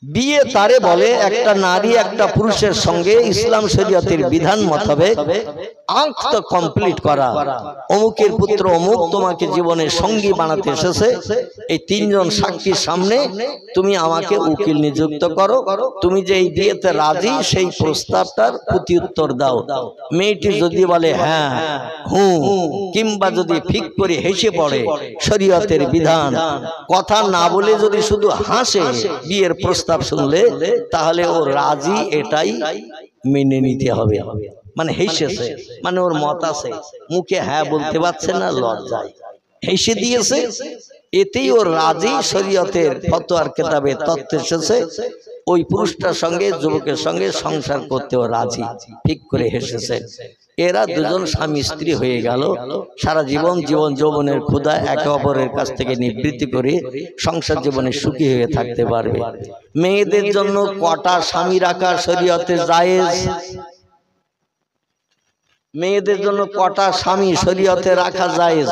বিয়ে তারে বলে একটা নারী একটা পুরুষের সঙ্গে ইসলাম শরীয়তের বিধান মোতাবেক আঁকত কমপ্লিট করা। অমুকের পুত্র অমুক তোমাকে জীবনের সঙ্গী বানাতে এসেছে, এই তিনজন সাক্ষীর সামনে তুমি আমাকে উকিল নিযুক্ত করো, তুমি যে এই বিয়েতে রাজি সেই প্রস্তাবটার প্রতি উত্তর দাও। মেয়েটি যদি বলে হ্যাঁ হুঁ, কিংবা যদি ফিক করে হেসে পড়ে শরীয়তের বিধান, কথা না বলে যদি শুধু হাসে বিয়ের প্রস্তাব শুনলে, তাহলে ও রাজি, এটাই মেনে নিতে হবে। মানে হেসেছে, মানে ওর মত আছে, মুখে হ্যাঁ বলতে পারছে না, লজ্জায় হেসে দিয়েছে, এতেই ওর রাজি। শরীয়তের ফতোয়ার কিতাবে তথ্য এসেছে ওই পুরুষটার সঙ্গে যুবকের সঙ্গে সংসার করতেও রাজি, ঠিক করে হেসেছে। এরা দুজন স্বামী স্ত্রী হয়ে গেল, সারা জীবন যৌবনের ক্ষুধা একে অপরের কাছ থেকে নিবৃত্তি করে সংসার জীবনে সুখী হয়ে থাকতে পারবে। মেয়েদের জন্য কটা স্বামী রাখা শরীয়তে জায়েজ? মেয়েদের জন্য কটা স্বামী শরীয়তে রাখা জায়েজ?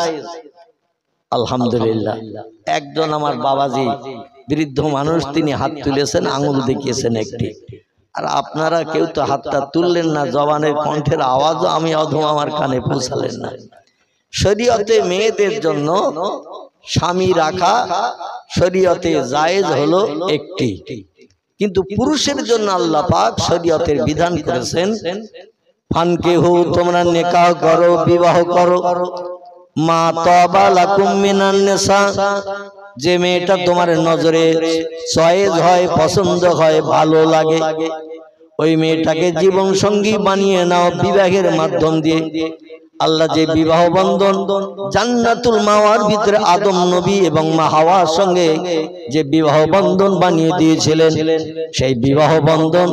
আলহামদুলিল্লাহ। একজন আমার বাবাজি বৃদ্ধ মানুষ, তিনি হাত তুলেছেন, আঙুল দেখিয়েছেন একটি। আর আপনারা কেউ তো হাতটা তুললেন না, জবানের কণ্ঠের আওয়াজও আমি অধম আমার কানে পৌঁছালেন না। শরীয়তে মেয়েদের জন্য স্বামী রাখা শরীয়তে জায়েজ হলো একটি, কিন্তু পুরুষের জন্য আল্লাহ পাক শরীয়তের বিধান করেছেন ফানকিহু, তোমরা নিকাহ করো, বিবাহ করো, মা তাবা লাকুম মিনান নিসা, যে মেয়েটা তোমার নজরে চয়েস হয়, পছন্দ হয়, ভালো লাগে, ওই মেয়েটাকে জীবন সঙ্গী বানিয়ে নাও বিবাহের মাধ্যম দিয়ে। আল্লাহ যে বিবাহ বন্ধন জান্নাতুল মাওয়ার ভিতরে আদম নবী এবং মা হাওয়ার সঙ্গে যে বিবাহ বন্ধন বানিয়ে দিয়েছিলেন, সেই বিবাহ বন্ধন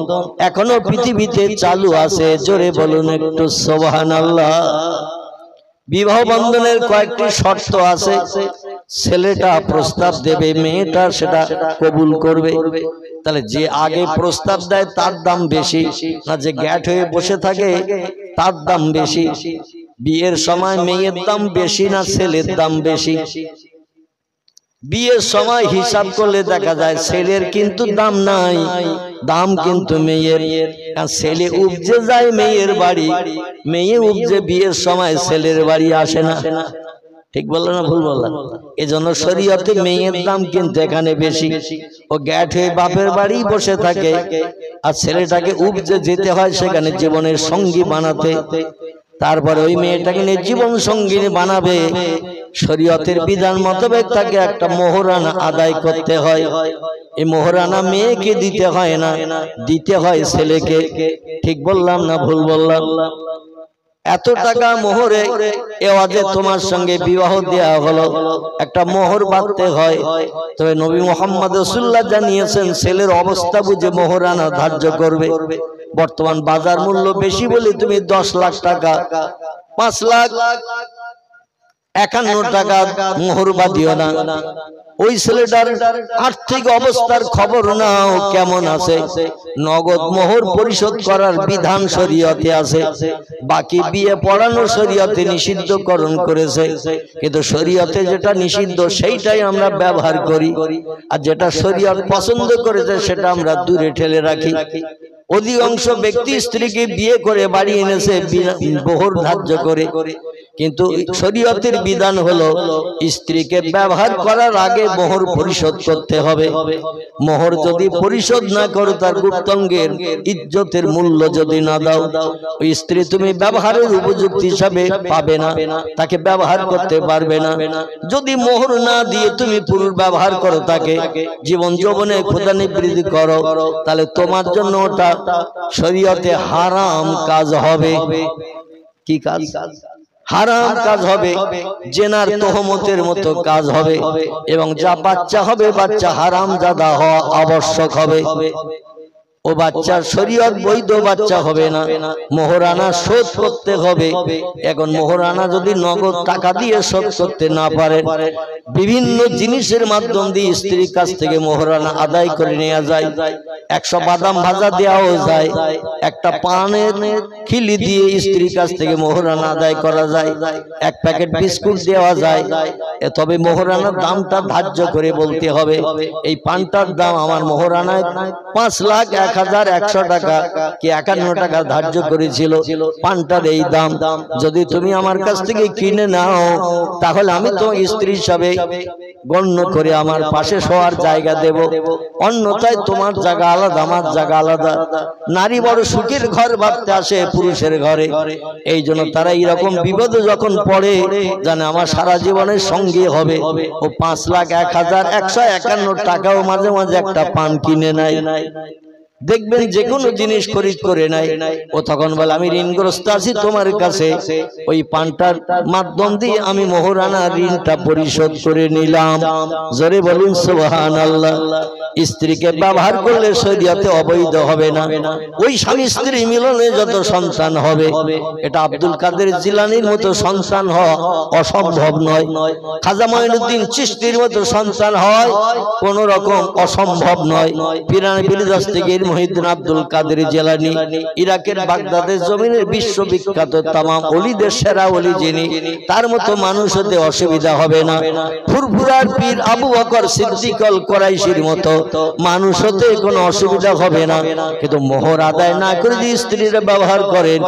এখনো পৃথিবীতে চালু আছে। জোরে বলুন একটু সুবহানাল্লাহ। বিবাহ বন্ধনের কয়েকটি শর্ত আছে। ছেলেটা প্রস্তাব দেবে, মেয়েটা সেটা কবুল করবে। তাহলে যে আগে প্রস্তাব দেয় তার দাম বেশি না যে গ্যাট হয়ে বসে থাকে তার দাম বেশি? বিয়ের সময় মেয়ের দাম বেশি না ছেলের দাম বেশি? বিয়ের সময় হিসাব করলে দেখা যায় ছেলের কিন্তু দাম নাই, দাম কিন্তু মেয়ের। কারণ ছেলে উপজে যায় মেয়ের বাড়ি, মেয়ে উপজে বিয়ের সময় ছেলের বাড়ি আসে না। ঠিক বললাম না ভুল বললাম? এজন্য শরীয়তে মেয়ের দাম কিন্তু এখানে বেশি। ও গ্যাট হয়ে বাপের বাড়ি বসে থাকে, আর ছেলেটাকে উপজে যেতে হয় সেখানে জীবনের সঙ্গী বানাতে। তারপরে ওই মেয়েটাকে নিয়ে জীবন সঙ্গিনী বানাবে, শরীয়তের বিধান মোতাবেক তাকে একটা মোহরানা আদায় করতে হয়। এই মোহরানা মেয়েকে দিতে হয় না, দিতে হয় ছেলেকে। ঠিক বললাম না ভুল বললাম? এত টাকা মোহরে এওয়াজে তোমার সঙ্গে বিবাহ দেয়া হলো, একটা মোহর বাঁধতে হয়। তবে নবী মুহাম্মদ রাসূলুল্লাহ জানিয়েছেন ছেলের অবস্থা বুঝে মোহরানা ধার্য করবে। বর্তমান বাজার মূল্য বেশি বলে তুমি 10 লাখ টাকা, 5 লাখ 51 টাকা মোহর বাঁধিও না। ওই ছেলেটার আর্থিক অবস্থার খবর নাও কেমন আছে। নগদ মোহর পরিশোধ করার বিধান শরীয়তে আছে, বাকি বিয়ে পড়ানো শরীয়তে নিষিদ্ধকরণ করেছে। কিন্তু শরীয়তে যেটা নিষিদ্ধ সেইটাই আমরা ব্যবহার করি, আর যেটা শরীয়ত পছন্দ করেছে সেটা আমরা দূরে ঠেলে রাখি। অধিকাংশ ব্যক্তি স্ত্রীকে বিয়ে করে বাড়ি এনেছে মোহর ধার্য করে, কিন্তু শরীয়তের বিধান হলো স্ত্রীকে ব্যবহার করার আগে মোহর পরিশোধ করতে হবে। মোহর যদি পরিশোধ না করো, তার গুপ্তাঙ্গের ইজ্জতের মূল্য যদি না দাও, ওই স্ত্রী তুমি ব্যবহারের উপযুক্ত হিসাবে পাবে না, তাকে ব্যবহার করতে পারবে না। যদি মোহর না দিয়ে তুমি পুরুষ ব্যবহার করো, তাকে জীবন যৌবনে ক্ষুধা নিবৃত্তি করো, তাহলে তোমার জন্য ওটা শরীয়তে হারাম কাজ হবে। কি কাজ? হারাম কাজ হবে, জেনার তোহমতের মতো কাজ হবে, এবং যা বাচ্চা হবে বাচ্চা হারাম জাদা হওয়া আবশ্যক হবে। ও বাচ্চার শরীয়ত বৈধ বাচ্চা হবে না, মোহরানা শোধ করতে হবে। এখন মোহরানা যদি নগদ টাকা দিয়ে শোধ করতে না পারে, বিভিন্ন জিনিসের মাধ্যম দিয়ে স্ত্রীর কাছ থেকে মোহরানা আদায় করে নেওয়া যায়। 100 বাদাম ভাজা দেওয়াও যায়, একটা পানের খিলি দিয়ে স্ত্রীর কাছ থেকে মোহরানা আদায় করা যায়, 1 প্যাকেট বিস্কুট দেওয়া যায়। তবে মোহরানার দামটা ধার্য করে বলতে হবে, এই পানটার দাম আমার মোহরানায় 5,01,100 টাকা কি 51 টাকা ধার্য করেছিল, পানটার এই দাম। যদি তুমি আমার কাছ থেকে কিনে নাও তাহলে আমি তো স্ত্রী হিসাবে গণ্য করে আমার পাশে শোয়ার জায়গা দেব, অন্যথায় তোমার জায়গা আলাদা, আমার জায়গা আলাদা। নারী বড় সুখের ঘর ভাবতে আসে পুরুষের ঘরে, এই জন্য তারা এইরকম বিপদে যখন পড়ে জানে আমার সারা জীবনের সঙ্গী হবে। ও 5,01,151 টাকাও মাঝে মাঝে একটা পান কিনে নেয়। দেখবেন যে কোনো জিনিস খরিদ করে নাই, ও তখন বলে আমি ঋণগ্রস্ত আছি তোমার কাছে, ওই পানটার মাধ্যম দিয়ে আমি মোহরানা ঋণটা পরিশোধ করে নিলাম। জোরে বলুন সুবহানাল্লাহ। স্ত্রীকে ব্যবহার করলে শরীয়তে অবৈধ হবে না। ওই স্বামী স্ত্রী মিলনে যত সন্তান হবে, এটা আব্দুল কাদের জিলানীর মতো সন্তান হওয়া অসম্ভব নয়, খাজা মঈনুদ্দিন চিশতির মতো সন্তান হয় কোন রকম অসম্ভব নয়। পিরান বিলিদাস থেকে মুহিউদ্দিন আব্দুল কাদের জিলানী, ইরাকের বাগদাদের জমিনের বিশ্ববিখ্যাত তামাম ওলিদের সেরা ওলি যিনি, তার মতো মানুষ হতে অসুবিধা হবে না। ফুরফুরার পীর আবু বকর সিদ্দিক আল কুরাইশির মতো মানুষ হতে কোনো অসুবিধা হবে না। কিন্তু মোহর আদায় না করে যদি স্ত্রীরা ব্যবহার করেন,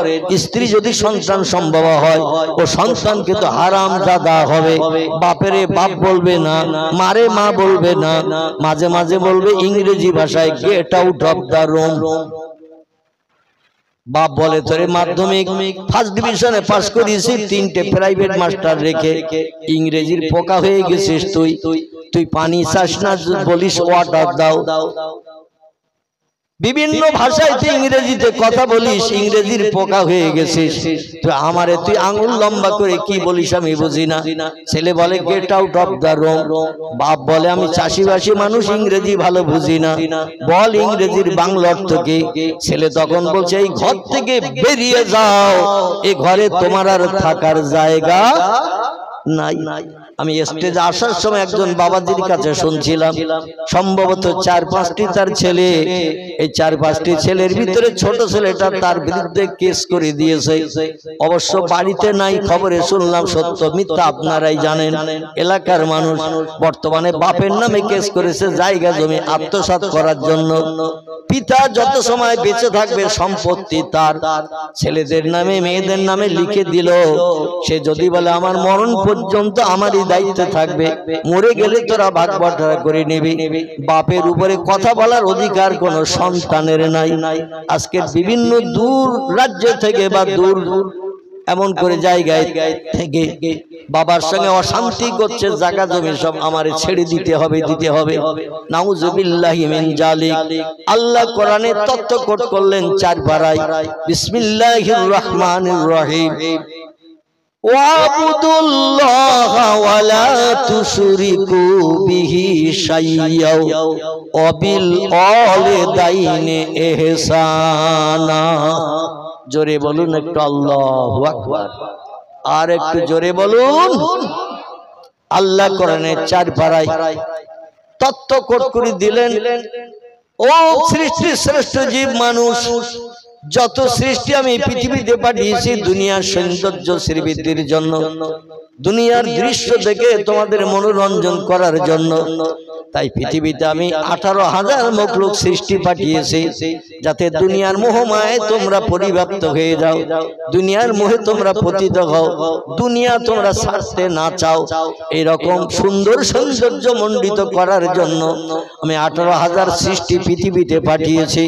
স্ত্রী যদি সন্তান সম্ভব হয়, ও সন্তান কিন্তু হারামজাদা হবে। বাপেরে বাপ বলবে না, মারে মা বলবে না, মাঝে মাঝে বলবে ইংরেজি ভাষায় get out of the room. বাপ বলে তোরে মাধ্যমিক ফার্স্ট ডিভিশনে পাস করিয়েছি, 3টে প্রাইভেট মাস্টার রেখে ইংরেজির পোকা হয়ে গেছিস তুই, তুই পানি চাস না, বলিস ওয়াটার দাও। বিভিন্ন ভাষায় তুই ইংরেজিতে কথা বলিস, ইংরেজির পোকা হয়ে গেছিস। তো আমারে তুই আঙুল লম্বা করে কি বলিস আমি বুঝি না। ছেলে বলে get out of the room. বাপ বলে আমি চাষিবাসী মানুষ, ইংরেজি ভালো বুঝি না, বল ইংরেজির বাংলা অর্থ কি। ছেলে তখন বলছে এই ঘর থেকে বেরিয়ে যাও, এই ঘরে তোমার আর থাকার জায়গা নাই। আমি স্টেজে আসার সময় একজন বাবাজির কাছে শুনছিলাম, সম্ভবত 4-5টি তার ছেলে, এই 4-5টি ছেলের ভিতরে ছোট ছেলেটা তার বিরুদ্ধে কেস করে দিয়েছে। অবশ্য বাড়িতে নাই, খবরে শুনলাম, সত্য মিথ্যা আপনারাই জানেন। এলাকার মানুষ বর্তমানে বাপের নামে কেস করেছে জায়গা জমি আত্মসাৎ করার জন্য। পিতা যত সময় বেঁচে থাকবে সম্পত্তি তার, ছেলেদের নামে মেয়েদের নামে লিখে দিল। সে যদি বলে আমার মরণ পর্যন্ত আমারই দায়িত্ব থাকবে, মরে গেলে তোরা ভাগ বাটোয়ারা করে নিবি, বাপের উপরে কথা বলার অধিকার কোন সন্তানের নাই। আজকে বিভিন্ন দূর রাজ্য থেকে বা দূর এমন করে জায়গায় থেকে বাবার সঙ্গে অশান্তি করছে, জায়গা জমি সব আমারে ছেড়ে দিতে হবে, দিতে হবে। নাউজুবিল্লাহি মিন জালিক। আল্লাহ কোরআনে তত্ত্ব কোট করলেন 4 পারায়, বিসমিল্লাহির রহমানির রহিম, ওয়াবুদুল্লাহ ওয়ালা তুশরিকু বিহি শাইয়্যা ওয়াবিল ওয়ালিদাইনি ইহসানা। জোরে বলুন একটু আল্লাহু আকবার, আর একটু জোরে বলুন। আল্লাহ কোরআনে 4 পারায় তত্ত্ব কোট করে দিলেন, ও সৃষ্টির শ্রেষ্ঠ জীব মানুষ, যত সৃষ্টি আমি পৃথিবীতে পাঠিয়েছি দুনিয়ার সৌন্দর্য শ্রীবৃদ্ধির জন্য, দুনিয়ার দৃশ্য দেখে তোমাদের মনোরঞ্জন করার জন্য। তাই পৃথিবীতে আমি 18,000 মখলুক সৃষ্টি পাঠিয়েছি, যাতে দুনিয়ার মোহমায় তোমরা পরিব্যাপ্ত হয়ে যাও, দুনিয়ার মোহে তোমরা পতিত হও, দুনিয়া তোমরা ছাড়তে না চাও। এইরকম সুন্দর সৌন্দর্য মণ্ডিত করার জন্য আমি 18,000 সৃষ্টি পৃথিবীতে পাঠিয়েছি।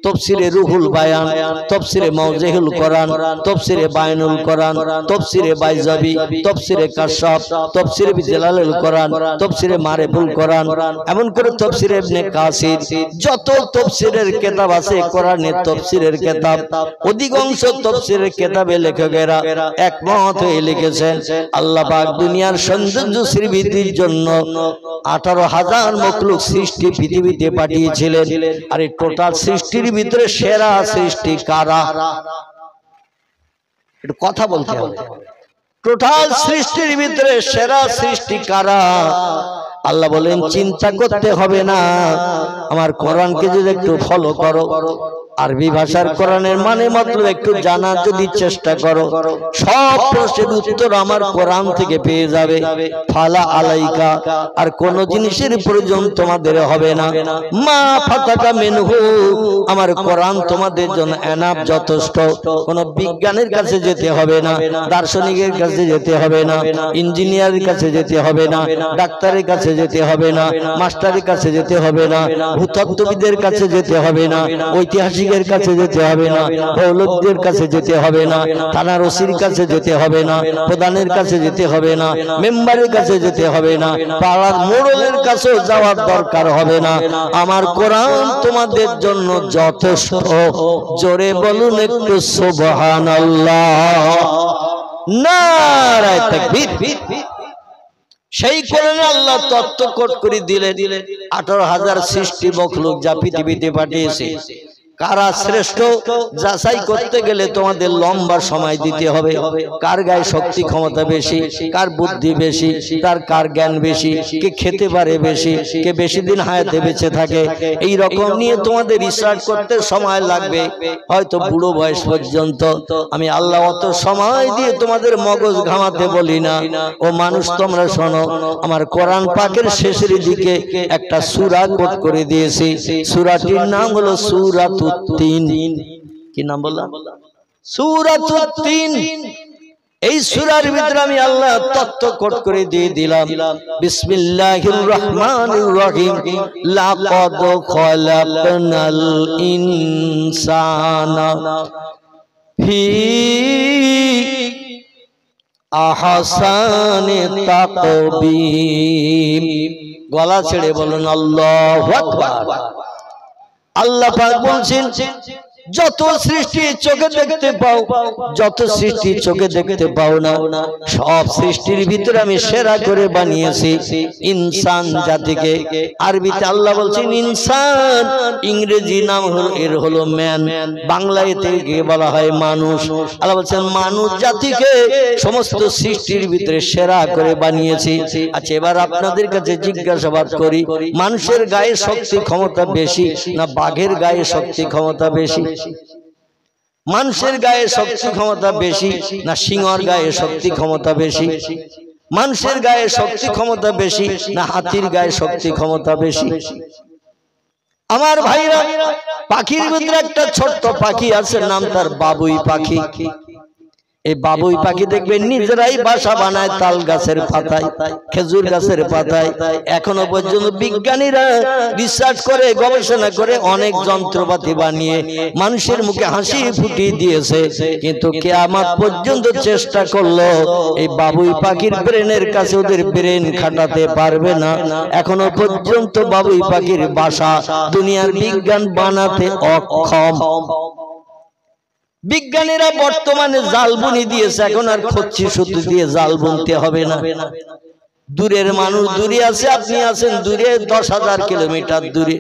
তফসিরে রুহুল বায়ান, তফসিরে মাওজিহুল কোরআন, তফসিরে বায়ানুল কোরআন, তফসিরে বাইজাবি, তফসিরে কাশফ, তফসিরে জালালুল কোরআন, তফসিরে মারিফুল কোরআন, এমন করে তফসিরে ইবনে কাসির, যত তফসিরের কিতাব আছে কোরআনের তফসিরের কিতাব, অধিকাংশ তফসিরের কিতাবে লেখকেরা একমত হয়ে লিখেছেন আল্লাহ পাক দুনিয়ার সৌন্দর্য সৃষ্টির জন্য 18,000 মখলুক সৃষ্টি পৃথিবীতে পাঠিয়েছিলেন। আর এই টোটাল সৃষ্টির ভিতরে সেরা সৃষ্টি কারা? একটু কথা বলতে হবে। টোটাল সৃষ্টির ভিতরে সেরা সৃষ্টি কারা? আল্লাহ বলেন চিন্তা করতে হবে না, আমার কোরআনকে যদি একটু ফলো করো, আরবি ভাষার কোরআনের মানে মাত্র একটু জানার যদি চেষ্টা করো, সব প্রশ্নের উত্তর আমার কোরআন থেকে পেয়ে যাবে। ফালা আলাইকা, আর কোন জিনিসের প্রয়োজন তোমাদের হবে না। মা ফাতাকা মিনহু, আমার কোরআন তোমাদের জন্য এনাফ, যথেষ্ট। কোন বিজ্ঞানের কাছে যেতে হবে না, দার্শনিকের কাছে যেতে হবে না, ইঞ্জিনিয়ারের কাছে যেতে হবে না, ডাক্তারের কাছে যেতে হবে না, মাস্টারের কাছে যেতে হবে না, ভূতত্ত্ববিদের কাছে যেতে হবে না, ঐতিহাসিকের কাছে যেতে হবে না, মৌলবীদের কাছে যেতে হবে না, থানার ওসির কাছে যেতে হবে না, প্রধানের কাছে যেতে হবে না, মেম্বারের কাছে যেতে হবে না, পাড়ার মোড়লের কাছেও যাওয়ার দরকার হবে না। আমার কোরআন তোমাদের জন্য যথেষ্ট। জোরে বলুন একটু সুবহানাল্লাহ, নারায়ে তাকবীর। সেই কোরআনে আল্লাহ তত্ত্ব কোট করে দিলেন 18,000 সৃষ্টি মখলুক যা পৃথিবীতে পাঠিয়েছে কারা শ্রেষ্ঠ যাচাই করতে গেলে তোমাদের লম্বা সময় দিতে হবে। কার গায়ে শক্তি ক্ষমতা বেশি, কার বুদ্ধি বেশি, কার জ্ঞান বেশি, কে খেতে পারে বেশি, কে বেশি দিন হায়াতে বেঁচে থাকে, এই রকম নিয়ে তোমাদের রিসার্চ করতে সময় লাগবে, হয়তো বুড়ো বয়স পর্যন্ত। আমি আল্লাহ অত সময় দিয়ে তোমাদের মগজ ঘামাতে বলি না। ও মানুষ তোমরা শোনো, আমার কোরআন পাকের শেষের দিকে একটা সূরা কোট করে দিয়েছি। সূরাটির নাম হলো সূরাতুত তিন। কি নাম বললাম? সূরাতুত তিন। এই সূরার ভিতরে আমি আল্লাহ তত্ত্ব কোট করে দিয়ে দিলাম। বিসমিল্লাহির রহমানির রহিম। লাকাদ খলাকনাল ইনসানা ফি আহসানি তাকবীম। গলা ছেড়ে বলুন আল্লাহু আকবার। আল্লাহ পাক বলছেন যত সৃষ্টি চোখে দেখতে পাও, যত সৃষ্টি চোখে দেখতে পাও না, সব সৃষ্টির ভিতরে আমি সেরা করে বানিয়েছি ইনসান জাতিকে। আরবিতে আল্লাহ বলছেন ইনসান, ইংরেজি নাম এর হলো ম্যান, বাংলায় থেকে বলা হয় মানুষ। আল্লাহ বলছেন মানুষ জাতিকে সমস্ত সৃষ্টির ভিতরে সেরা করে বানিয়েছি। আচ্ছা, এবার আপনাদের কাছে জিজ্ঞাসাবাদ করি, মানুষের গায়ে শক্তি ক্ষমতা বেশি না বাঘের গায়ে শক্তি ক্ষমতা বেশি? মানুষের গায়ে শক্তি ক্ষমতা বেশি না সিংহর গায়ে শক্তি ক্ষমতা বেশি? মানুষের গায়ে শক্তি ক্ষমতা বেশি না হাতির গায়ে শক্তি ক্ষমতা বেশি? আমার ভাইরা, পাখির ভিতরে একটা ছোট্ট পাখি আছে, নাম তার বাবুই পাখি। এই বাবুই পাখি দেখবেন নিজেরাই বাসা বানায় তাল গাছের পাতায়, খেজুর গাছের পাতায়। এখনো পর্যন্ত বিজ্ঞানীরা রিসার্চ করে, গবেষণা করে অনেক যন্ত্রপাতি বানিয়ে মানুষের মুখে হাসি ফুটিয়ে দিয়েছে, কিন্তু কিয়ামত পর্যন্ত চেষ্টা করলো এই বাবুই পাখির ব্রেনের কাছে ওদের ব্রেন খাটাতে পারবে না। এখনো পর্যন্ত বাবুই পাখির বাসা দুনিয়ার বিজ্ঞান বানাতে অক্ষম। বিজ্ঞানীরা বর্তমানে জাল বুনি দিয়েছে, এখন আর খচ্চি সুতো দিয়ে জাল বুনতে হবে না। দূরের মানুষ দূরে আছে, আপনি আছেন দূরে 10,000 কিলোমিটার দূরে,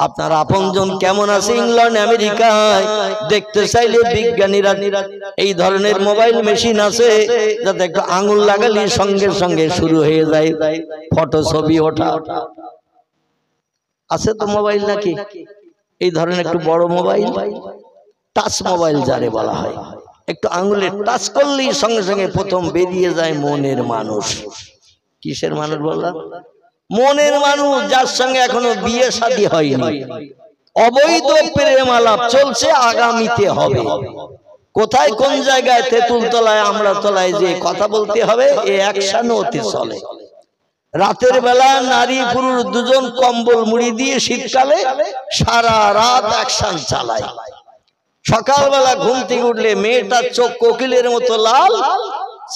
আপনার আপনজন কেমন আছে ইংল্যান্ড আমেরিকায়, দেখতে চাইলে বিজ্ঞানীরা এই ধরনের মোবাইল মেশিন আছে যাতে একটা আঙুল লাগালে সঙ্গে সঙ্গে শুরু হয়ে যায় ফটো ছবি ওঠা। আছে তো মোবাইল নাকি? এই ধরনের একটু বড় মোবাইল, টাচ মোবাইল যারে বলা হয়, একটু আঙুলে টাচ করলেই সঙ্গে সঙ্গে প্রথম বেরিয়ে যায় মনের মানুষ। কিসের মানুষ বললাম? মনের মানুষ, যার সঙ্গে এখনো বিয়ে শাদী হয়নি, অবৈধ প্রেম আলাপ চলছে, আগামীতে হবে। কোথায় কোন জায়গায়, তেঁতুল তলায়, আমরা তলায় যে কথা বলতে হবে, এ অ্যাকশন হতে চলে। রাতের বেলা নারী পুরুষ দুজন কম্বল মুড়ি দিয়ে শীতকালে সারা রাত অ্যাকশন চালায়। সকালবেলা ঘুম থেকে উঠলে মেয়েটার চোখ কোকিলের মতো লাল,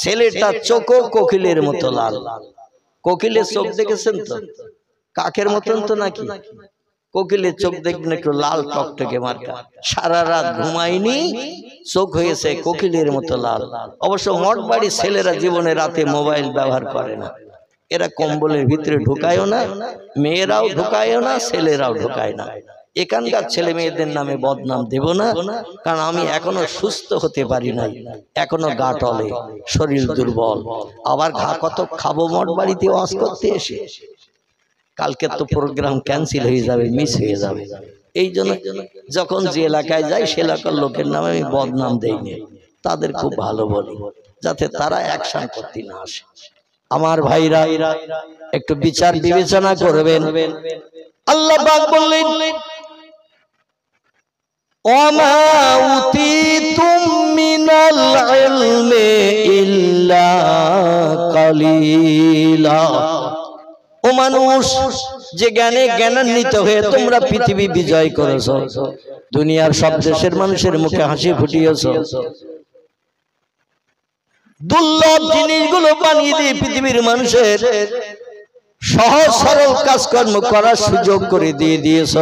ছেলেটার চোখও কোকিলের মতো লাল। কোকিলের চোখ দেখেছেন তো? কাকের মতন তো নাকি? কোকিলের চোখ দেখবেন একটু লাল টকটকে মার্কা। সারা রাত ঘুমায়নি, চোখ হয়েছে কোকিলের মতো লাল। অবশ্য মঠ বাড়ির ছেলেরা জীবনে রাতে মোবাইল ব্যবহার করে না। এরা কম্বলের ভিতরে ঢুকায়ও না, মেয়েরাও ঢুকায়ও না, ছেলেরাও ঢুকায় না। এখানকার ছেলে মেয়েদের নামে বদনাম দেব না, কারণ আমি এখনো সুস্থ হতে পারি নাই, এখনো গা টলে, শরীর দুর্বল। আবার ঘা কত খাবো মঠ বাড়িতে ওয়াজ করতে এসে? কালকে তো প্রোগ্রাম ক্যান্সেল হয়ে যাবে, মিস হয়ে যাবে। এই জন্য যখন যে এলাকায় যাই সে এলাকার লোকের নামে আমি বদনাম দেইনি, তাদের খুব ভালো বলি, যাতে তারা অ্যাকশন করতে না আসে। আমার ভাইরা একটু বিচার বিবেচনা করবেন। আল্লাহ পাক বললেন, ওমা উতিতুম মিনাল ইলমি ইল্লা কালিলা। ও মানুষ, যে জ্ঞানে জ্ঞানান্বিত হয়ে তোমরা পৃথিবী বিজয় করেছো, দুনিয়ার সব দেশের মানুষের মুখে হাসি ফুটিয়েছো, দুর্লভ জিনিসগুলো বানিয়ে দিয়ে পৃথিবীর মানুষের সহজ সরল কাজকর্ম করার সুযোগ করে দিয়ে দিয়েছো।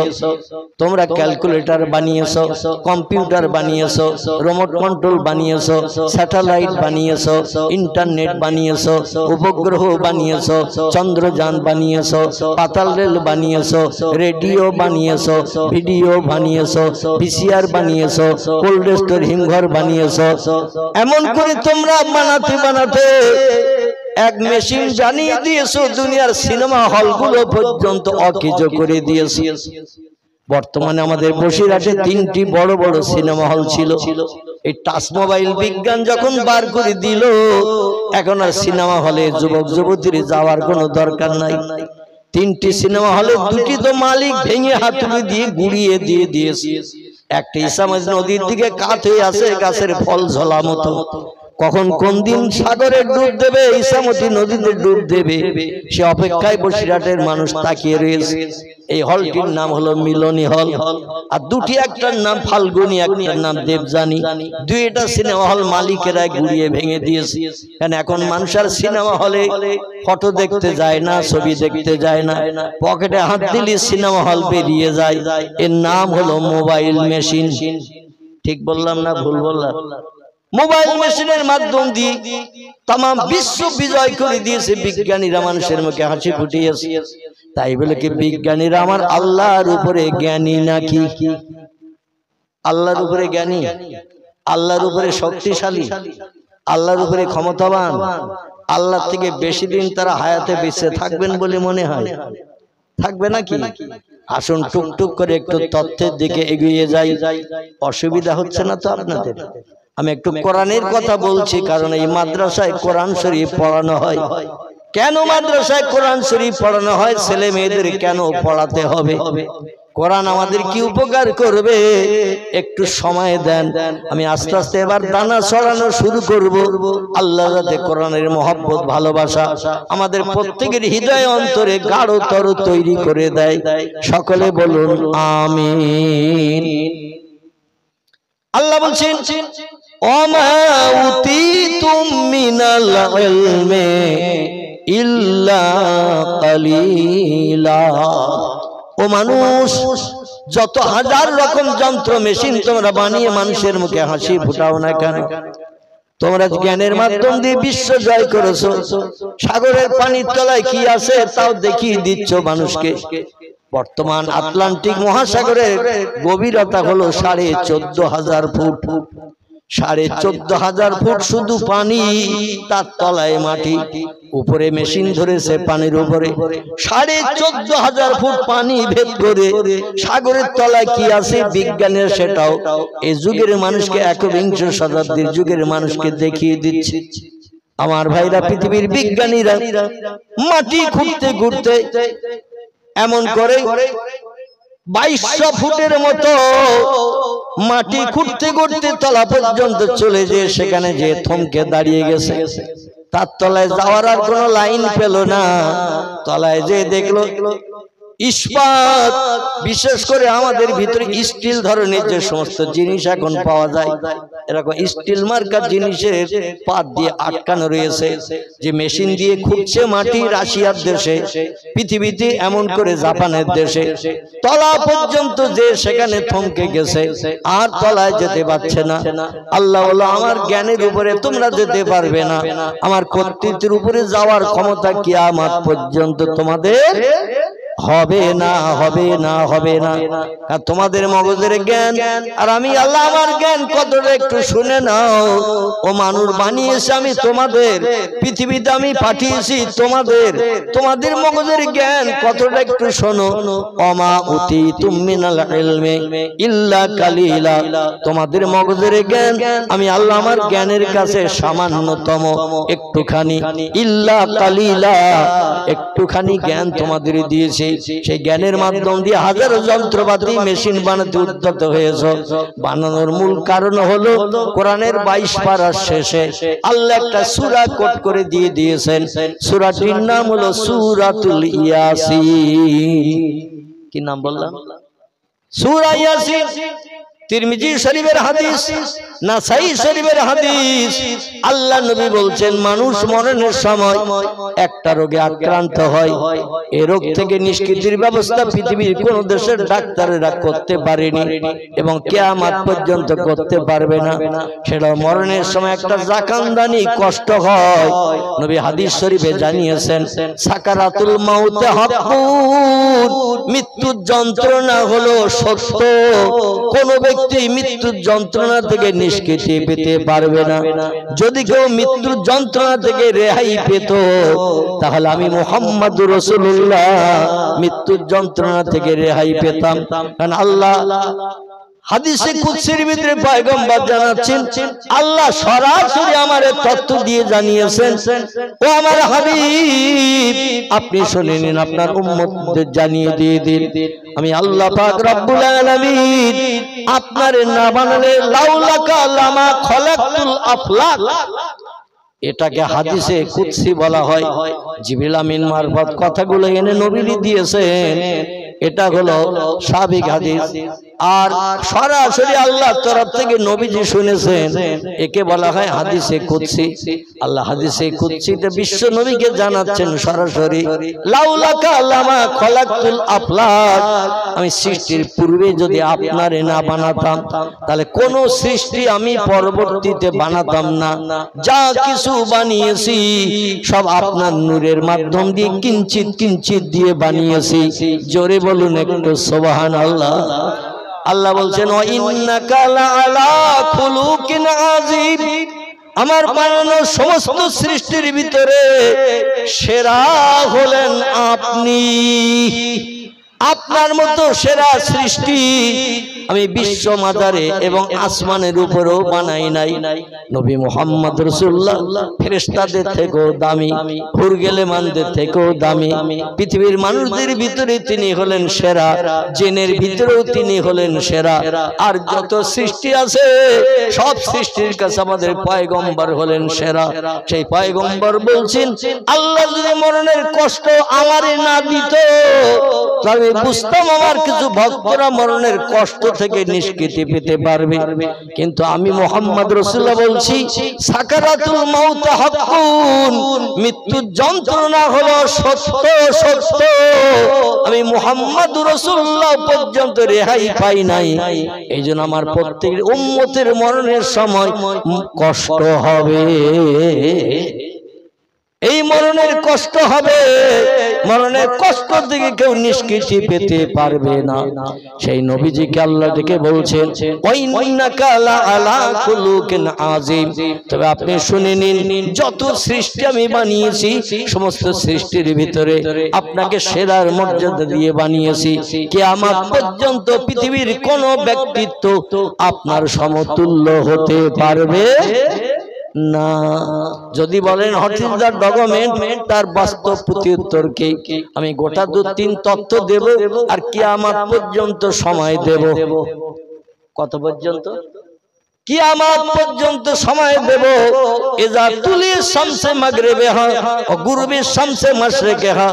তোমরা ক্যালকুলেটর বানিয়েছো, কম্পিউটার বানিয়েছো, রিমোট কন্ট্রোল বানিয়েছো, স্যাটেলাইট বানিয়েছো, ইন্টারনেট বানিয়েছো, উপগ্রহ বানিয়েছো, চন্দ্রযান বানিয়েছো, পাতাল রেল বানিয়েছো, রেডিও বানিয়েছো, ভিডিও বানিয়েছো, ভিসিআর বানিয়েছো, কোল্ড স্টোর হিমঘর বানিয়েছো। এমন করে তোমরা বানাতে বানাতে এক মেশিন জানিয়ে দিয়েছো, দুনিয়ার সিনেমা হলগুলো পর্যন্ত অকেজ করে দিয়েছে। বর্তমানে আমাদের বসিরহাটে 3টি বড় বড় সিনেমা হল ছিল। এই টাচ মোবাইল বিজ্ঞান যখন বার করে দিল, এখন আর সিনেমা হলে যুবক যুবতীর যাওয়ার কোনো দরকার নাই। 3টি সিনেমা হলে 2টি তো মালিক ভেঙে হাতুড়ি দিয়ে গুড়িয়ে দিয়ে দিয়েছে। একটা ইসামাজ নদীর দিকে কাত হয়ে আছে, গাছের ফল ঝোলা মতো। কখন কোন দিন সাগরে ডুব দেবে, ইসামতি নদীতে ডুব দেবে, সে অপেক্ষায় বসিরহাটের মানুষ তাকিয়ে রয়েছে। এই হলটির নাম হলো মিলনী হল, আর 2টি, একটার নাম ফাল্গুনী, একটার নাম দেবযানী। 2টা সিনেমা হল মালিকেরা গুড়িয়ে ভেঙে দিয়েছে। কারণ এখন মানুষ আর সিনেমা হলে ফটো দেখতে যায় না, ছবি দেখতে যায় না, পকেটে হাত দিলে সিনেমা হল বেরিয়ে যায়। এর নাম হলো মোবাইল মেশিন। ঠিক বললাম না ভুল বললাম? মোবাইল মেশিনের মাধ্যম দিয়ে তাম বিশ্ব বিজয় করে দিয়েছে বিজ্ঞানীরা, মানুষের মুখে হাসি ফুটিয়েছে। তাই বলে কি বিজ্ঞানীরা আমার আল্লাহর উপরে জ্ঞানী নাকি? আল্লাহর উপরে জ্ঞানী, আল্লাহর উপরে শক্তিশালী, আল্লাহর উপরে ক্ষমতাবান, আল্লাহর থেকে বেশি দিন তারা হায়াতে বেঁচে থাকবেন বলে মনে হয়? থাকবে নাকি? আসুন টুকটুক করে একটু তথ্যের দিকে এগিয়ে যাই। অসুবিধা হচ্ছে না তো আপনাদের? আমি একটু কোরআনের কথা বলছি, কারণ এই মাদ্রাসায় কোরআন শরীফ পড়ানো হয়। কেন মাদ্রাসায় কোরআন শরীফ পড়ানো হয়? ছেলে মেয়েদের কেন পড়াতে হবে? কোরআন আমাদের কি উপকার করবে? একটু সময় দেন, আমি আস্তে আস্তে এবার দানা ছড়ানো শুরু করব। আল্লাহ যাতে কোরআনের মহব্বত, ভালোবাসা আমাদের প্রত্যেকের হৃদয় অন্তরে গাঢ়তর তৈরি করে দেয়। সকলে বলুন আমিন। আল্লাহ বলছেন, ওমা উতিতুম মিনাল ইলমি ইল্লা কালিলা। ও মানুষ, যত হাজার রকম যন্ত্র মেশিন তোমরা বানিয়ে মানুষের মুখে হাসি ফুটাও না কেন, তোমরা জ্ঞানের মাধ্যম দিয়ে বিশ্ব জয় করেছো। সাগরের পানির তলায় কি আছে তাও দেখিয়ে দিচ্ছ মানুষকে। বর্তমান আটলান্টিক মহাসাগরের গভীরতা হলো 14,500 ফুট। 14,500 ফুট শুধু পানি, তার তলায় মাটি, উপরে মেশিন ধরেছে পানির উপরে। 14,500 ফুট পানি ভেদ করে সাগরের তলায় কি আছে বিজ্ঞানের সেটাও এই যুগের মানুষকে, 21শ শতাব্দীর যুগের মানুষকে দেখিয়ে দিচ্ছে। আমার ভাইরা, পৃথিবীর বিজ্ঞানীরা মাটি খুঁড়তে খুঁড়তে এমন করে 2200 ফুটের মতো মাটি খুঁড়তে খুঁড়তে তলা পর্যন্ত চলে যেয়ে সেখানে যে থমকে দাঁড়িয়ে গেছে। তার তলায় যাওয়ার আর কোনো লাইন পেল না। তলায় যে দেখলো ইস্পাত, বিশেষ করে আমাদের ভিতরে স্টিল ধরনের যে সমস্ত জিনিস এখন পাওয়া যায়, এরকম স্টিল মার্কার জিনিসের পাত দিয়ে আটকানো রয়েছে, যে মেশিন দিয়ে খুঁড়ছে মাটি রাশিয়ার দেশে, পৃথিবীতে এমন করে জাপানের দেশে, তলা পর্যন্ত যে সেখানে থমকে গেছে, আর তলায় যেতে পারছে না। আল্লাহ বলল, আমার জ্ঞানের উপরে তোমরা যেতে পারবে না, আমার কর্তৃত্বের উপরে যাওয়ার ক্ষমতা কিয়ামত পর্যন্ত তোমাদের হবে না, হবে না, হবে না। আর তোমাদের মগজের জ্ঞান আর আমি আল্লাহ আমার জ্ঞান কতটা একটু শুনে নাও। ও মানুষ বানিয়েছে আমি তোমাদের, পৃথিবীতে আমি পাঠিয়েছি তোমাদের, তোমাদের মগজের জ্ঞান কতটা একটু শোনো। ওমা উতীতুম মিনাল ইলমি ইল্লা কালিলা, তোমাদের মগজের জ্ঞান আমি আল্লাহ আমার জ্ঞানের কাছে সামান্যতম একটুখানি, ইল্লা কালিলা, একটুখানি জ্ঞান তোমাদের দিয়েছি। সেই জ্ঞানের মাধ্যম দিয়ে হাজারো যন্ত্রপাতি মেশিন বানাতে উদ্যত হয়েছে। বানানোর মূল কারণ হলো কোরআনের 22 পারার শেষে আল্লাহ একটা সূরা কোট করে দিয়ে দিয়েছেন। সূরাটির নাম হলো সূরাতুল ইয়াসিন। কি নাম বললাম? সূরা ইয়াসিন। তিরমিজি শরীফের হাদিস, নাসাই শরীফের হাদিস। আল্লাহ নবী বলছেন, মানুষ মরণের সময় একটা রোগে আক্রান্ত হয়, এই রোগ থেকে নিষ্কৃতির ব্যবস্থা পৃথিবীর কোন দেশের ডাক্তারেরা করতে পারেনি এবং কিয়ামত পর্যন্ত করতে পারবে না। সেটা মরণের সময় একটা জাকান্দানি কষ্ট হয়। নবী হাদিস শরীফে জানিয়েছেন, সাকারাতুল মাউতে হাক্কুন, মৃত্যুর যন্ত্রণা হলো সত্য। কোন ব্যক্তি মৃত্যুর যন্ত্রণা থেকে নিষ্কৃতি পেতে পারবে না। যদি কেউ মৃত্যুর যন্ত্রণা থেকে রেহাই পেত, তাহলে আমি মুহাম্মদুর রাসূলুল্লাহ মৃত্যুর যন্ত্রণা থেকে রেহাই পেতাম। কারণ আল্লাহ হাদিসে কুদসির ভিতরে পয়গম্বর জানাচ্ছেন, আল্লাহ সরাসরি আমারে তথ্য দিয়ে জানিয়েছেন, ও আমার হাবিব আপনি শুনে নিন, আপনার উম্মতদের জানিয়ে দিয়ে দিন, আমি আল্লাহ পাক রব্বুল আলামিন আপনারে না বানালে লাউলাকা লামা খলাকতুল আফলাক। এটাকে হাদিসে কুদসি বলা হয়। জিবরিল আমিন মারফত কথাগুলো এনে নবীজি দিয়েছেন। এটা হলো সাবিক হাদিস, আর সরাসরি আল্লাহর তরফ থেকে নবীজি শুনেছেন, একে বলা হয় হাদিসে কুদসি। আল্লাহ হাদিসে কুদসিতে বিশ্ব নবীকে জানাচ্ছেন সরাসরি, লাউলাকা লামা খলাকতুল আফলাক, আমি সৃষ্টির পূর্বে যদি আপনারে না বানাতাম, তাহলে কোন সৃষ্টি আমি পরবর্তীতে বানাতাম না। যা কিছু বানিয়েছি সব আপনার নূরের মাধ্যম দিয়ে কিঞ্চিত কিঞ্চিত দিয়ে বানিয়েছি। জোরে বলুন একটু সুবহানাল্লাহ। আল্লাহ বলছেন, ওয়া ইন্নাকা লাআলা খুলুকিন আযীম, আমার বানানো সমস্ত সৃষ্টির ভিতরে সেরা হলেন আপনি। আপনার মতো সেরা সৃষ্টি আমি বিশ্ব মাজারে এবং আসমানের উপরেও বানাই নাই। নবী মুহাম্মদ রাসূলুল্লাহ ফেরেশতাদের থেকেও দামি, হুর গেলেমানদের থেকেও দামি। পৃথিবীর মানুষদের ভিতরে তিনি হলেন সেরা, জিনের ভিতরেও তিনি হলেন সেরা। আর যত সৃষ্টি আছে সব সৃষ্টির কাছে আমাদের পয়গম্বর হলেন সেরা। সেই পয়গম্বর বলছেন, আল্লাহ যদি মরণের কষ্ট আমারে না দিত, তবে বুঝতাম আমার কিছু ভক্তরা মরণের কষ্ট থেকে নিষ্কৃতি পেতে পারবে। কিন্তু আমি মুহাম্মদ রাসূলুল্লাহ বলছি, সাকারাতুল মাউত হাক্কুন, মৃত্যুর যন্ত্রণা হলো সত্য, সত্য। আমি মুহাম্মদ রাসূলুল্লাহ পর্যন্ত রেহাই পাই নাই। এইজন্য আমার প্রত্যেক উম্মতের মরণের সময় কষ্ট হবে। এই মরণের কষ্ট হবে, মরণের কষ্ট থেকে কেউ নিষ্কৃতি পেতে পারবে না। সেই নবীজিকে আল্লাহ ডেকে বলছেন, ওয়াইন্নাকা লাআলা খুলুকিন আযীম, তবে আপনি শুনে নিন, যত সৃষ্টি আমি বানিয়েছি সমস্ত সৃষ্টির ভিতরে আপনাকে সেরার মর্যাদা দিয়ে বানিয়েছি। কিয়ামত পর্যন্ত পৃথিবীর কোন ব্যক্তিত্ব আপনার সমতুল্য হতে পারবে না। যদি বলেন হোয়াট ইজ দ্য ডকুমেন্ট, তার বাস্তব প্রত্যুত্তরকে আমি গোটা 2-3 তথ্য দেব, আর কিয়ামত পর্যন্ত সময় দেব। কত পর্যন্ত? কিয়ামত পর্যন্ত সময় দেব। ইজা তুলি শামসে মাগরিবে হা ও গুরুবি শামসে মাশরিকে হা।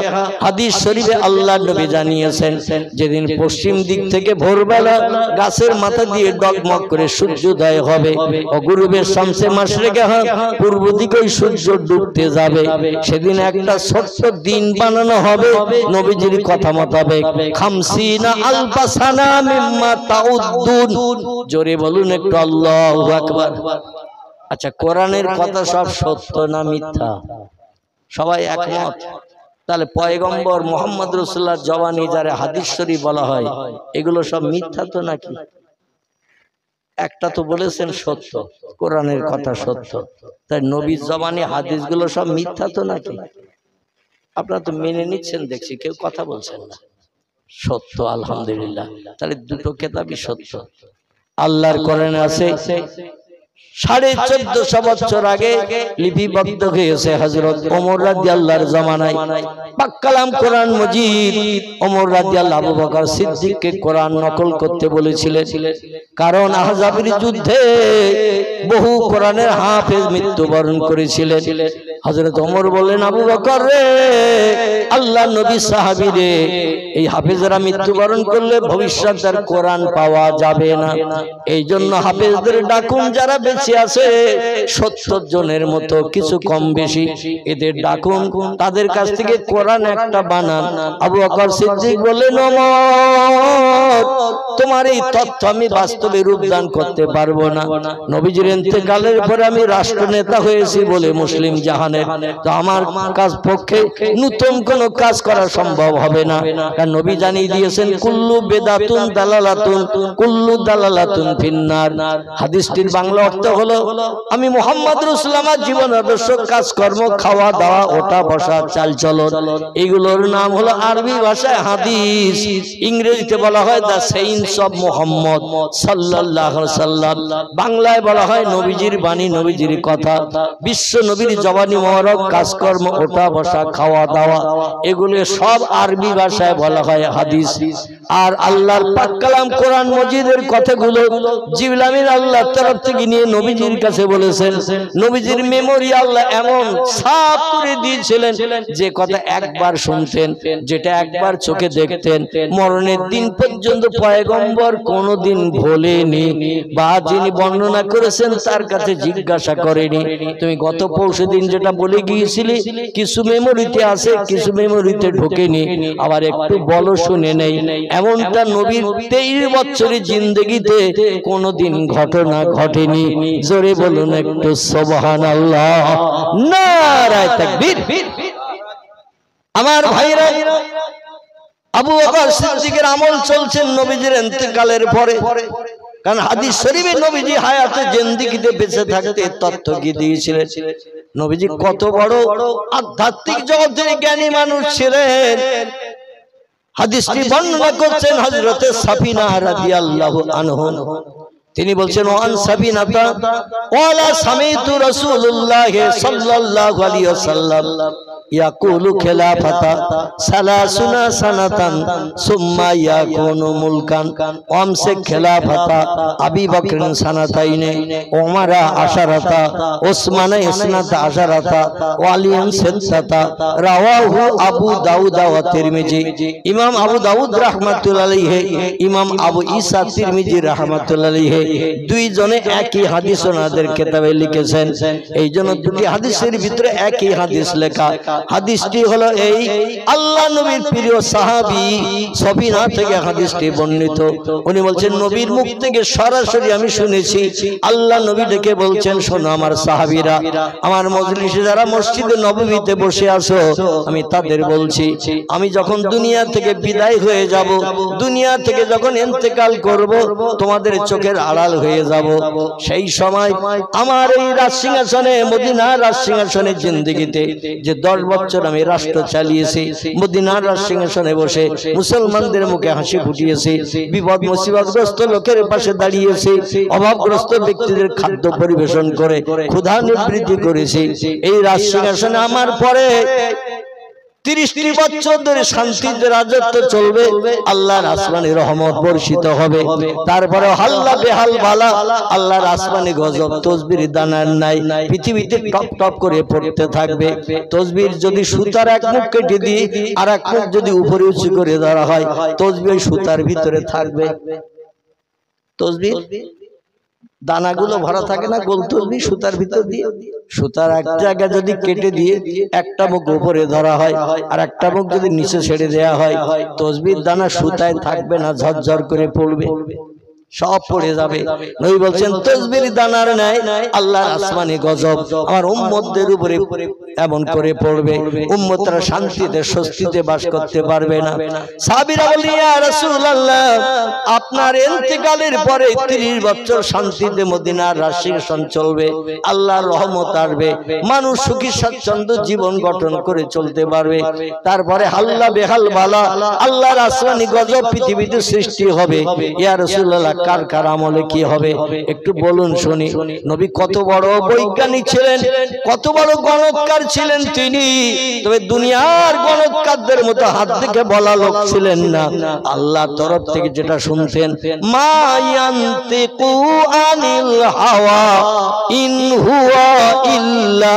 হাদিস শরীফে আল্লাহর নবী জানিয়েছেন যেদিন পশ্চিম দিক থেকে ভোরবেলা গাছের মাথা দিয়ে ডগমগ করে সূর্যোদয় হবে ও গুরুবি শামসে মাশরিকে হা, পূর্ব দিকে সূর্য ডুবতে যাবে, সেদিন একটা ছোট্ট দিন বানানো হবে নবীজির কথা মোতাবেক। খামসিনা আলফা সানা মিম্মা তাউদ্দুন। জোরে বলুন একটু আল্লাহু আকবার। আচ্ছা, কোরআনের কথা সব সত্য না মিথ্যা? সবাই একমত? তাহলে পয়গম্বর মুহাম্মদ রাসূলুল্লাহর জবানি যারা হাদিস শরীফ বলা হয়, এগুলো সব মিথ্যা তো নাকি? একটা তো বলেছেন সত্য, কোরআনের কথা সত্য, তাই নবীর জবানি হাদিসগুলো সব মিথ্যা তো নাকি? আপনারা তো মেনে নিচ্ছেন দেখছি, কেউ কথা বলছেন না। সত্য, আলহামদুলিল্লাহ। তাহলে দুটো কিতাবই সত্য। আল্লাহর কোরআনে আছে 1450 বছর আগে লিপিবদ্ধ হয়েছে হযরত ওমর রাদিয়াল্লাহর জামানায়। পাক কালাম কোরআন মজিদ ওমর রাদিয়াল্লাহু আবু বকর সিদ্দিককে কোরআন নকল করতে বলেছিলেন, কারণ আহজাবের যুদ্ধে বহু কোরআনের হাফেজ মৃত্যুবরণ করেছিলেন। হযরত ওমর বললেন, আবু বকর রে, আল্লাহর নবী সাহাবী রে, এই হাফেজরা মৃত্যুবরণ করলে ভবিষ্যৎ আর কোরআন পাওয়া যাবে না। এই জন্য হাফেজদের ডাকুন, যারা বেঁচে আছে 70 জনের মতো, কিছু কম বেশি, এদের ডাকুন, তাদের কাছ থেকে কোরআন একটা বানান। আবু বকর সিদ্দিক বললেন, ওমর, তোমার এই তথ্য আমি বাস্তবে রূপদান করতে পারবো না। নবীজির ইন্তেকালের পরে আমি রাষ্ট্রনেতা হয়েছি বলে মুসলিম জাহানের, তো আমার কাজ পক্ষে নতুন কোন কাজ করা সম্ভব হবে না। কারণ নবী জানিয়ে দিয়েছেন, কুল্লু বেদাতুন দালালাতুন কুল্লু দালালাতুন ফিন্নার। হাদিসটির বাংলা অর্থ হলো, আমি মুহাম্মদ রাসূলুল্লাহ আমার জীবন আদর্শ, কাজকর্ম, খাওয়া দাওয়া, ওঠা বসা, চালচলন, এগুলোর নাম হলো আরবি ভাষায় হাদিস। ইংরেজিতে বলা হয় দ্য সেইন্স অফ মুহাম্মদ সাল্লাল্লাহু আলাইহি সাল্লাম। বাংলায় বলা হয় নবীজির বাণী, নবীজির কথা। বিশ্ব নবীর জবানি মোবারক, কাজকর্ম, ওঠা বসা, খাওয়া দাওয়া, এগুলো সব আরবি ভাষায় বলা হয় হাদিস। আর আল্লাহর পাক কালাম কোরআন মজিদের কথাগুলো জিবরিল আমিন আল্লাহর তরফ থেকে নিয়ে নবীজির কাছে বলেছেন। নবীজির মেমোরি আল্লাহ এমন সাফ করে দিয়েছিলেন, যে কথা একবার শুনতেন, যেটা একবার চোখে দেখতেন, মরণের দিন পর্যন্ত পয়গম্বর কোনোদিন ভোলেনি, বা যিনি বর্ণনা করেছেন তার কাছে জিজ্ঞাসা করেনি, তুমি গত পরশুদিন যেটা বলে গিয়েছিলি, কিছু মেমোরিতে আছে, কিছু মেমোরিতে ঢোকেনি, আবার একটু বলো শুনে নেই। এমনটা নবীর 23 বছরের জিন্দেগিতে কোনোদিন ঘটনা ঘটেনি। জোরে বলুন একটু সুবহানাল্লাহ, নারায়ে তাকবীর। আমার ভাইরা, আবু বকর সিদ্দিকের আমল চলছেন নবীজির ইন্তেকালের পরে, কারণ হাদিস শরীফে নবীজি হায়াতে জিন্দেগিতে বেঁচে থাকতে তথ্য কি দিয়েছিলেন। নবীজি কত বড় আধ্যাত্মিক জগতের জ্ঞানী মানুষ ছিলেন। হাদিসটি বর্ণনা করছেন হযরতে সাফিনা রাদিয়াল্লাহু আনহা। তিনি বলছেন, ওয়ান সাবিনাতা ওয়ালা সামিতু রাসূলুল্লাহ সাল্লাল্লাহু আলাইহি ওয়াসাল্লাম ইয়াকুলু খিলাফাতা সালাসুনা সানাতান সুম্মা ইয়াকুনু মুলকান ওয়ামসে খিলাফাতা আবি বকর সানাতাইনে ওমরা আশারাতা উসমানা ইসনাতা আশারাতা ওয়ালিয়ান সিত্তাতা। রাওয়াহু আবু দাউদ ওয়া তিরমিজি। ইমাম আবু দাউদ রাহমাতুল্লাহ আলাইহি, ইমাম আবু ঈসা তিরমিজি রাহমাতুল্লাহ আলাইহি, দুইজনে একই হাদিস ওনাদের কিতাবে লিখেছেন। এই জন্য দুটি হাদিসের ভিতরে একই হাদিস লেখা। হাদিসটি হলো এই, আল্লাহ নবীর প্রিয় সাহাবী সাফিনা থেকে হাদিসটি বর্ণিত। উনি বলছেন, নবীর মুখ থেকে সরাসরি আমি শুনেছি, আল্লাহ নবী ডেকে বলছেন, শোনো আমার সাহাবীরা, আমার মজলিসে যারা মসজিদে নববীতে বসে আছো, আমি তাদের বলছি, আমি যখন দুনিয়া থেকে বিদায় হয়ে যাব, দুনিয়া থেকে যখন ইন্তেকাল করব, তোমাদের চোখের আড়াল হয়ে যাব, সেই সময় আমার এই রাজসিংহাসনে, মদিনার রাজসিংহাসনে জিন্দেগিতে যে 10 বছর আমি রাষ্ট্র চালিয়েছি, মদিনার রাজসিংহাসনে বসে মুসলমানদের মুখে হাসি ফুটিয়েছি, বিপদ মুসিবতগ্রস্ত লোকের পাশে দাঁড়িয়েছি, অভাবগ্রস্ত ব্যক্তিদের খাদ্য পরিবেশন করে ক্ষুধা নিবৃত্তি করেছি। এই রাজসিংহাসনে আমার পরে 30টি বছর ধরে শান্তিতে রাজত্ব চলবে, আল্লাহর আসমানি রহমত বর্ষিত হবে। তারপরে হাল্লা বেহাল বালা, আল্লাহর আসমানি গজব তসবির দানার নাই পৃথিবীতে টপ টপ করে পড়তে থাকবে। তসবির যদি সুতার এক মুখ কেটে দিয়ে আর এক মুখ যদি উপরে উঁচু করে ধরা হয়, তসবির সুতার ভিতরে থাকবে। তসবির দানাগুলো ভরা থাকে না, গোল তসবির সুতার ভিতর দিয়ে, সুতার এক জায়গা যদি কেটে দিয়ে একটা মুখ উপরে ধরা হয় আর একটা মুখ যদি নিচে ছেড়ে দেওয়া হয়, তসবির দানা সুতায় থাকবে না, ঝরঝর করে পড়বে, সব পড়ে যাবে। নবী বলছেন তসবির দানার নাই আল্লাহর আসমানি গজব আমার উম্মতদের উপরে এমন করে পড়বে, উম্মতরা শান্তিতে স্বস্তিতে বাস করতে পারবে না। সাহাবীরা বললেন ইয়া রাসূলুল্লাহ, আপনার ইন্তেকালের পরে 30 বছর শান্তিতে মদিনার রাজসিংহাসন চলবে, আল্লাহর রহমত আসবে, মানুষ সুখী স্বাচ্ছন্দ্য জীবন গঠন করে চলতে পারবে। তারপরে হাল্লা বেহাল বালা, আল্লাহর আসমানি গজব পৃথিবীতে সৃষ্টি হবে। ইয়া রাসূলুল্লাহ, কার কার আমলে কি হবে একটু বলুন শুনি। নবী কত বড় বৈজ্ঞানিক ছিলেন, কত বড় গণৎকার ছিলেন তিনি, তবে দুনিয়ার গণৎকারদের মতো হাত থেকে বলা লোক ছিলেন না। আল্লাহর তরফ থেকে যেটা শুনতেন, মা ইয়ান্তিকু আনিল হাওয়া ইন হুয়া ইল্লা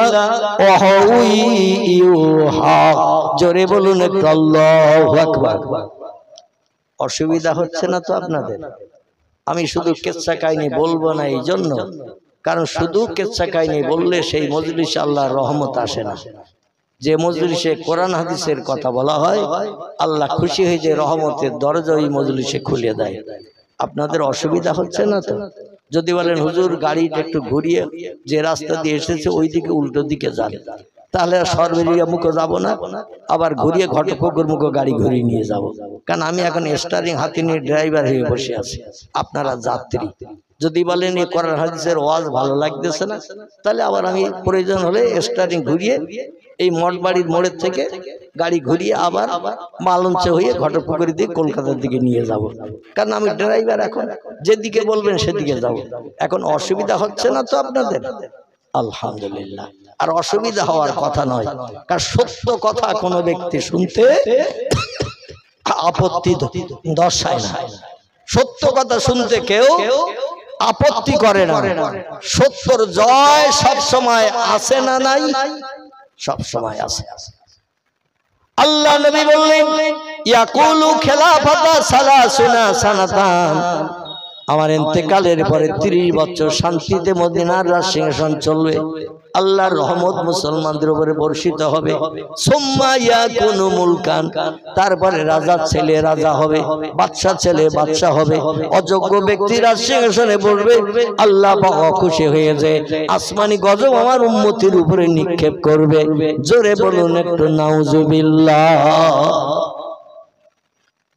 ওয়াহয়ুহা। জোরে বলুন একটু আল্লাহু আকবার। অসুবিধা হচ্ছে না তো আপনাদের? আমি শুধু কেচ্ছা কাহিনী বলবো না এই জন্য, কারণ শুধু কেচ্ছা কাহিনী বললে সেই মজলিসে আল্লাহর রহমত আসে না। যে মজলিসে কোরআন হাদিসের কথা বলা হয়, আল্লাহ খুশি হয়ে যে রহমতের দরজা ওই মজলিসে খুলে দেয়। আপনাদের অসুবিধা হচ্ছে না তো? যদি বলেন হুজুর গাড়িটা একটু ঘুরিয়ে যে রাস্তা দিয়ে এসেছে ওই দিকে উল্টো দিকে যান, তাহলে আর সরবেরিয়া মুখে যাব না, আবার ঘুরিয়ে ঘটপুকুর মুখে গাড়ি ঘুরিয়ে নিয়ে যাব। কারণ আমি এখন স্টারিং হাতে নিয়ে ড্রাইভার হয়ে বসে আছি, আপনারা যাত্রী। যদি বলেন এই কোরআন হাদিসের ওয়াজ ভালো লাগতেছে না, তাহলে আবার আমি প্রয়োজন হলে স্টারিং ঘুরিয়ে এই মঠবাড়ির মোড়ের থেকে গাড়ি ঘুরিয়ে আবার মালঞ্চে হয়ে ঘটপুকুরি দিয়ে কলকাতার দিকে নিয়ে যাব। কারণ আমি ড্রাইভার, এখন যেদিকে বলবেন সেদিকে যাব। এখন অসুবিধা হচ্ছে না তো আপনাদের? আলহামদুলিল্লাহ। আর অসুবিধা হওয়ার কথা নয়, কারণ সত্য কথা কোনো ব্যক্তি শুনতে আপত্তি দর্শায় না। সত্য কথা শুনতে কেউ আপত্তি করে না। সত্যর জয় সব সময় আসে না, নাই সব সময় আসে। আল্লাহ নবী বললেন ইয়াকুলু খিলাফাতা সালাসুনা সানাতান, আমার ইন্তেকালের পরে 30 বছর শান্তিতে মদিনার রাজসিংহাসন চলবে, আল্লাহর রহমত মুসলমানদের উপরে বর্ষিত হবে। সুম্মা ইয়াকুনু মুলকান, তারপরে রাজার ছেলে রাজা হবে, বাদশা ছেলে বাদশা হবে, অযোগ্য ব্যক্তি রাজসিংহাসনে বসবে। আল্লাহ পাক খুশি হয়ে যায় আসমানি গজব আমার উম্মতের উপরে নিক্ষেপ করবে। জোরে বলুন একটু নাউজুবিল্লাহ।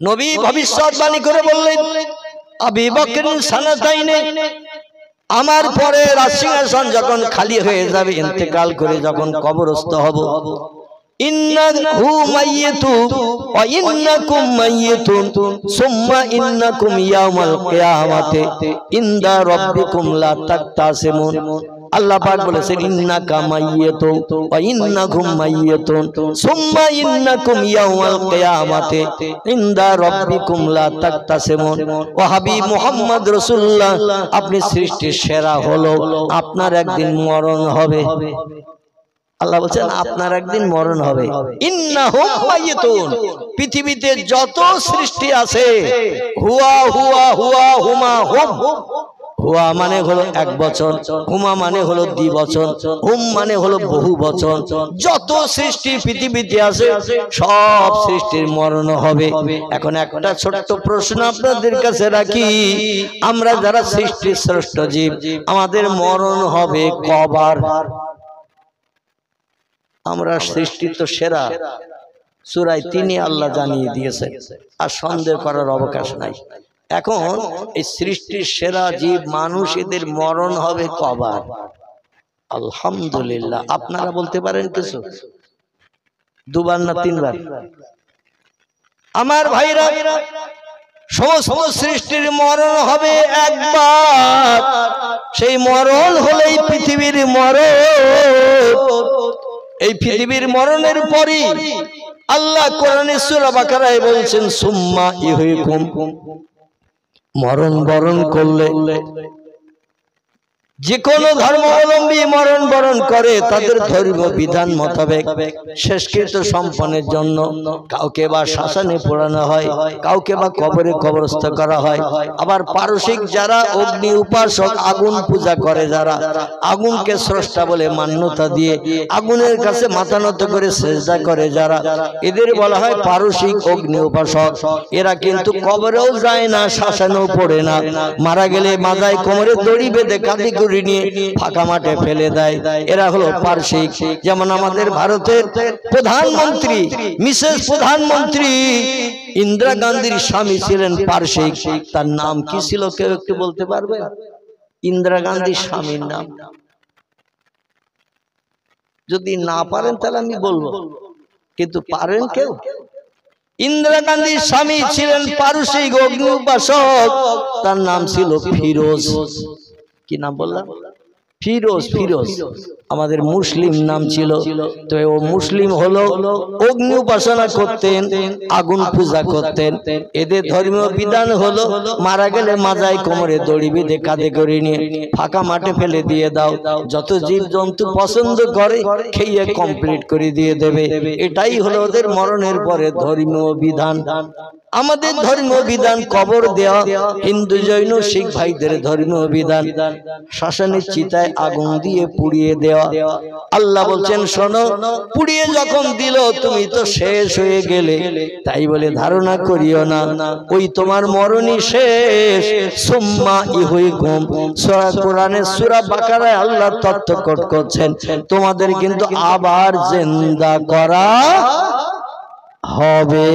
নবী ভবিষ্যৎবাণী করে বললেন আবু বকর সানাতাইনে, আমার পরে রাজসিংহাসন যখন খালি হয়ে যাবে, ইন্তেকাল করে যখন কবরস্থ হব, ইন্নাহু মাইয়িতু ওয়া ইন্নাকুম মাইয়িতুন সুম্মা ইন্নাকুম ইয়াউমাল কিয়ামাতি ইনদা রাব্বিকুম লা তাকতাসিমুন। আল্লাহ পাক বলেছেন ইন্নাকা মাইয়িতুন ওয়া ইন্নাকুম মাইয়িতুন সুম্মা ইন্নাকুম ইয়াউমাল কিয়ামাতি ইনদা রাব্বিকুম লা তাকতাসিমুন। ও হাবিব মুহাম্মদ রাসূলুল্লাহ, আপনি সৃষ্টির সেরা হলো, আপনার একদিন মরণ হবে। আল্লাহ বলছেন আপনার একদিন মরণ হবে। ইন্নাহুম মাইয়িতুন, পৃথিবীতে যত সৃষ্টি আছে, হুয়া হুয়া হুয়া হুমা হুম, হুয়া মানে হলো 1 বছর, হুমা মানে হলো 2 বছর, হুম মানে হলো বহু বছর। যত সৃষ্টি পৃথিবীতে আছে সব সৃষ্টির মরণ হবে। এখন একটা ছোট্ট প্রশ্ন আপনাদের কাছে রাখি, আমরা যারা সৃষ্টির শ্রেষ্ঠ জীব, আমাদের মরণ হবে কবার? আমরা সৃষ্টি তো সেরা, সূরা 3 আল্লাহ জানিয়ে দিয়েছেন, আর সন্দেহ করার অবকাশ নাই। এখন এই সৃষ্টির সেরা জীব মানুষ, এদের মরণ হবে কবার? আলহামদুলিল্লাহ। আপনারা বলতে পারেন কিছু? 2 বার না 3 বার? আমার ভাইরা, সমস্ত সৃষ্টির মরণ হবে একবার। সেই মরণ হলেই পৃথিবীর মরণ। এই পৃথিবীর মরণের পরই আল্লাহ কোরআনে সূরা বাকারায় বলছেন সুম্মা ইহয়িকুম, মরণ বরণ করলে, যে কোনো ধর্মাবলম্বী মরণ বরণ করে তাদের ধর্মীয় বিধান মোতাবেক শেষকৃত্য সম্পন্নের জন্য কাউকে বা শ্মশানে পোড়ানো হয়, কাউকে বা কবরে কবরস্থ করা হয়। আবার পারসিক যারা অগ্নি উপাসক, আগুন পূজা করে, যারা আগুনকে স্রষ্টা বলে মান্যতা দিয়ে আগুনের কাছে মাথা নত করে সেজদা করে যারা, এদের বলা হয় পারসিক অগ্নি উপাসক। এরা কিন্তু কবরেও যায় না, শ্মশানেও পড়ে না, মারা গেলে মাথায় কোমরে দড়ি বেঁধে কাঁধে নিয়ে ফাঁকা মাঠে ফেলে দেয়। এরা হলো পারসিক। যেমন আমাদের ভারতের প্রধানমন্ত্রী, মিসেস প্রধানমন্ত্রী ইন্দিরা গান্ধীর স্বামী ছিলেন পারসিক। তার নাম কি ছিল কেউ একটু বলতে পারবে? ইন্দিরা গান্ধীর স্বামীর নাম যদি না পারেন তাহলে আমি বলবো, কিন্তু পারেন কেউ? ইন্দিরা গান্ধীর স্বামী ছিলেন পারসিক অগ্নি উপাসক, তার নাম ছিল ফিরোজ। কি নাম বললাম? ফিরোজ। ফিরোজ আমাদের মুসলিম নাম ছিল। তো ও মুসলিম হলো, অগ্নি উপাসনা করতেন, আগুন পূজা করতেন। এদের ধর্মীয় বিধান হলো মারা গেলে মাজায় কোমরে দড়ি বেঁধে কাঁধে করে নিয়ে ফাঁকা মাঠে ফেলে দিয়ে দাও, যত জীব জন্তু পছন্দ করে খেয়ে কমপ্লিট করে দিয়ে দেবে। এটাই হলো ওদের মরণের পরে ধর্মীয় বিধান। আমাদের ধর্মীয় বিধান কবর দেওয়া, হিন্দু জৈন শিখ ভাইদের ধর্মীয় বিধান শ্মশানের চিতায় আগুন দিয়ে পুড়িয়ে দেওয়া। আল্লাহ বলছেন শোনো, পুড়িয়ে যখন দিল তুমি তো শেষ হয়ে গেলে, তাই বলে ধারণা করিও না ওই তোমার মরণই শেষ। সুম্মা ইহয়িকুম, সূরা কোরআনের সূরা বাকারায় আল্লাহ তথ্য করছেন তোমাদের কিন্তু আবার জিন্দা করা হবে।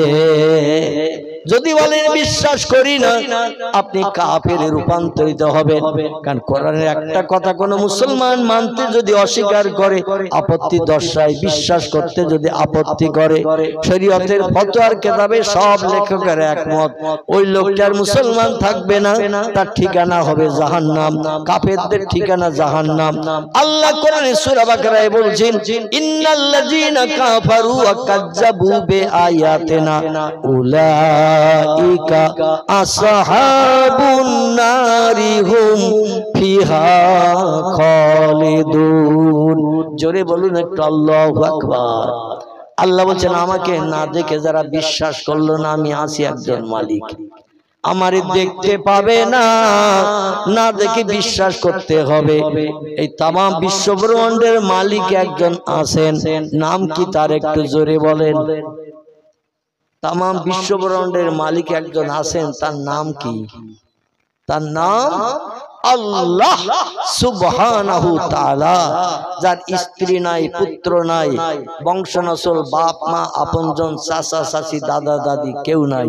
যদি বলেন বিশ্বাস করি না, আপনি কাফেরে রূপান্তরিত হবেন। কারণ কোরআনের একটা কথা কোন মুসলমান মানতে যদি অস্বীকার করে আপত্তি দর্শায়, বিশ্বাস করতে যদি আপত্তি করে, শরীয়তের ফতোয়ার কিতাবে সব লেখকের একমত, ওই লোকটার মুসলমান থাকবে না, তার ঠিকানা হবে জাহান্নাম, কাফেরদের ঠিকানা জাহান্নাম। আল্লাহ কোরআনে সূরা বাকারায় বলছেন ইন্নাল্লাযীনা কাফারু ওয়া কাযযাবু বিআয়াতিনা উলাইকা আসহাবুন নারি হুম ফিহা খালিদুন। জোরে বলুন একটু আল্লাহু আকবার। আল্লাহ বলছেন আমাকে না দেখে যারা বিশ্বাস করলো না, আমি আছি একজন মালিক, আমারে দেখতে পাবে না, না দেখে বিশ্বাস করতে হবে। এই তাম বিশ্বব্রহ্মাণ্ডের মালিক একজন আছেন, নাম কি তার একটু জোরে বলেন? তাম বিশ্বব্রহ্মাণ্ডের মালিক একজন আছেন, তার নাম কি? তার নাম আল্লাহ সুবহানাহু তাআলা। যার স্ত্রী নাই, পুত্র নাই, বংশ নসল, বাপ মা, আপনজন, চাচা চাচি, দাদা দাদি কেউ নাই।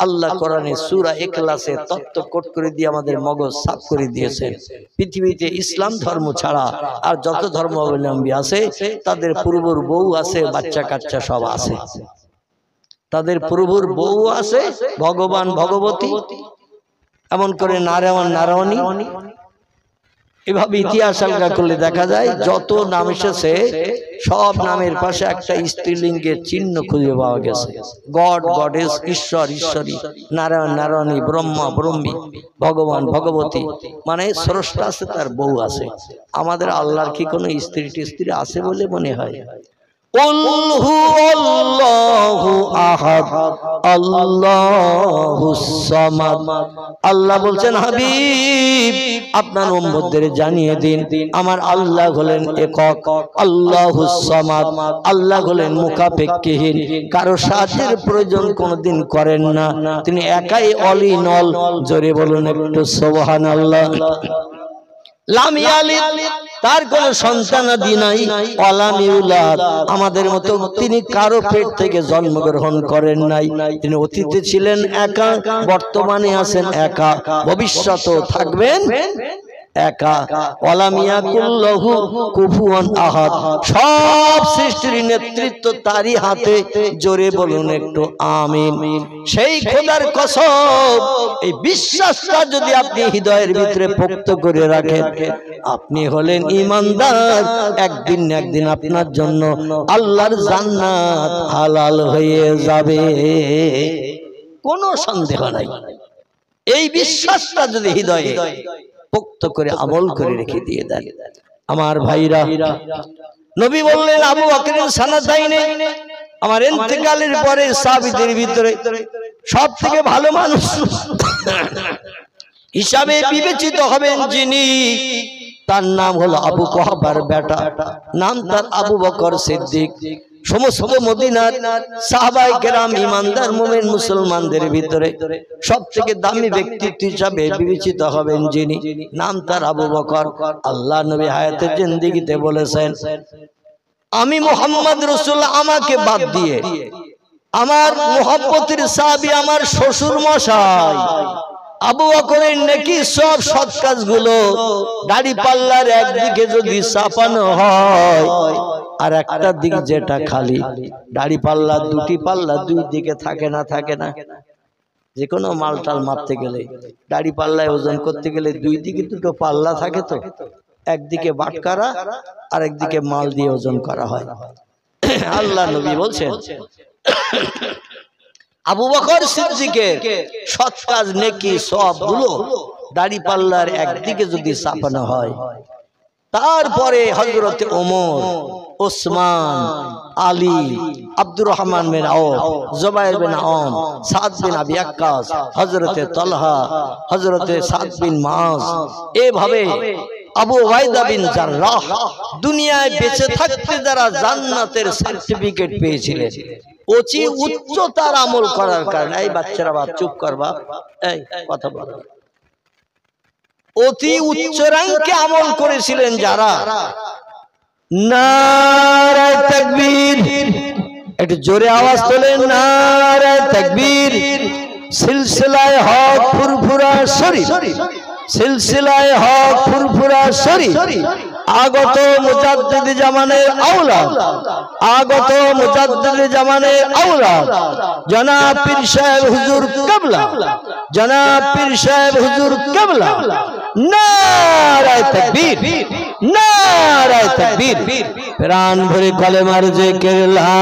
আল্লাহ কোরআনে সূরা ইখলাসে তত্ত্ব কোট করে দিয়ে আমাদের মগজ সাফ করে দিয়েছেন। পৃথিবীতে ইসলাম ধর্ম ছাড়া আর যত ধর্মাবলম্বী আছে তাদের পূর্বর বউ আছে, বাচ্চা কাচ্চা সব আছে, তাদের প্রভুর বউ আছে, ভগবান ভগবতী, এমন করে নারায়ণ নারায়ণী। এভাবে ইতিহাস আলগা করলে দেখা যায় যত নাম এসেছে সব নামের পাশে একটা স্ত্রীলিঙ্গের চিহ্ন খুঁজে পাওয়া গেছে। গড গডেস, ঈশ্বর ঈশ্বরী, নারায়ণ নারায়ণী, ব্রহ্মা ব্রহ্মী, ভগবান ভগবতী, মানে স্রষ্টা আছে, তার বউ আছে। আমাদের আল্লাহর কি কোনো স্ত্রী টিস্ত্রী আছে বলে মনে হয়? কুল হুয়াল্লাহু আহাদ আল্লাহুস সামাদ। আল্লাহ বলছেন হাবিব আপনার উম্মতদের জানিয়ে দিন আমার আল্লাহ হলেন একক, আল্লাহুস সামাদ। আল্লাহ হলেন মুখাপেক্ষীহীন, কারো সাহায্যের প্রয়োজন কোনোদিন করেন না, তিনি একাই অল ইন অল। জোরে বলুন একটু সুবহানাল্লাহ। লাম ইয়ালিদ, তার কোন সন্তানাদি নাই, ওয়ালাম ইউলাদ, আমাদের মতো তিনি কারো পেট থেকে জন্মগ্রহণ করেন নাই। তিনি অতীতে ছিলেন একা, বর্তমানে আছেন একা, ভবিষ্যতেও থাকবেন একা, ওয়ালাম ইয়াকুল লাহু কুফুয়ান আহাদ, সব সৃষ্টির নেতৃত্ব তারই হাতে। জোরে বলুন একটু আমিন। সেই খোদার কসম, এই বিশ্বাসটা যদি আপনি হৃদয়ের ভিতরে পোক্ত করে রাখেন, আপনি হলেন ঈমানদার। একদিন না একদিন আপনার জন্য আল্লাহর জান্নাত হালাল হয়ে যাবে, কোনো সন্দেহ নাই। এই বিশ্বাসটা যদি হৃদয়ে পোক্ত করে আমল করে রেখে দিয়ে দেন, আমার ভাইরা, নবী বললেন আবু বকরের সানাতাইনে, আমার ইন্তেকালের পরে সাহাবীদের ভিতরে সব থেকে ভালো মানুষ হিসাবে বিবেচিত হবেন যিনি, তার নাম হলো আবু কুহাফার বেটা, নাম তার আবু বকর সিদ্দিক। সমস্ত মদিনার সাহাবায়ে কেরাম ঈমানদার মুমিন মুসলমানদের ভিতরে সব থেকে দামি ব্যক্তিত্ব হিসাবে বিবেচিত হবেন যিনি, নাম তার আবু বকর। আল্লাহ নবী হায়াতে জিন্দেগিতে বলেছেন, আমি মুহাম্মদ রাসূলুল্লাহ আমাকে বাদ দিয়ে আমার মুহাব্বতের সাহাবী আমার শ্বশুর মশাই আবু বকরের নেকি সব সৎ কাজগুলো দাড়ি পাল্লার একদিকে যদি চাপানো হয়, আর একটা দিক যেটা খালি, দাড়ি পাল্লা দুটি পাল্লা দুই দিকে থাকে না, থাকে না? যে কোনো মালটাল মাপতে গেলে, দাড়ি পাল্লায় ওজন করতে গেলে দুই দিকে দুটো পাল্লা থাকে, তো একদিকে বাটকারা আর একদিকে মাল দিয়ে ওজন করা হয়। আল্লাহ নবী বলছেন আবু বকর সিদ্দিকের সৎ কাজ নেকি সবগুলো দাড়ি পাল্লার একদিকে যদি চাপানো হয়, তারপরে হযরতে ওমর, ওসমান, আলী, আব্দুর রহমান বিন আওফ, জুবাইর বিন আওম, সাদ বিন আবি ওয়াক্কাস, হযরতে তালহা, হযরতে সাদ বিন মুআজ, এভাবে আবু উবাইদা বিন জাররাহ দুনিয়ায় বেঁচে থাকতে যারা জান্নাতের সার্টিফিকেট পেয়েছিলেন, অতি উচ্চতার আমল করার কারণে, এই বাচ্চারা বাপ চুপ করবা, এই কথা বল, অতি উচ্চ র্যাঙ্কে আমল করেছিলেন যারা, নারায়ে তাকবীর, একটু জোরে আওয়াজ তোলেন, নারায়ে তাকবীর। সিলসিলায়ে হক ফুরফুরা শরীফ, সিলসিলায়ে হক ফুরফুরা শরীফ, আগত মুজাদ্দিদ জামানের আওলাদ, আগত মুজাদ্দিদ জামানের আওলাদ জনাব পীর সাহেব হুজুর কিবলা, জনাব পীর সাহেব হুজুর কিবলা, নারায়ে তাকবীর, নারায়ে তাকবীর। প্রাণ ভরে কলেমার জিকির, লা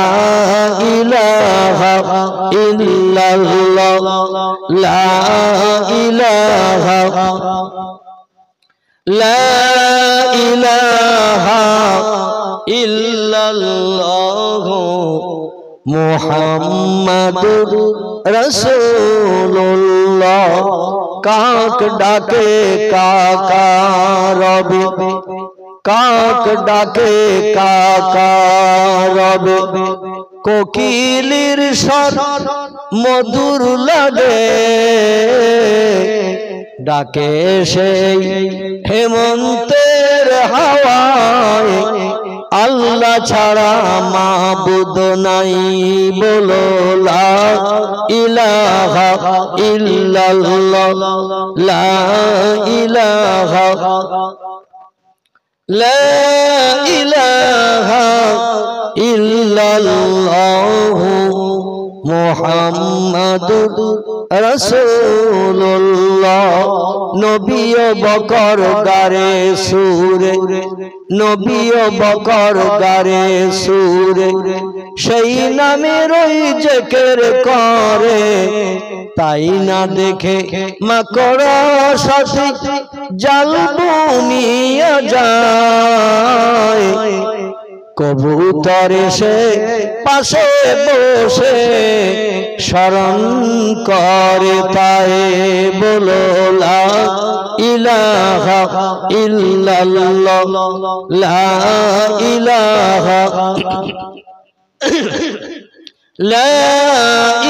ইলাহা ইল্লাল্লাহ, লা ইলাহা, লা ইলাহা ইল্লাল্লাহ মুহাম্মাদুর রাসূলুল্লাহ। কাক ডাকে কাকা রবে, কাক ডাকে কাকা রবে, কোকিলের স্বর মধুর লাগে, ডাকে সেই হেমন্তের হাওয়ায়, আল্লাহ ছাড়া মাবুদ নাই, বলো লা ইলাহা ইল্লাল্লাহ, লা ইলাহা, লা ইলাহা ইল্লাল্লাহ মুহাম্মাদুর রাসূলুল্লাহ। নবী ও বকর গারে সুরে, নবী ও বকর গারে সুরে, সেই নামের ওই জিকির করে, তাই না দেখে মাকড় সাথী জাল বুনিয়া যায়, কবুতর এসে পাশে বসে স্মরণ করে, তাই বলো লা ইলাহা ইল্লাল্লাহ, লা ইলাহা, লা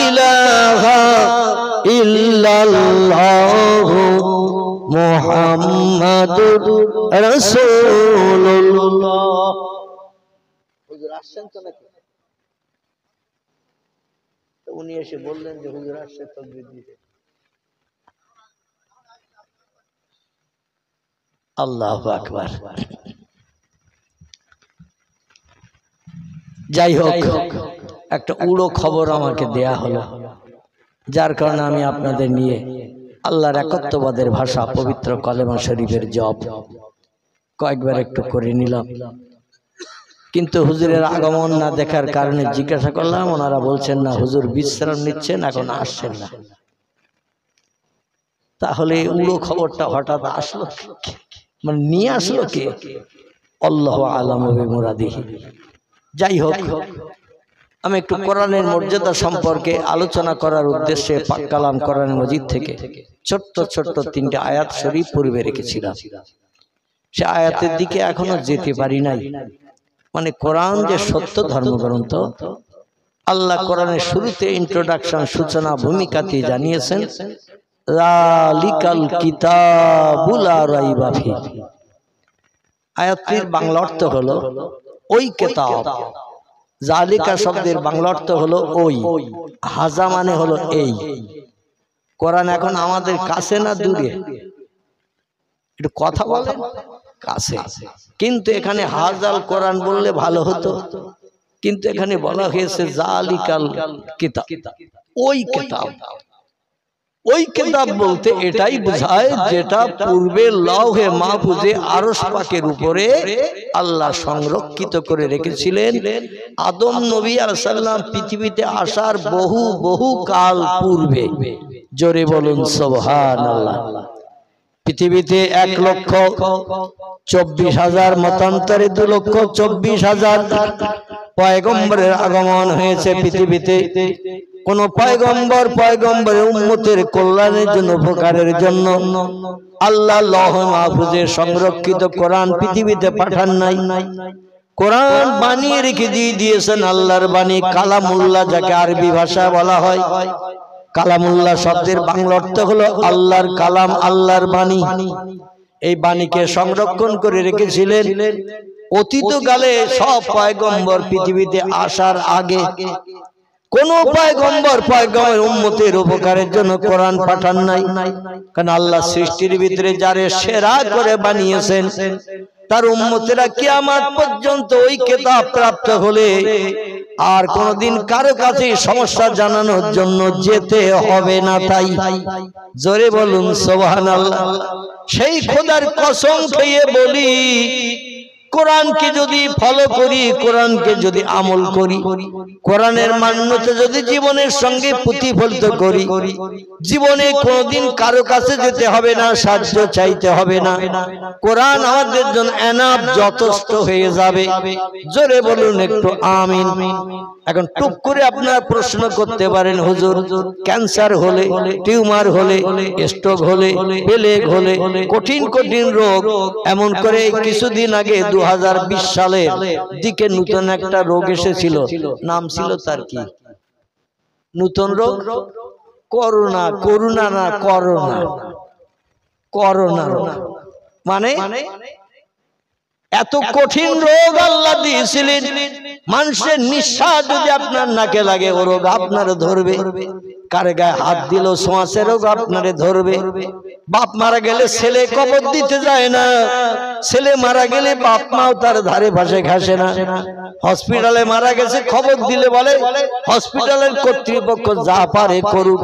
ইলাহা ইল্লাল্লাহ মুহাম্মাদুর রাসূলুল্লাহ। হুজুর আসছেন তো নাকি? উনি এসে বললেন যে হুজুর আসছে তাকবীর দিতে। আল্লাহু আকবার। যাই হোক, একটা উড়ো খবর আমাকে দেয়া হলো, যার কারণে আমি আপনাদের নিয়ে আল্লাহর একত্ববাদের ভাষা পবিত্র কালেমা শরীফের জপ কয়েকবার একটু করে নিলাম। কিন্তু হুজুরের আগমন না দেখার কারণে জিজ্ঞাসা করলাম, ওনারা বলছেন না, হুজুর বিশ্রাম নিচ্ছেন, এখন আসছেন না। তাহলে উড়ো খবরটা হঠাৎ আসলো, মানে নিয়ে আসলো কে? আল্লাহু আ'লামু বিমুরাদিহি। যাই হোক, আমি একটু কোরআনের মর্যাদা সম্পর্কে আলোচনা করার উদ্দেশ্যে পাক কালাম কোরআন মজিদ থেকে ছোট্ট ছোট্ট 3টে আয়াত শরীফ পূর্বে রেখেছিলাম। সে আয়াতের দিকে এখনো যেতে পারি নাই। মানে কোরআন যে সত্য ধর্মগ্রন্থ, আল্লাহ কোরআনের শুরুতে ইন্ট্রোডাকশন, সূচনা ভূমিকাতে জানিয়েছেন, যালিকাল কিতাবু লা রাইবা ফীহি। আয়াতটির বাংলা অর্থ হলো ওই কিতাব। জালিকা শব্দের বাংলা অর্থ হলো ওই, হাজা মানে হলো এই। কোরআন এখন আমাদের কাছে না দূরে? একটু কথা বলেন। কাছে, কিন্তু এখানে হাজাল কোরআন বললে ভালো হতো, কিন্তু এখানে বলা হয়েছে জালিকাল কিতাব, ওই কিতাব। ওই কিতাব বলতে এটাই বোঝায় যেটা পূর্বে লৌহে মাহফুজে আরশ পাকের উপরে আল্লাহ সংরক্ষিত করে রেখেছিলেন আদম নবী আলাইহিস সালাম পৃথিবীতে আসার বহু বহু কাল পূর্বে। জোরে বলুন সুবহানাল্লাহ। পৃথিবীতে 1,24,000 মতান্তরে 2,24,000 পয়গম্বরের আগমন হয়েছে পৃথিবীতে। কোন পয়গম্বরের উম্মতের কল্যাণের জন্য, উপকারের জন্য আল্লাহ লৌহে মাহফুজে সংরক্ষিত কোরআন পৃথিবীতে পাঠান নাই। কোরআন বানিয়ে রেখে দিয়েছেন আল্লাহর বাণী, কালামুল্লাহ, যাকে আরবি ভাষা বলা হয়। কালামুল্লাহ শব্দের বাংলা অর্থ হলো আল্লাহর কালাম, আল্লাহর বাণী। এই বাণীকে সংরক্ষণ করে রেখেছিলেন অতীতকালে সব পয়গম্বর পৃথিবীতে আসার আগে। কোন পয়গম্বরের উম্মতের উপকারের জন্য কোরআন পাঠান নাই, কারণ আল্লাহ সৃষ্টির ভিতরে যারে সেরা করে বানিয়েছেন তার উম্মতেরা কিয়ামত পর্যন্ত ওই কিতাব প্রাপ্ত হলে আর কোনদিন কারো কাছে সমস্যা জানানোর জন্য যেতে হবে না। তাই জোরে বলুন সুবহানাল্লাহ। সেই খোদার কসম খেয়ে বলি, কোরআনকে যদি ফলো করি, কোরআনকে যদি আমল করি, কোরআনের মান্যতা যদি জীবনের সঙ্গে প্রতিফলিত করি, জীবনে কোনদিন কারো কাছে যেতে হবে না, সাহায্য চাইতে হবে না। কোরআন আমাদের জন্য এনাফ, যথেষ্ট হয়ে যাবে। জোরে বলুন একটু আমিন। এখন টুক করে আপনারা প্রশ্ন করতে পারেন, হুজুর ক্যান্সার হলে, টিউমার হলে, স্ট্রোক হলে, প্লেগ হলে, কঠিন কঠিন রোগ, এমন করে কিছুদিন আগে 2020 সালের দিকে নতুন একটা রোগ এসেছিল, নাম ছিল তার কি? নতুন রোগ করোনা। করোনা না, করোনা। করোনা রোগ মানে এত কঠিন রোগ আল্লাহ দিয়েছিলেন, মানুষের নিঃশ্বাস যদি আপনার নাকে লাগে ও রোগ আপনারে ধরবে। কারে গায়ে হাত দিল ছোঁয়াচে রোগ আপনারে ধরবে। বাপ মারা গেলে ছেলে কবর দিতে যায় না, ছেলে মারা গেলে বাপ মাও তার ধারে পাশে ঘাসে না। হসপিটালে মারা গেছে, খবর দিলে বলে হসপিটালের কর্তৃপক্ষ যা পারে করুক,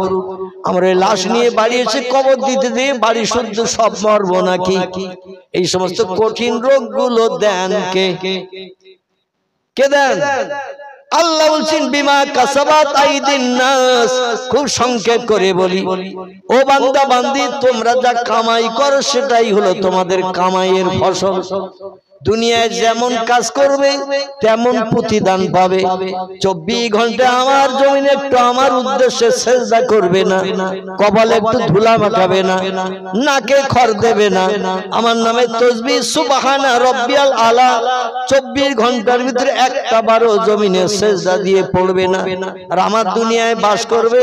আমরা লাশ নিয়ে বাড়ি এসে কবর দিতে দিয়ে বাড়ি শুদ্ধ সব মরবো নাকি? এই সমস্ত কঠিন রোগগুলো দেন কে? কে দেন? আল্লাহ বলছেন বিমা কাসাবাত আইদিন নাস। খুব সংক্ষেপ করে বলি, ও বান্দা বান্দি, তোমরা যা কামাই করো সেটাই হলো তোমাদের কামাইয়ের ফসল। দুনিয়ায় যেমন কাজ করবে তেমন প্রতিদান পাবে। 24 ঘন্টা আমার জমিনে একটু আমার উদ্দেশ্যে সেজদা করবে না, কপালে একটু ধুলা মাখাবে না, নাকে খড় দেবে না, আমার নামে তাসবিহ সুবহানা রাব্বিয়াল আলা 24 ঘন্টার ভিতরে একটা বারও জমিনে সেজদা দিয়ে পড়বে না। আর আমার দুনিয়ায় বাস করবে,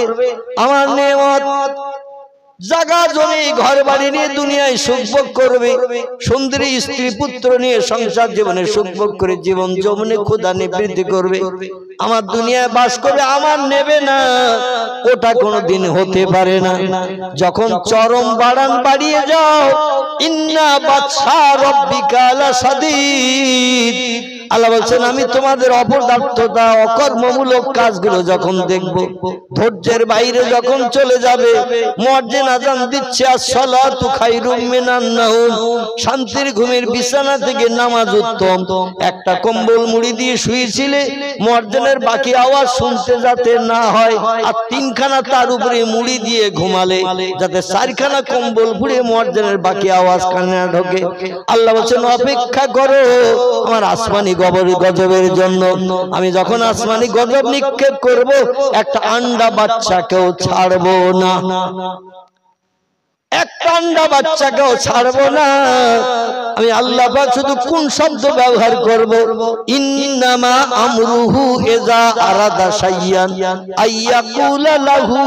আমার নেয়ামত জায়গা জমি ঘর বাড়ি নিয়ে দুনিয়ায় সুখভোগ করবে, সুন্দরী স্ত্রী পুত্র নিয়ে সংসার জীবনে সুখভোগ করে জীবন যৌবনে ক্ষুধা নিবৃত্তি করবে, আমার দুনিয়ায় বাস করবে, আমার নেবে না, ওটা কোনোদিন হতে পারে না। যখন চরম বাড়ান বাড়িয়ে যাও, ইন্না বাদশা রব্বিকা লাশাদীদ, আল্লাহ বলছেন আমি তোমাদের অপদার্থতা অকর্মমূলক কাজগুলো যখন দেখব, ধৈর্যের বাইরে যখন চলে যাবে, মুয়াজ্জিন আযান দিচ্ছে আসসালাতু খায়রুম মিনান নাওম, শান্তির ঘুমের বিছানা থেকে নামাজ উত্তম, একটা কম্বল মুড়ি দিয়ে শুয়েছিলে, মুয়াজ্জিনের বাকি আওয়াজ শুনতে যাতে না হয়, আর তিনখানা তার উপরে মুড়ি দিয়ে ঘুমালে যাতে চারখানা কম্বল পুড়ে মুয়াজ্জিনের বাকি আওয়াজ কানে না ঢোকে। আল্লাহ বলছেন অপেক্ষা করো আমার আসমানি গজবের জন্য, আমি যখন আসমানি গজব নিক্ষেপ করব, একটা আন্ডা বাচ্চাকেও ছাড়বো না, একটা আন্ডা বাচ্চাকেও ছাড়বো না। আমি আল্লাহ পাক শুধু কোন শব্দ ব্যবহার করব, ইন্নামা আমরুহু ইযা আরাদা শাইয়ান আইয়াকুলা লাহু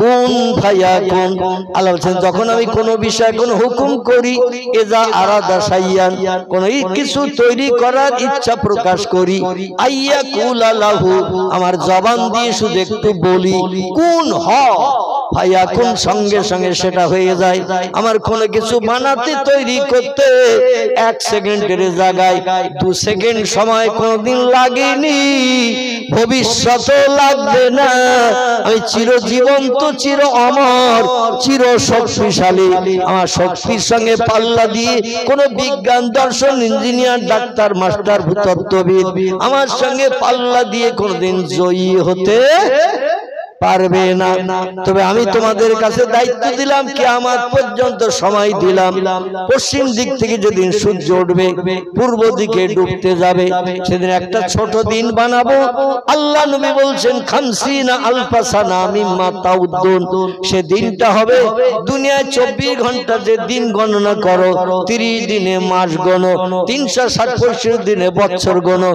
কুন ফায়াকুন। আল্লাহ বলেন যখন আমি কোনো বিষয় কোনো হুকুম করি, ইযা আরাদা শাইয়ান, কোনো কিছু তৈরি করার ইচ্ছা প্রকাশ করি, আইয়াকুলা লাহু, আমার জবান দিয়ে শুধু একটু বলি, কুন হ ফায়াকুন, সঙ্গে সঙ্গে সেটা হয়ে যায়। আমার কোনো কিছু বানাতে তৈরি করতে 1 সেকেন্ডের জায়গায় 2 সেকেন্ড সময় কোনদিন লাগেনি, ভবিষ্যতে লাগবে না। আমি চিরজীবন্ত, চির অমর, চির শক্তিশালী। আমার শক্তির সঙ্গে পাল্লা দিয়ে কোন বিজ্ঞান, দর্শন, ইঞ্জিনিয়ার, ডাক্তার, মাস্টার, ভূতত্ত্ববিদ আমার সঙ্গে পাল্লা দিয়ে কোনদিন জয়ী হতে পারবে না। তবে আমি তোমাদের কাছে দায়িত্ব দিলাম, কিয়ামত পর্যন্ত সময় দিলাম, পশ্চিম দিক থেকে যেদিন সূর্য উঠবে পূর্ব দিকে ডুবতে যাবে, সেদিন একটা ছোট দিন বানাবো। আল্লাহ নবী বলছেন 50 আলফা সানা মিম্মা তাউদ্দুন, সে দিনটা হবে দুনিয়ায় 24 ঘন্টা যে দিন গণনা করো, 30 দিনে মাস গণো, 365 দিনে বছর গণো,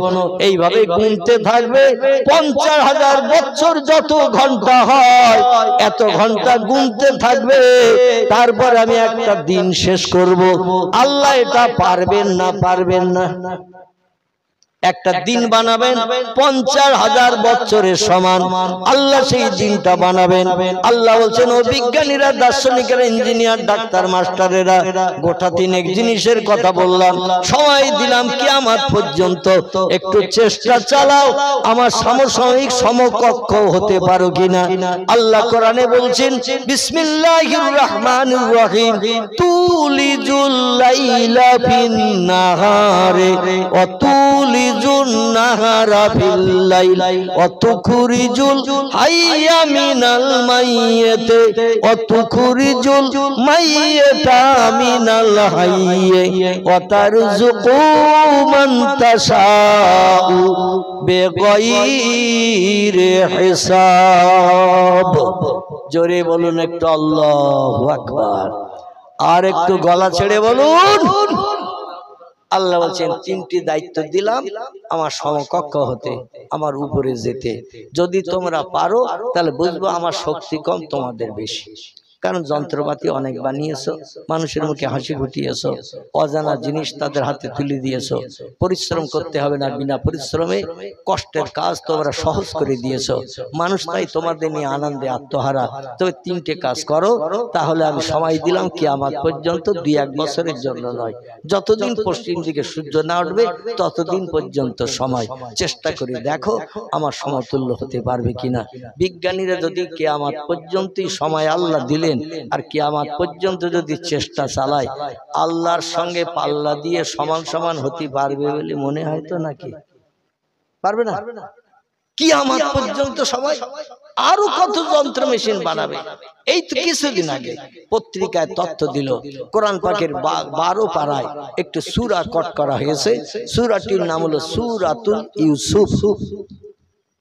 এইভাবে গুনতে থাকবে। 50,000 বছর যত ঘন্টা হয় এত ঘন্টা গুনতে থাকবে, তারপর আমি একটা দিন শেষ করব। আল্লাহ এটা পারবেন না, পারবেন না। একটা দিন বানাবেন 50,000 বছরের সমান, আল্লাহ সেই দিনটা বানাবেন। আল্লাহ বলছেন ও বিজ্ঞানীরা, দার্শনিকেরা, ইঞ্জিনিয়ার, ডাক্তার, মাস্টারেরা, গোটা 3 জিনিসের কথা বললাম, সময় দিলাম কিয়ামত পর্যন্ত, একটু চেষ্টা চালাও আমার সমসাময়িক সমকক্ষ হতে পারো কিনা। আল্লাহ কোরআনে বলছেন বিসমিল্লাহির রহমানির রহিম, তুলিজুল লাইলা ফিন নাহারে ওয়া তুলিজুল নাহারা ফিল লাইল ওয়া তুখরিজুল হাইয়া মিনাল মাইয়িতি ওয়া তুখরিজুল মাইয়িতা মিনাল হাইয়্যি ওয়া তারযুকু মান তাশাউ বিগাইরি হিসাব। জোরে বলুন একটু আল্লাহু আকবার, আর একটু গলা ছেড়ে বলুন। আল্লাহ বলছেন 3টি দায়িত্ব দিলাম আমার সমকক্ষ হতে, আমার উপরে যেতে। যদি তোমরা পারো তাহলে বুঝবো আমার শক্তি কম, তোমাদের বেশি। কারণ যন্ত্রপাতি অনেক বানিয়েছো, মানুষের মুখে হাসি ফুটিয়েছো, অজানা জিনিস তাদের হাতে তুলে দিয়েছো, পরিশ্রম করতে হবে না, বিনা পরিশ্রমে কষ্টের কাজ তোমরা সহজ করে দিয়েছো। মানুষ তাই তোমাদের নিয়ে আনন্দে আত্মহারা। তবে 3টে কাজ করো, তাহলে আমি সময় দিলাম কিয়ামত পর্যন্ত, 2-1 বছরের জন্য নয়, যতদিন পশ্চিম দিকে সূর্য না উঠবে ততদিন পর্যন্ত সময়। চেষ্টা করে দেখো আমার সমতুল্য হতে পারবে কিনা। বিজ্ঞানীরা যদি কিয়ামত পর্যন্তই সময় আল্লাহ দিলে আর কিয়ামত পর্যন্ত যদি চেষ্টা চালায়, আল্লাহর সঙ্গে পাল্লা দিয়ে সমান সমান হতে পারবে বলে মনে হয় তো? নাকি পারবে না? কিয়ামত পর্যন্ত সবাই আরো কত যন্ত্র মেশিন বানাবে। এই তো কিছুদিন আগে পত্রিকায় তথ্য দিল, কোরআন পাকের 12 পারায় একটু সূরা কট করা হয়েছে। সূরাটির নাম হলো সূরাতুল ইউসুফ।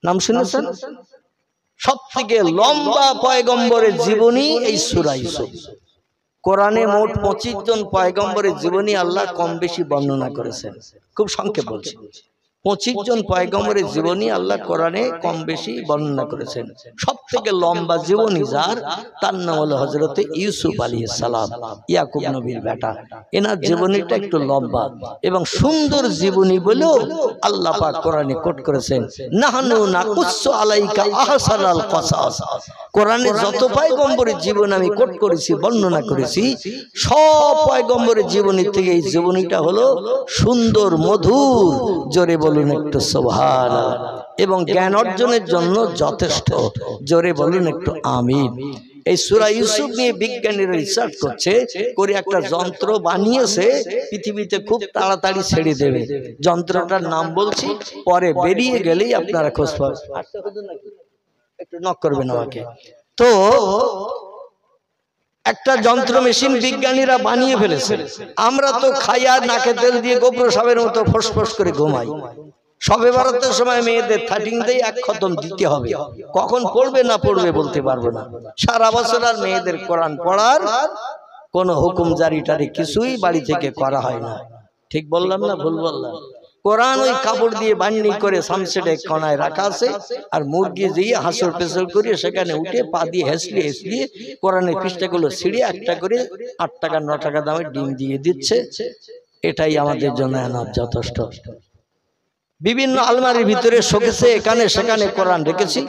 নাম শুনেছেন? সবথেকে লম্বা পয়গম্বরের জীবনী এই সূরা ইউসুফ। কোরআনে মোট 25 জন পয়গম্বরের জীবনী আল্লাহ কম বেশি বর্ণনা করেছেন। খুব সংক্ষেপ বলছি। 25 জন পয়গম্বরের জীবনী আল্লাহ কোরআনে কম বেশি বর্ণনা করেছেন। সবথেকে লম্বা জীবনী যার, তার নাম হলো হযরত ইউসুফ আলাইহিস সালাম, ইয়াকুব নবীর বেটা। এনার জীবনীটা একটু লম্বা এবং সুন্দর জীবনী বলেও আল্লাহ পাক কোরআনে কোট করেছেন, নাহনু নাকুসু আলাইকা আহসানাল কসাস। কোরআনে যত পয়গম্বরের জীবন আমি কোট করেছি, বর্ণনা করেছি, সব পয়গম্বরের জীবনী থেকে এই জীবনীটা হলো সুন্দর, মধুর। জোরে বলুন একটু সুবহানাল্লাহ। এবং জ্ঞান অর্জনের জন্য যথেষ্ট। জোরে বলুন একটু আমিন। এই সূরা ইউসুফ নিয়ে বিজ্ঞানীরা রিসার্চ করছে, করে একটা যন্ত্র বানিয়েছে, পৃথিবীতে খুব তাড়াতাড়ি ছেড়ে দেবে। যন্ত্রটার নাম বলছি, পরে বেরিয়ে গেলেই আপনারা খোঁজ পাবেন। একটু নক করবেন আমাকে। তো একটা যন্ত্র মেশিন বিজ্ঞানীরা বানিয়ে ফেলেছে। আমরা তো খাই আর নাকে তেল দিয়ে গোবর সাবের মতো ফসফস করে ঘুমাই। সবে বরাতের সময় মেয়েদের 13 দেই, এক খতম দিতে হবে। কখন পড়বে না পড়বে বলতে পারবো না। সারা বছর আর মেয়েদের কোরআন পড়ার কোনো হুকুম জারি টারি কিছুই বাড়ি থেকে করা হয় না। ঠিক বললাম না ভুল বললাম? কোরআন ওই কাপড় দিয়ে বান্ডি করে সামসেটে কোনায় রাখা আছে, আর মুরগি দিয়ে হাসর পেছর করে সেখানে উঠে পা দিয়ে হেসলিয়ে হেসলিয়ে কোরআনের পৃষ্ঠাগুলো ছিঁড়ে একটা করে 8 টাকা 9 টাকা দামে ডিম দিয়ে দিচ্ছে। এটাই আমাদের জন্য এনাফ, যথেষ্ট। বিভিন্ন আলমারির ভিতরে শোকেসে এখানে সেখানে কোরআন রেখেছি।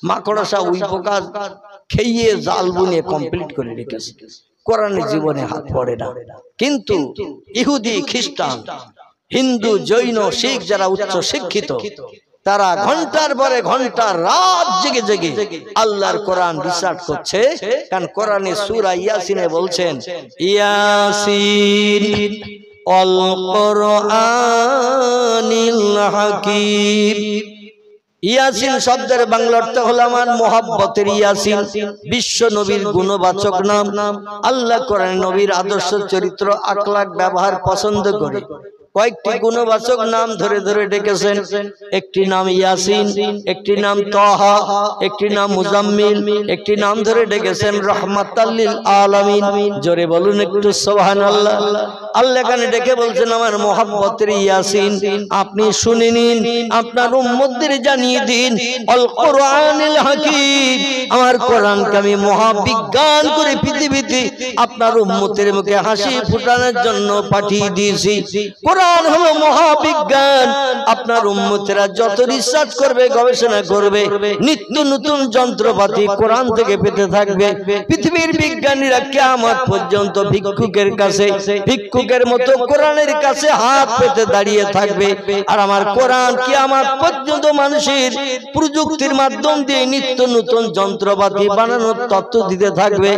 মাকড়সা উই পোকা খেয়ে জাল বুনিয়ে কমপ্লিট করে রেখেছি। কোরআনের জীবনে হাত পড়ে না। কিন্তু ইহুদি, খ্রিস্টান, হিন্দু, জৈন, শিখ যারা উচ্চ শিক্ষিত, তারা ঘন্টার পরে ঘন্টা রাত জেগে জেগে আল্লাহর কোরআন রিসার্চ করছে। কারণ কোরআনে সূরা ইয়াসিনে বলছেন, ইয়াসিন আল কোরআনিল হাকীম। ইয়াসিন শব্দের বাংলা অর্থ হলো আমার মোহাব্বতের ইয়াসিন। বিশ্ব নবীর গুণবাচক নাম। আল্লাহ কোরআন নবীর আদর্শ চরিত্র, আখলাক, ব্যবহার পছন্দ করে কয়েকটি গুণবাচক নাম ধরে ধরে ডেকেছেন। একটি নাম ইয়াসিন, একটি নাম তাহা, একটি নাম মুজাম্মিল, একটি নাম ধরে ডেকেছেন রহমাতাল লিল আলামিন। জোরে বলুন একটু সুবহানাল্লাহ। আল্লাহ এখানে ডেকে বলছেন, আমার মোহাব্বতের ইয়াসিন আপনি শুনে নিন, আপনার উম্মতদের জানিয়ে দিন, আল কোরআনিল হাকীম, আমার কোরআনকে আমি মহাবিজ্ঞান করে পৃথিবীতে আপনার উম্মতের মুখে হাসি ফোটানোর জন্য পাঠিয়ে দিয়েছি। কোরআন হলো মহাবিজ্ঞান। আপনার উম্মতেরা যত রিসার্চ করবে, গবেষণা করবে, নিত্য নতুন যন্ত্রপাতি কোরআন থেকে পেতে থাকবে। পৃথিবীর বিজ্ঞানীরা কিয়ামত পর্যন্ত ভিক্ষুকের কাছে, ভিক্ষুকের মতো কোরআনের কাছে হাত পেতে দাঁড়িয়ে থাকবে। আর আমার কোরআন কিয়ামত পর্যন্ত মানুষের প্রযুক্তির মাধ্যম দিয়ে নিত্য নতুন যন্ত্রপাতি বানানোর তত্ত্ব দিতে থাকবে।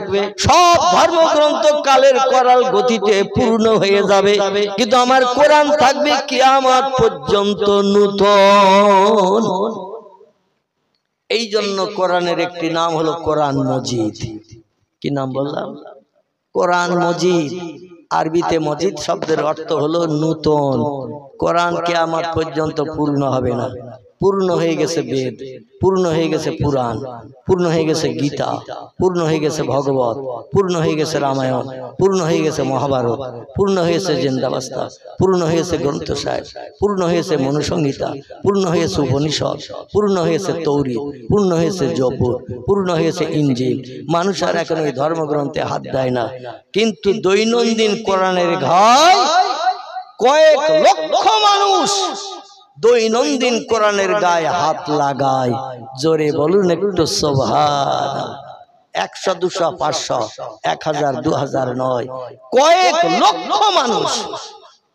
সব ধর্মগ্রন্থ কালের করাল গতিতে পূর্ণ হয়ে যাবে, কিন্তু আমার কোরআন থাকবে কিয়ামত পর্যন্ত নূতন। এই জন্য কোরআনের একটি নাম হলো কোরআন মজিদ। কি নাম বললাম? কোরআন মজিদ। আরবিতে মজিদ শব্দের অর্থ হলো নূতন। কোরআন কিয়ামত পর্যন্ত পূর্ণ হবে না। পূর্ণ হয়ে গেছে বেদ, পূর্ণ হয়ে গেছে পুরাণ, পূর্ণ হয়ে গেছে গীতা, পূর্ণ হয়ে গেছে ভগবত, পূর্ণ হয়ে গেছে রামায়ণ, পূর্ণ হয়ে গেছে মহাভারত, পূর্ণ হয়েছে জিন্দাবাস্তা, পূর্ণ হয়েছে গ্রন্থ সাহেব, পূর্ণ হয়েছে মনুসংহিতা, পূর্ণ হয়েছে উপনিষদ, পূর্ণ হয়েছে তৌরীত, পূর্ণ হয়েছে জবুর, পূর্ণ হয়েছে ইনজিল। মানুষ আর এখন ওই ধর্মগ্রন্থে হাত দেয় না, কিন্তু দৈনন্দিন কোরআনের ঘায় কয়েক লক্ষ মানুষ দৈনন্দিন কোরআনের গায়ে হাত লাগায়। জোরে বলুন একটু সুবহানাল্লাহ। 100, 200, 500, 1000, 2000 নয়, কয়েক লক্ষ মানুষ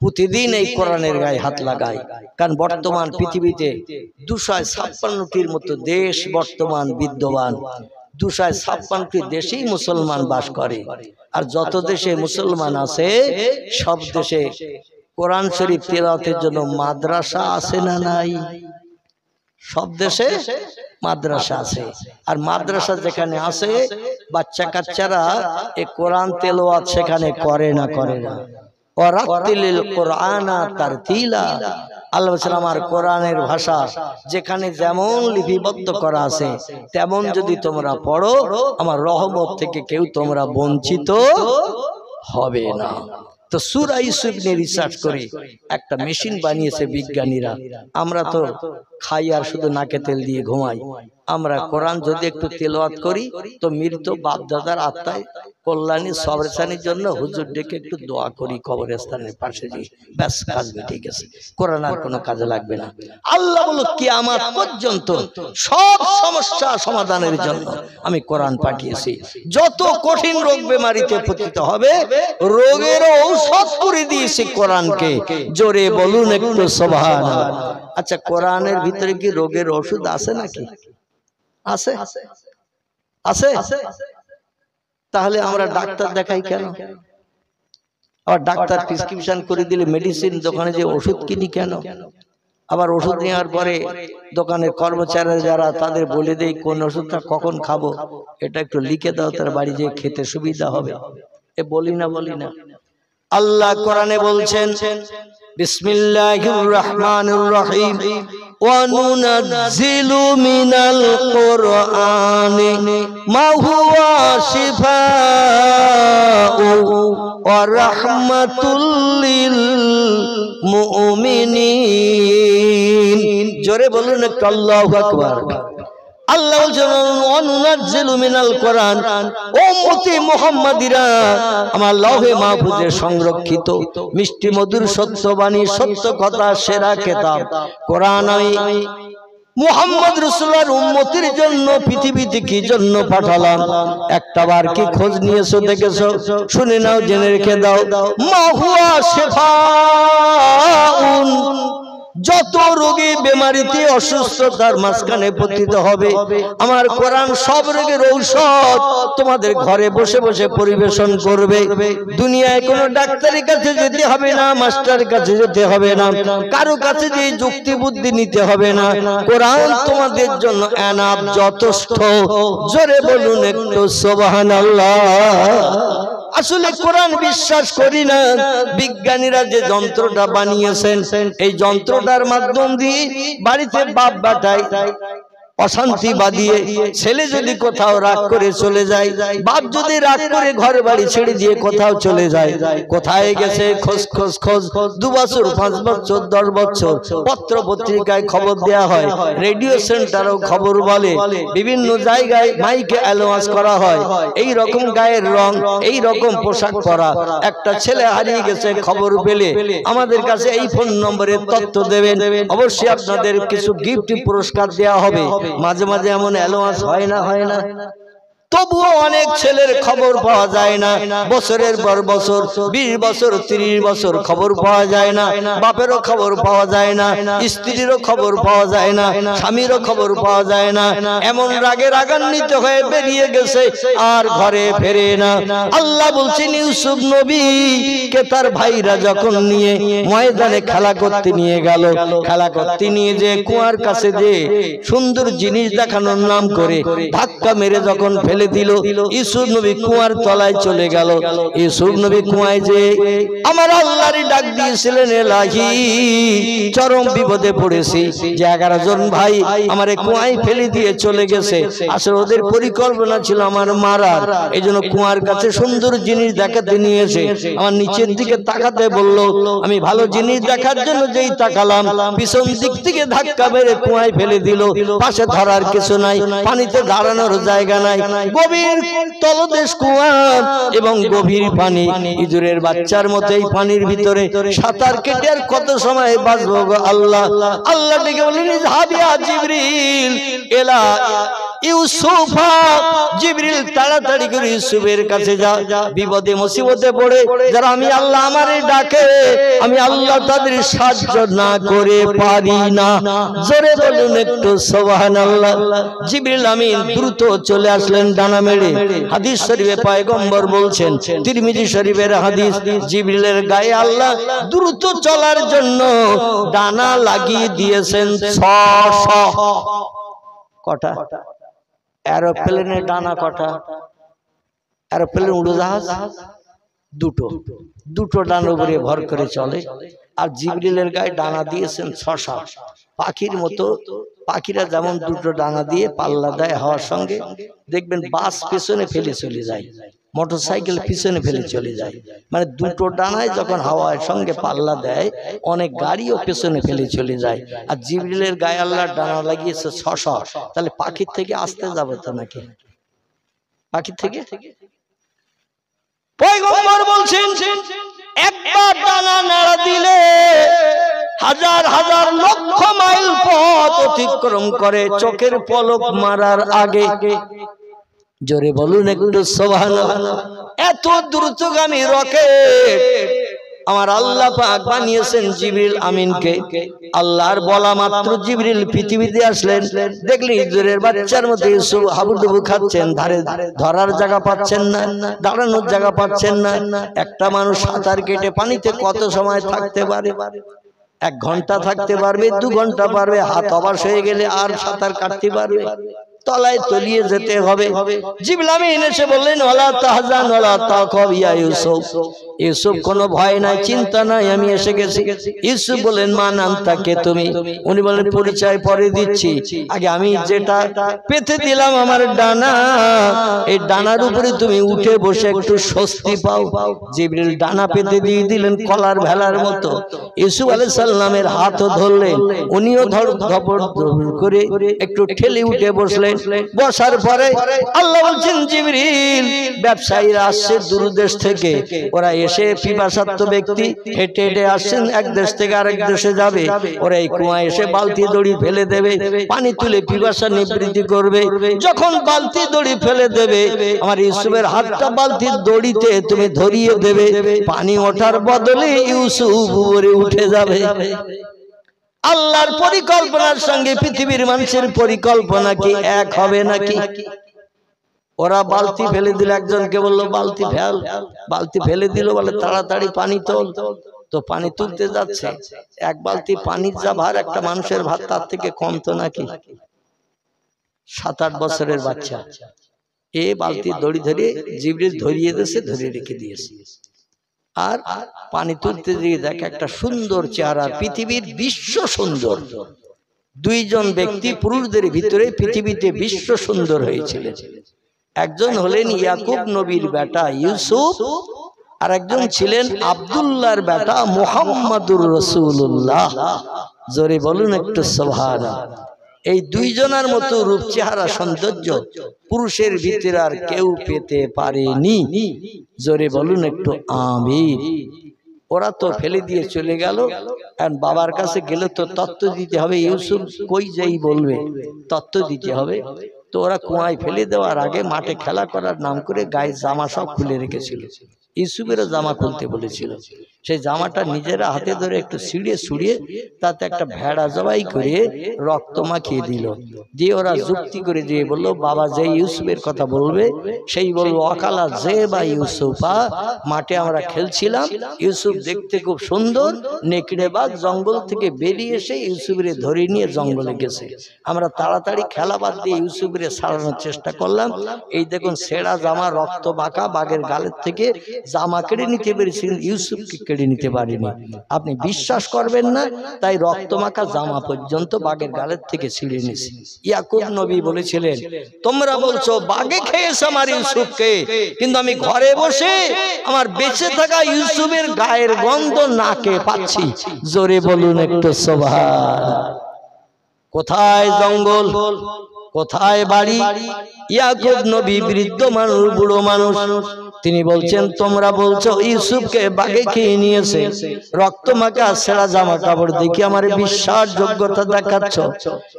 প্রতিদিন এই কোরআনের গায়ে হাত লাগায়। কারণ বর্তমান পৃথিবীতে 256টির মতো দেশ বর্তমান বিদ্যমান। 256টি দেশেই মুসলমান বাস করে। আর যত দেশে মুসলমান আছে সব দেশে কোরআন শরীফ তিলাওয়াতের জন্য মাদ্রাসা আছে না নাই? সব দেশে মাদ্রাসা আছে। আর মাদ্রাসা যেখানে আছে, বাচ্চা কাচ্চারা এই কোরআন তেলাওয়াত সেখানে করে না, করে না। ওয়ারাতিলিল কোরআনা তারতিলা। আল্লাহ বলেছেন, আমার কোরআনের ভাষা যেখানে যেমন লিপিবদ্ধ করা আছে তেমন যদি তোমরা পড়ো, আমার রহমত থেকে কেউ তোমরা বঞ্চিত হবে না। তো সূরা ইউসুফ নিয়ে রিসার্চ করে একটা মেশিন বানিয়েছে বিজ্ঞানীরা। আমরা তো খাই আর শুধু নাকে তেল দিয়ে ঘুমাই। আমরা কোরআন যদি একটু তেলাওয়াত করি তো মৃত বাপ দাদার আত্মায় কল্যাণী সবরেশানির জন্য হুজুর ডেকে একটু দোয়া করি কবরস্থানের পাশে দিয়ে, ব্যাস কাজ মিটে গেছে। কোরআন আর কোনো কাজে লাগবে না। আল্লাহ বলো কিয়ামত পর্যন্ত সব সমস্যা সমাধানের জন্য আমি কোরআন পাঠিয়েছি। যত কঠিন রোগ বেমারিতে পতিত হবে রোগের ঔষধ করে দিয়েছি কোরআনকে। জোরে বলুন একটু সুবহানাল্লাহ। আচ্ছা, কোরআনের ভিতরে কি রোগের ওষুধ আছে নাকি? আছে আছে। তাহলে আমরা ডাক্তার দেখাই কেন? আবার ডাক্তার প্রেসক্রিপশন করে দিলে মেডিসিন দোকানে যে ওষুধ কিনি কেন? আবার ওষুধ নেওয়ার পরে দোকানের কর্মচারীরা যারা তাদের বলে দেয় কোন ওষুধটা কখন খাবো, এটা একটু লিখে দাও, তার বাড়ি যেয়ে খেতে সুবিধা হবে। এ বলি না? আল্লাহ কোরআনে বলছেন বিসমিল্লাহির রহমানির রহিম ওয়া নুনাজ্জিলু মিনাল কুরআনি মা হুয়া শিফাউ ওয়া রাহমাতুল লিল মুমিনিন। জোরে বলুন একটু আল্লাহু আকবার। আল্লাহ বলছেন অনুনাজ্জিলু মিনাল কোরআন, ও উম্মতি মুহাম্মাদিরা আমার লৌহে মাহফুজে সংরক্ষিত মিষ্টি মধুর সত্যবাণী সত্য কথা সেরা কিতাব কোরআন আমি মুহাম্মদ রাসূলুল্লাহর উম্মতির জন্য পৃথিবীতে কি জন্য পাঠালাম একটাবার কি খোঁজ নিয়েছো দেখেছো? শুনে নাও, জেনে রেখে দাও। মা হুয়া শিফাউন, যত রোগী বেমারিতে অসুস্থতার মাঝখানে পতিত হবে আমার কোরআন সব রোগের ঔষধ তোমাদের ঘরে বসে বসে পরিবেশন করবে। দুনিয়ায় কোনো ডাক্তারের কাছে যেতে হবে না, মাস্টারের কাছে যেতে হবে না, কারো কাছে যে যুক্তি বুদ্ধি নিতে হবে না। কোরআন তোমাদের জন্য এনাফ, যথেষ্ট। জোরে বলুন একটু সুবহানাল্লাহ। আসলে কোরআন বিশ্বাস করি না। বিজ্ঞানীরা যে যন্ত্রটা বানিয়েছেন এই যন্ত্রটার মাধ্যম দিয়ে বাড়িতে বাপ বেটায় অশান্তি বাঁধিয়ে ছেলে যদি কোথাও রাগ করে চলে যায়, বাপ যদি রাগ করে ঘর বাড়ি ছেড়ে দিয়ে কোথাও চলে যায়, কোথায় গেছে খোঁজ 2 বছর 5 বছর 10 বছর পত্র পত্রিকায় খবর দেয়া হয়, রেডিও সেন্টারেও খবর বলে, বিভিন্ন জায়গায় মাইকে অ্যালাউন্স করা হয় এই রকম গায়ের রং, এই রকম পোশাক পরা। একটা ছেলে হারিয়ে গেছে খবর পেলে আমাদের কাছে এই ফোন নম্বরে তথ্য দেবেন, অবশ্যই আপনাদের কিছু গিফট পুরস্কার দেওয়া হবে। মাঝে মাঝে এমন অ্যালাউন্স হয় না? তবুও অনেক ছেলের খবর পাওয়া যায় না। বছরের পর বছর 20 বছর 30 বছর খবর পাওয়া যায় না। বাপেরও খবর পাওয়া যায় না, স্ত্রীরও খবর পাওয়া যায় না, স্বামীরও খবর পাওয়া যায় না। এমন রাগে রাগান্বিত হয়ে বেরিয়ে গেছে আর ঘরে ফেরে না। আল্লাহ বলছেন ইউসুফ নবী কে তার ভাইরা যখন নিয়ে ময়দানে খেলা করতে নিয়ে গেল, খেলা করতে নিয়ে যে কুয়ার কাছে যে সুন্দর জিনিস দেখানোর নাম করে ধাক্কা মেরে যখন ফেলে দিল, ইউসুফ নবী কুয়ার তলায় চলে গেল। ইউসুফ নবী কুয়ায় যে আমার আল্লাহর ডাক দিয়েছিলেন, এলাহি চরম বিপদে পড়েছি যে 11 জন ভাই আমারে কুয়ায় ফেলে দিয়ে চলে গেছে। আসলে ওদের পরিকল্পনা ছিল আমার মারার, এই জন্য কুয়ার কাছে সুন্দর জিনিস দেখাতে নিয়েছে। আমার নিচের দিকে তাকাতে বললো, আমি ভালো জিনিস দেখার জন্য যেই তাকালাম পিছন দিক থেকে ধাক্কা মেরে কুয়ায় ফেলে দিল। পাশে ধরার কিছু নাই, পানিতে দাঁড়ানোর জায়গা নাই, গভীর তলদেশ কুয়া এবং গভীর পানি। ইঁদুরের বাচ্চার মতো এই পানির ভিতরে সাঁতার কেটে আর কত সময় বাঁচবো গো আল্লাহ। আল্লাহ ডেকে বললেন ইযহাবিয়া জিবরিল ইলা ইউসুফা, জিবরিল তাড়াতাড়ি করে ইউসুফের কাছে যা। বিপদে মুসিবতে পড়ে যারা আমি আল্লাহ আমারে ডাকে, আমি আল্লাহ তাদের সাহায্য না করে পারি না। জোরে বলুন একটু সুবহানাল্লাহ। জিবরিল আমিন দ্রুত চলে আসলেন ডানা মেরে। হাদিস শরীফে পয়গম্বর বলছেন, তিরমিজি শরীফের হাদিস, জিবরিলের গায়ে আল্লাহ দ্রুত চলার জন্য ডানা লাগিয়ে দিয়েছেন 600। কটা এরোপ্লেনের ডানা? কটা এরোপ্লেন উড়োজাহাজ? দুটো ডানা উপরে ভর করে চলে। আর জিবরিলের গায়ে ডানা দিয়েছেন 600। পাখির মতো, পাখিরা যেমন 2টো ডানা দিয়ে পাল্লা দেয় হওয়ার সঙ্গে, দেখবেন বাস পেছনে ফেলে চলে যায়। মোটরসাইকেল পিছনে ফেলে চলে যায়, মানে দুটো ডানায় যখন হাওয়ার সঙ্গে পাল্লা দেয় অনেক গাড়িও পেছনে ফেলে চলে যায়। আর জিবরিলের গায়ে আল্লাহর ডানা লাগিয়েছে 600, তাহলে পাখির থেকে আসতে যাবে তো নাকি? পাখির থেকে পয়গম্বর বলছেন একবার ডানা নাড়া দিলে হাজার হাজার লক্ষ মাইল পথ অতিক্রম করে চোখের পলক মারার আগে। জোরে বলুন একটু সুবহানাল্লাহ। এত দ্রুতগামী রকেট আমার আল্লাহ পাক বানিয়েছেন জিবরিল আমিনকে। আল্লাহর বলা মাত্র জিবরিল পৃথিবীতে আসলেন, দেখলেন ইঁদুরের বাচ্চার মতো ইউসুফ হাবুডুবু খাচ্ছেন, ধারে ধরার জায়গা পাচ্ছেন না, দাঁড়ানোর জায়গা পাচ্ছেন না। একটা মানুষ সাঁতার কেটে পানিতে কত সময় থাকতে পারে? 1 ঘন্টা থাকতে পারবে, 2 ঘন্টা পারবে, হাত অবশ হয়ে গেলে আর সাঁতার কাটতে পারবে? তলায় তলিয়ে যেতে হবে। জিবরিল আমিন এসে বললেন ওয়ালা তাহজান ওয়ালা তাখাফ ইয়া ইউসুফ, ইউসুফ কোনো ভয় নাই, চিন্তা নাই, আমি এসে গেছি। ইউসুফ বলেন মা নাম তাকে তুমি? উনি বলেন পরিচয় পরে দিচ্ছি, আগে আমি যেটা পেতে দিলাম আমার ডানা, এই ডানার উপরে তুমি উঠে বসে একটু স্বস্তি পাও। জিবরিল ডানা পেতে দিয়ে দিলেন কলার ভেলার মতো। ইউসুফ আলাইহিস সালামের হাতও ধরলেন, উনিও ধপড় করে একটু ঠেলে উঠে বসলেন। বসার পরে আল্লাহ বলছেন জিবরিল ব্যবসায়ীরা আসছে দূর দেশ থেকে, ওরা এসে পিপাসার্ত ব্যক্তি হেঁটে হেঁটে আসছেন, এক দেশ থেকে আরেক দেশে যাবে, ওরা এই কুয়ায় এসে বালতি দড়ি ফেলে দেবে, পানি তুলে পিপাসা নিবৃত্তি করবে। যখন বালতি দড়ি ফেলে দেবে আমার ইউসুফের হাতটা বালতির দড়িতে তুমি ধরিয়ে দেবে, পানি ওঠার বদলে ইউসুফ উপরে উঠে যাবে। আল্লাহর পরিকল্পনার সঙ্গে পৃথিবীর মানুষের পরিকল্পনা কি এক হবে নাকি? ওরা বালতি ফেলে দিল, একজনকে বললো বালতি ফেল, বালতি ফেলে দিল, বলে তাড়াতাড়ি পানি তোল। তো পানি তুলতে যাচ্ছে, 1 বালতি পানির যা ভার একটা মানুষের ভার তার থেকে কম তো নাকি? 7-8 বছরের বাচ্চা এ বালতি দড়ি ধরে জিবরিল ধরিয়ে দিয়েছে, ধরে রেখে দিয়েছে। আর পানি তুলতে গিয়ে দেখে একটা সুন্দর চেহারা, পৃথিবীর বিশ্ব সুন্দর 2 জন ব্যক্তি পুরুষদের ভিতরে পৃথিবীতে বিশ্ব সুন্দর হয়েছিলেন। একজন হলেন ইয়াকুব নবীর বেটা ইউসুফ, আর একজন ছিলেন আব্দুল্লাহর বেটা মুহাম্মাদুর রাসূলুল্লাহ। জোরে বলুন একটু সুবহানাল্লাহ। এই 2 জনের মতো রূপ চেহারা সৌন্দর্য পুরুষের ভিতরে আর কেউ পেতে পারেনি। জোরে বলুন একটু আমিন। ওরা তো ফেলে দিয়ে চলে গেল, কারণ বাবার কাছে গেলে তো তত্ত্ব দিতে হবে, ইউসুফ কই যাই বলবে, তত্ত্ব দিতে হবে। তো ওরা কুয়ায় ফেলে দেওয়ার আগে মাঠে খেলা করার নাম করে গায়ে জামা সব খুলে রেখেছিল। ইউসুফেরও জামা খুলতে বলেছিল, সেই জামাটা নিজেরা হাতে ধরে একটু ছিঁড়িয়ে তাতে একটা ভেড়া জবাই করে রক্ত মাখিয়ে দিল। দিয়ে ওরা যুক্তি করে দিয়ে বললো বাবা যে ইউসুফের কথা বলবে সেই বলবো অকালা যে বা ইউসুফা, মাঠে আমরা খেলছিলাম, ইউসুফ দেখতে খুব সুন্দর, নেকড়ে বাঘ জঙ্গল থেকে বেরিয়ে এসে ইউসুফের ধরে নিয়ে জঙ্গলে গেছে। আমরা তাড়াতাড়ি খেলা বাদ দিয়ে ইউসুফের ছাড়ানোর চেষ্টা করলাম, এই দেখুন ছেঁড়া জামা রক্ত মাখা, বাঘের গালের থেকে জামা কেড়ে নিতে পেরেছিলেন, ইউসুফকে কেড়ে নিতে পারিনি। আপনি বিশ্বাস করবেন না, তাই রক্ত মাখা জামা পর্যন্ত বাঘের গালের থেকে ছিঁড়ে নিয়েছি। ইয়াকুব নবী বলেছিলেন তোমরা বলছো বাঘে খেয়েছে আমার ইউসুফকে, কিন্তু আমি ঘরে বসে আমার বেঁচে থাকা ইউসুফের গায়ের গন্ধ নাকে পাচ্ছি। জোরে বলুন একটু সুবহানাল্লাহ। কোথায় জঙ্গল, কোথায় বাড়ি? ইয়াকুব নবী বৃদ্ধ মানুষ, বুড়ো মানুষ, তিনি বলছেন তোমরা বলছো ইউসুফকে বাঘে খেয়ে নিয়েছে, রক্ত মাখা ছেঁড়া জামা কাপড় দেখি আমার বিশ্বাসযোগ্যতা দেখাচ্ছ,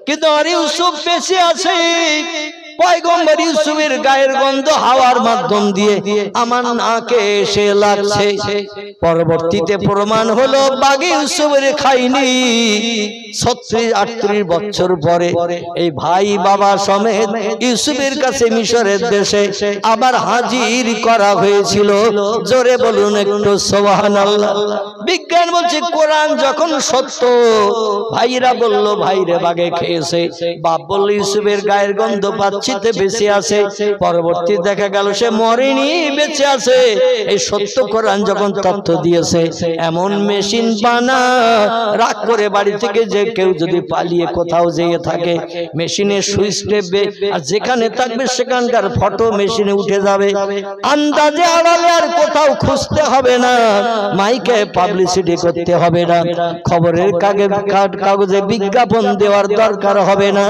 কিন্তু আমার ইউসুফ বেঁচে আছে। পয়গম্বর ইউসুফের গায়ের গন্ধ হাওয়ার মাধ্যম দিয়ে আমার নাকে এসে লাগছে। পরবর্তীতে প্রমাণ হলো বাঘে ইউসুফের খাইনি। 36-38 বছর পরে এই ভাই বাবা সমেত ইউসুফের কাছে মিশরের দেশে আবার হাজির করা হয়েছিল। জোরে বলুন একটু সুবহানাল্লাহ। বিজ্ঞান বলছে কোরআন যখন সত্য, ভাইরা বলল ভাইরে বাঘে খেয়েছে, বাপ বলল ইউসুফের গায়ের গন্ধ পাচ্ছি, বাচ্চিতে বেঁচে আছে, পরবর্তী দেখা গেল সে মরেনি, বেঁচে আছে। এই সত্য কোরআন যখন তথ্য দিয়েছে, এমন মেশিন বানা, রাগ করে বাড়ি থেকে যে কেউ যদি পালিয়ে কোথাও যেয়ে থাকে, মেশিনের সুইচ টেপবে আর যেখানে থাকবে সেখানকার ফটো মেশিনে উঠে যাবে। আন্দাজে আড়ালে আর কোথাও খুঁজতে হবে না, মাইকে পাবলিসিটি করতে হবে না, খবরের কাগজে বিজ্ঞাপন দেওয়ার দরকার হবে না।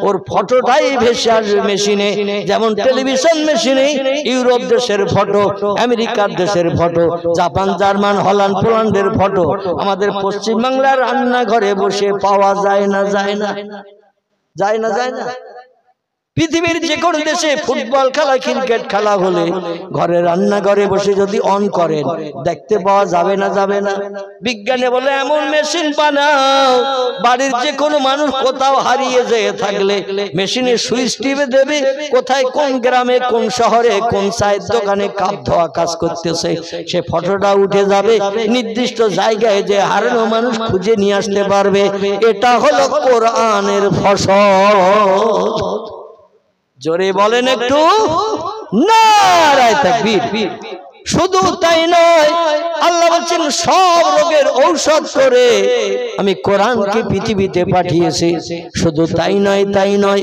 ওর ফটোটাই ভেসে আসবে মেশিনে, যেমন টেলিভিশন মেশিনে ইউরোপ দেশের ফটো, আমেরিকার দেশের ফটো, জাপান, জার্মান, হল্যান্ড, পোল্যান্ডের ফটো আমাদের পশ্চিমবাংলার রান্নাঘরে বসে পাওয়া যায় না, যায় না, যায় না, যায় না। পৃথিবীর যে কোনো দেশে ফুটবল খেলা, ক্রিকেট খেলা হলে ঘরে রান্নাঘরে বসে যদি অন করেন, দেখতে পাওয়া যাবে না, যাবে না। বিজ্ঞানী বলে এমন মেশিন বানাও, বাড়ির যে কোনো মানুষ কোথাও হারিয়ে যেয়ে থাকলে মেশিনে সুইচ টিপে দেবে, কোথায় কোন গ্রামে, কোন শহরে, কোন চায়ের দোকানে কাপ ধোয়া কাজ করতেছে, সে ফটোটা উঠে যাবে, নির্দিষ্ট জায়গায় যে হারানো মানুষ খুঁজে নিয়ে আসতে পারবে। এটা হলো কোরআনের ফসল। জোরে বলেন একটু নারায়ে তাকবীর। শুধু তাই নয়, আল্লাহ বলছেন সব রোগের ঔষধ করে আমি কোরআনকে পৃথিবীতে পাঠিয়েছি। শুধু তাই নয়, তাই নয়,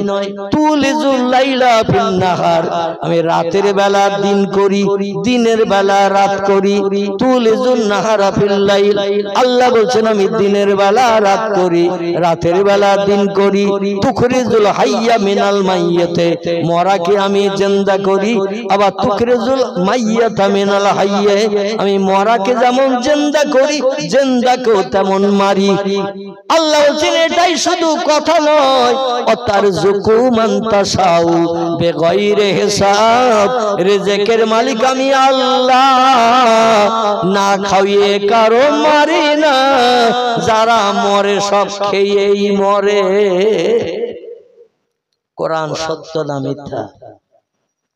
তুলিজুল লাইলা ফিন নাহার, আমি রাতের বেলা দিন করি, দিনের বেলা রাত করি। তুলিজুন নাহারা ফিল লাইল, আল্লাহ বলছেন আমি দিনের বেলা রাত করি, রাতের বেলা দিন করি। তুখরিজুল হাইয়া মিনাল মাইয়াতে, মরাকে আমি জিন্দা করি, আবার তুখরিজুল মাইয়াতা মিনাল হাইয়ে, আমি মরাকে যেমন জিন্দা করি, জিন্দাকেও তেমন মারি। আল্লাহ বলছেন এটাই শুধু কথা নয়, অতারযুকু মান তাশাউ বিগাইরি হিসাব, রিজিকের মালিক আমি আল্লাহ, না খাইয়ে কারো মারি না, যারা মরে সব খেয়েই মরে। কোরআন সত্য না মিথ্যা?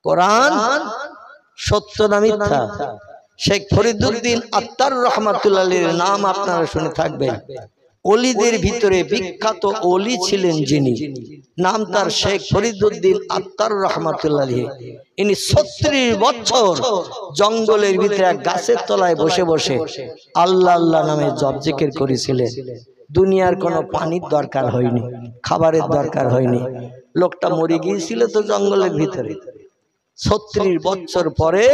কোরআন সত্য না মিথ্যা? শেখ ফরিদুদ্দীন আত্তার রহমাতুল্লাহ আলাইহির নাম আপনারা শুনে থাকবেন। ওলিদের ভিতরে বিখ্যাত ওলি ছিলেন যিনি, নাম তার শেখ ফরিদুদ্দীন আত্তার রহমাতুল্লাহ আলাইহি। ইনি 36 বছর জঙ্গলের ভিতরে এক গাছের তলায় বসে বসে আল্লাহ আল্লাহ নামে জপ জিকির করেছিলেন। দুনিয়ার কোনো পানির দরকার হয়নি, খাবারের দরকার হয়নি। লোকটা মরে গিয়েছিল তো জঙ্গলের ভিতরে। 36 বছর পরে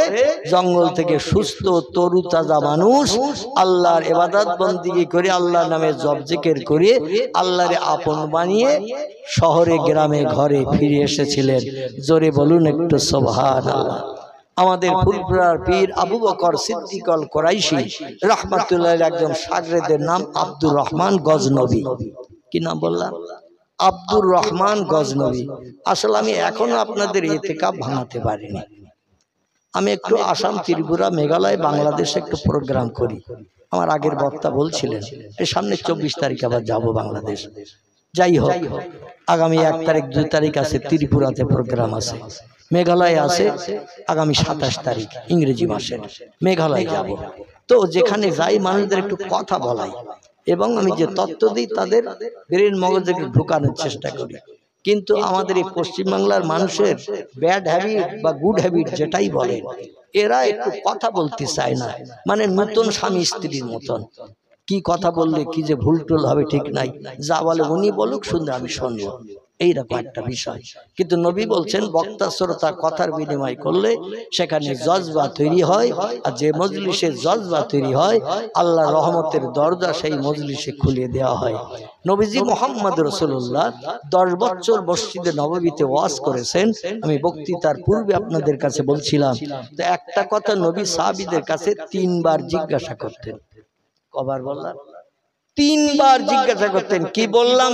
জঙ্গল থেকে সুস্থ তরুতাজা মানুষ আল্লাহর ইবাদত বন্দেগী করে, আল্লাহর নামে জপ জিকির করে আল্লাহর আপন বানিয়ে শহরে গ্রামে ঘরে ফিরে এসেছিলেন। জোরে বলুন একটু সুবহানাল্লাহ। আমাদের ফুলপুরার পীর আবু বকর সিদ্দিক আল কুরাইশি রাহমাতুল্লাহ আলাইহি একজন শাগরেদের নাম আব্দুর রহমান গজনবী। কি নাম বললাম? আব্দুর রহমান গজনবী। আসলে আমি এখনো আপনাদের ইতিকাফ ভাঙাতে পারিনি। আমি একটু আসাম, ত্রিপুরা, মেঘালয়, বাংলাদেশে একটু প্রোগ্রাম করি। আমার আগের বক্তা বলছিলেন এই সামনে 24 তারিখ আবার যাব বাংলাদেশ। যাই হোক, আগামী 1 তারিখ 2 তারিখ আছে ত্রিপুরাতে প্রোগ্রাম আছে, মেঘালয় আছে আগামী 27 তারিখ ইংরেজি মাসের, মেঘালয় যাব। তো যেখানে যাই মানুষদের একটু কথা বলাই এবং আমি যে তত্ত্ব দিই তাদের ব্রেন মগজে ঢোকানোর চেষ্টা করি। কিন্তু আমাদের এই পশ্চিমবাংলার মানুষের ব্যাড হ্যাবিট বা গুড হ্যাবিট যেটাই বলেন, এরা একটু কথা বলতে চায় না, মানে নতুন স্বামী স্ত্রীর মতন। কি কথা বললে কি যে ভুল টুল হবে ঠিক নাই, যা বলে উনি বলুক, শুনলে আমি শুনবো, এইরকম একটা বিষয়। কিন্তু নবী বলছেন বক্তা শ্রোতা কথার বিনিময় করলে সেখানে জজবা তৈরি হয়, আর যে মজলিসে জজবা তৈরি হয় আল্লাহর রহমতের দরজা সেই মজলিসে খুলে দেওয়া হয়। নবীজি মুহাম্মদ রাসূলুল্লাহ 10 বছর মসজিদে নববীতে ওয়াজ করেছেন। আমি বক্তৃতার পূর্বে আপনাদের কাছে বলছিলাম, তো একটা কথা নবী সাহাবীদের কাছে 3 বার জিজ্ঞাসা করতেন। কবার বললাম? 3 বার জিজ্ঞাসা করতেন। কি বললাম?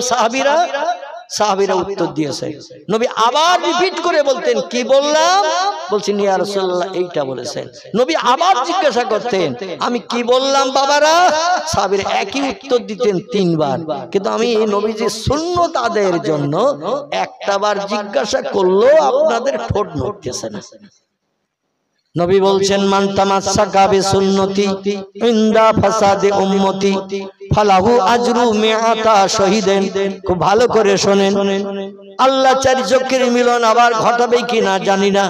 সাহাবীরা উত্তর দিয়েছে। নবী আবার রিপিট করে বলতেন, কি বললাম? বলছেন ইয়া রাসূলুল্লাহ এইটা বলেছেন। নবী আবার জিজ্ঞাসা করতেন, আমি কি বললাম বাবারা? সাহাবীরা একই উত্তর দিতেন 3 বার। কিন্তু আমি নবীজি সুন্নত আদায়ের জন্য একটা বার জিজ্ঞাসা করলেও আপনাদের ঠোঁট নড়তেছে না। নবী বলছেন মান তামাসসাকা বিসুন্নতি ইনদা ফাসাদি উম্মতি ফালাহু আজরু মিআতা শহীদেন। খুব ভালো করে শোনেন, আল্লাহ চারি চক্ষের মিলন আবার ঘটাবে কিনা জানি না,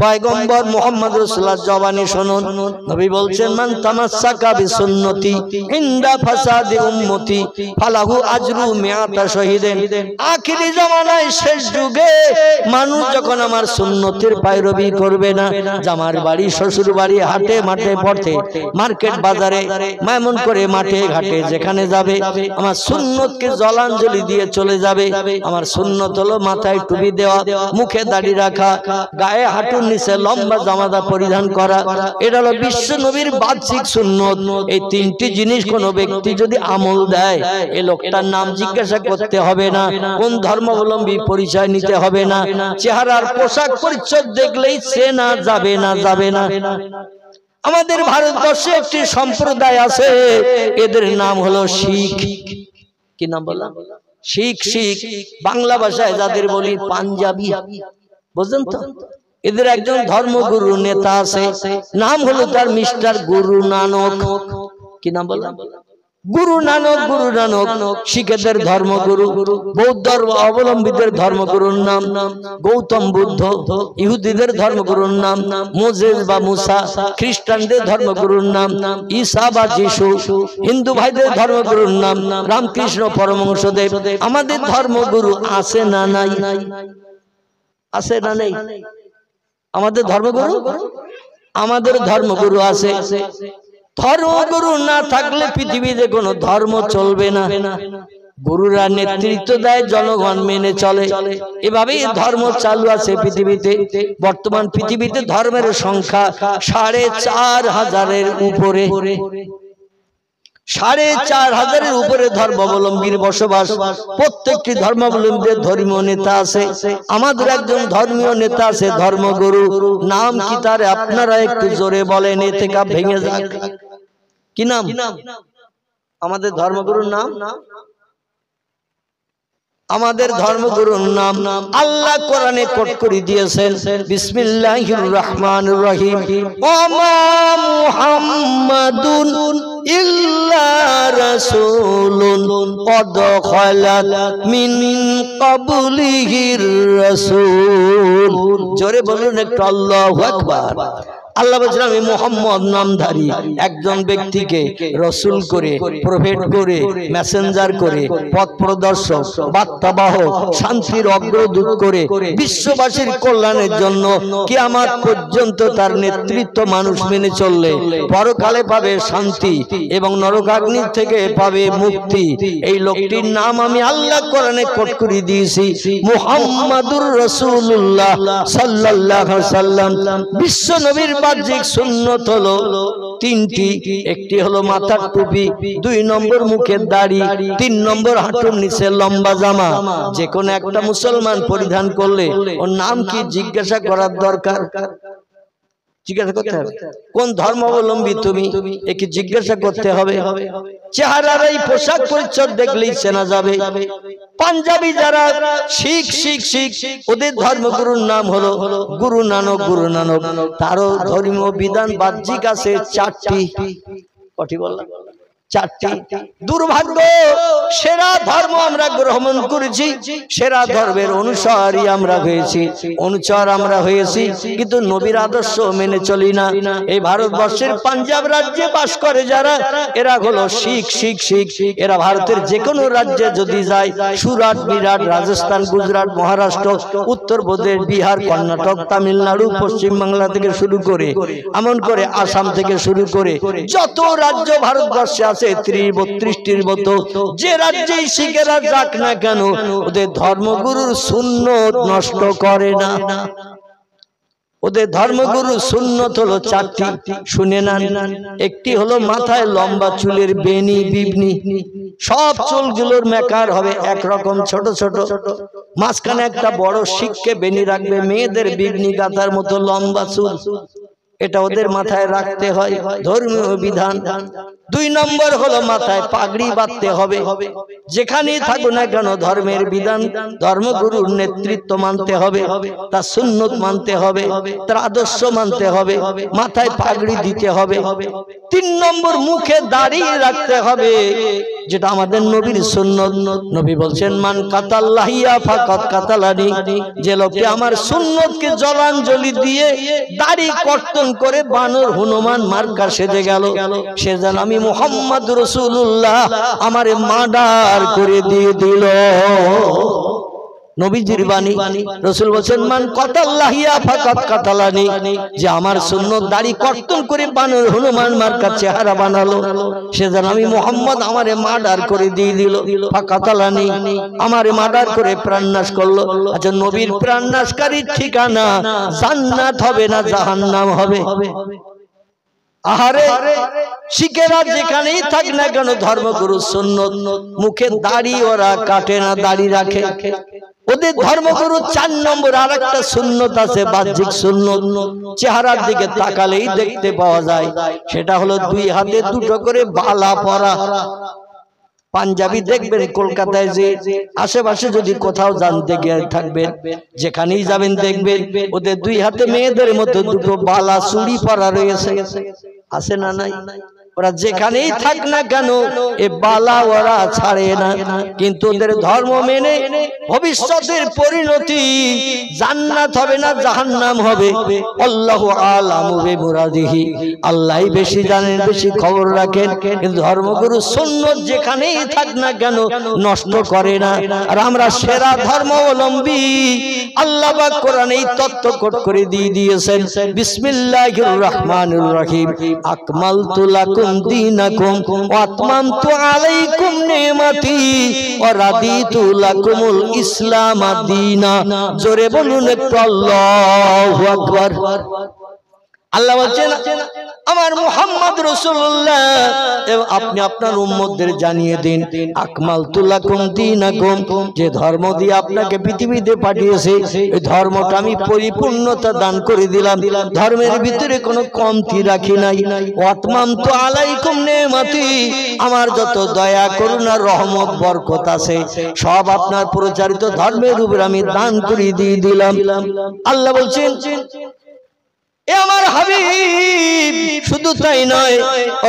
পয়গম্বর মুহাম্মদ রাসূলুল্লাহ জবানে শুনুন, নবী বলছেন মান তামাসসাকা বিসুন্নতি ইনদা ফাসাদি উম্মতি ফালাহু আজরু মিআতা শহীদেন। আখিরি জামানায় শেষ যুগে মানুষ যখন আমার সুন্নতের পায়রবি করবে না, জামার বাড়ি শ্বশুর বাড়ি হাটে মাঠে পথে মার্কেট বাজারে এমন করে মাঠে ঘাটে যেখানে যাবে আমার সুন্নতকে জলাঞ্জলি দিয়ে চলে যাবে। আমার সুন্নত হলো মাথায় টুপি দেওয়া, মুখে দাড়ি রাখা, গায়ে হাঁটুর নিচে লম্বা জামাদা পরিধান করা, এটা হলো বিশ্ব নবীর বাহ্যিক সুন্নত। এই তিনটি জিনিস কোন ব্যক্তি যদি আমল দেয়, এই লোকটার নাম জিজ্ঞাসা করতে হবে না, কোন ধর্মাবলম্বী পরিচয় নিতে হবে না, চেহারার পোশাক পরিচ্ছদ দেখলেই চেনা যাবে না, যাবে না। আমাদের ভারতবর্ষে একটি সম্প্রদায় আছে, এদের নাম হলো শিখ। কি নাম বললাম? শিখ। শিখ বাংলা ভাষায় যাদের বলি পাঞ্জাবি, বুঝলেন তো? এদের একজন ধর্মগুরু নেতা আছে, নাম হলো তার মিস্টার গুরু নানক। কি নাম বললাম? গুরু নানক। গুরু নানক শিখেদের ধর্মগুরু, বৌদ্ধ অবলম্বীদের ধর্মগুরুর নাম গৌতম বুদ্ধ, ইহুদিদের ধর্মগুরুর নাম মোজেস বা মুসা, খ্রিস্টানদের ধর্মগুরুর নাম ঈসা বা যিশু, হিন্দু ভাইদের ধর্মগুরুর নাম রামকৃষ্ণ পরমহংসদেব। আমাদের ধর্মগুরু আছে না নাই? আছে না নেই? আমাদের ধর্মগুরু, আমাদের ধর্মগুরু আছে। ধর্মগুরু না থাকলে পৃথিবীতে কোনো ধর্ম চলবে না। গুরুরা নেতৃত্ব দেয়, জনগণ মেনে চলে, এভাবেই ধর্ম চালু আছে পৃথিবীতে। বর্তমান পৃথিবীতে ধর্মের সংখ্যা ৪,৫০০-এর উপরে, ৪,৫০০-এর উপরে ধর্মাবলম্বীর বসবাস। প্রত্যেকটি ধর্মাবলম্বীদের ধর্মীয় নেতা আছে। আমাদের একজন ধর্মীয় নেতা আছে, ধর্মগুরু। নাম কি তার? আপনারা একটু জোরে বলেন, এতে কাপ ভেঙে যাক। কি নাম আমাদের ধর্মগুরুর নাম? আমাদের ধর্মগুরুর নাম আল্লাহ কোরআনে কোট করে দিয়েছেন, বিসমিল্লাহির রহমানির রহিম, ওমা মুহাম্মাদুন ইল্লা রাসূলুন ক্বাদ খালাত মিন ক্বাবলিহির রাসূল। জোরে বলুন একটু আল্লাহু আকবার। আল্লাহ বলছেন আমি মুহাম্মদ নামধারী একজন ব্যক্তিকে রসুল করে, প্রফেট করে, মেসেঞ্জার করে, পথ প্রদর্শক, বার্তাবাহক, শান্তির অগ্রদূত করে বিশ্ববাসীর কল্যাণের জন্য কিয়ামত পর্যন্ত তার নেতৃত্ব মানুষ মেনে চললে পরকালে পাবে শান্তি এবং নরকাগ্নি থেকে পাবে মুক্তি। এই লোকটির নাম আমি আল্লাহ কোরআনে কোট করে দিয়েছি, মুহাম্মাদুর রাসূলুল্লাহ সাল্লাল্লাহু আলাইহি সাল্লাম। বিশ্ব নবীর বাহ্যিক সুন্নত হলো তিনটি, একটি হলো মাথার টুপি, ২ নম্বর মুখের দাড়ি, ৩ নম্বর হাঁটুর নিচে লম্বা জামা। যে কোনো একটা মুসলমান পরিধান করলে ওর নাম কি জিজ্ঞাসা করার দরকার? জিজ্ঞাসা করতে হবে কোন ধর্মাবলম্বী তুমি, একে জিজ্ঞাসা করতে হবে। চেহারার এই পোশাক পরিচ্ছদ দেখলেই চেনা যাবে। পাঞ্জাবি যারা শিখ, শিখ শিখ ওদের ধর্মগুরুর নাম হলো গুরু নানক। গুরু নানক তারও ধর্মীয় বিধান বাহ্যিক আছে ৪টি। কটি বললাম? ৪টি। দুর্ভাগ্য, সেরা ধর্ম আমরা গ্রহণ করেছি, সেরা ধর্মের অনুসারী আমরা হয়েছি, অনুচর আমরা হয়েছি, কিন্তু নবীর আদর্শ মেনে চলি না। এই ভারতবর্ষের পাঞ্জাব রাজ্যে বাস করে যারা, এরা হলো শিখ। শিখ শিখ এরা ভারতের যে কোনো রাজ্যে যদি যায়, সুরাট, বিরাট, রাজস্থান, গুজরাট, মহারাষ্ট্র, উত্তরপ্রদেশ, বিহার, কর্ণাটক, তামিলনাড়ু, পশ্চিম বাংলা থেকে শুরু করে এমন করে আসাম থেকে শুরু করে যত রাজ্য ভারতবর্ষে আছে ৩০-৩২টির মতো, যে রাজ্যেই শিখেরা যাক না কেন ওদের ধর্মগুরুর সুন্নত নষ্ট করে না। ওদের ধর্মগুরু সুন্নত হলো ৪টি, শুনে নেন। একটি হলো মাথায় লম্বা চুলের বেনি, বিবনি, সব চুলগুলোর মেকার হবে একরকম ছোট ছোট, মাঝখানে একটা বড় শিখকে বেনি রাখবে, মেয়েদের বিবনি গাথার মতো লম্বা চুল, এটা ওদের মাথায় রাখতে হয়, ধর্মীয় বিধান। ২ নম্বর হলো মাথায় পাগড়ি বাঁধতে হবে, যেখানেই থাকো না কেন ধর্মের বিধান, ধর্মগুরুর নেতৃত্ব মানতে হবে, তার সুন্নত মানতে হবে, তার আদর্শ মানতে হবে, মাথায় পাগড়ি দিতে হবে। ৩ নম্বর মুখে দাড়ি রাখতে হবে। যেটা আমাদের নবীর সুন্নত। নবী বলছেন মান কাতাল্লাহিয়া ফাকাত কাতালানি, যে লোকটি আমার সুন্নতকে জলাঞ্জলি দিয়ে দাড়ি কর্তন করে বানর হনুমান মার্কা সেজে গেল, সে যেন আমি মুহাম্মদ রাসূলুল্লাহ আমারে মার্ডার করে দিয়ে দিল। নবীজির বাণী। রাসূল বলেন মান কাতাল্লাহিয়া ফাকাত কাতালানি, যে আমার সুন্নত দাড়ি কর্তন করে বানর হনুমান মার্কা চেহারা বানালো, সে যেন আমি মুহাম্মদ আমারে মার্ডার করে দিয়ে দিল। ফাকাতালানি, আমারে মার্ডার করে প্রাণনাশ করলো। আচ্ছা, নবীর প্রাণনাশকারীর ঠিকানা জান্নাত হবে না জাহান্নাম হবে? আহারে, শিখেরা যেখানেই থাক না কেন ধর্মগুরু সুন্নত, মুখে দাড়ি ওরা কাটে না, দাড়ি রাখে। ওদের ধর্মগুরু 4 নম্বর আর একটা সুন্নত আছে, বাহ্যিক সুন্নত, চেহারার দিকে তাকালেই দেখতে পাওয়া যায়, সেটা হলো 2 হাতে 2টো করে বালা পরা। পাঞ্জাবি দেখবেন কলকাতায় যে আশেপাশে যদি কোথাও জানতে গিয়ে থাকবেন, যেখানেই যাবেন দেখবেন ওদের 2 হাতে মেয়েদের মতো 2টো বালা চুড়ি পরা রয়েছে, আছে না নাই? ওরা যেখানেই থাক না কেন এ বালা ওরা ছাড়ে না। কিন্তু ওদের ধর্ম মেনে ভবিষ্যতের পরিণতি জান্নাত হবে না জাহান্নাম হবে, আল্লাহু আলামু বিমুরাদিহি, আল্লাহই বেশি জানেন, বেশি খবর রাখেন। কিন্তু ধর্মগুরু সুন্নত যেখানেই থাক না কেন নষ্ট করে না। আর আমরা সেরা ধর্মাবলম্বী, আল্লাহ পাক কোরআনে এই তত্ত্ব কোট করে দিয়ে দিয়েছেন, বিসমিল্লাহির রহমানির রহিম, আকমালতু লাকুম দীনাকুম ওয়া আতমামতু আলাইকুম নি'মাতি ওয়া রাদিতু লাকুমুল ইসলাম দীনা। জোরে বলুন একটু আল্লাহু আকবার। আল্লাহ বলছেন আমার মুহাম্মদ রাসূলুল্লাহ এবং আপনি আপনার উম্মতদের জানিয়ে দিন, আকমালতু লাকুম দীনাকুম, যে ধর্ম দিয়ে আপনাকে পৃথিবীতে পাঠিয়েছে এই ধর্মটা আমি পরিপূর্ণতা দান করে দিলাম, ধর্মের ভিতরে কোনো কমতি রাখি নাই। ওয়াতমামতু আলাইকুম নি'মাতি, আমার যত দয়া করুণা রহমত বরকত আছে সব আপনার প্রচারিত ধর্মের উপর আমি দান করে দিয়ে দিলাম। আল্লাহ বলছেন এ আমার হাবিব, শুধু তাই নয়,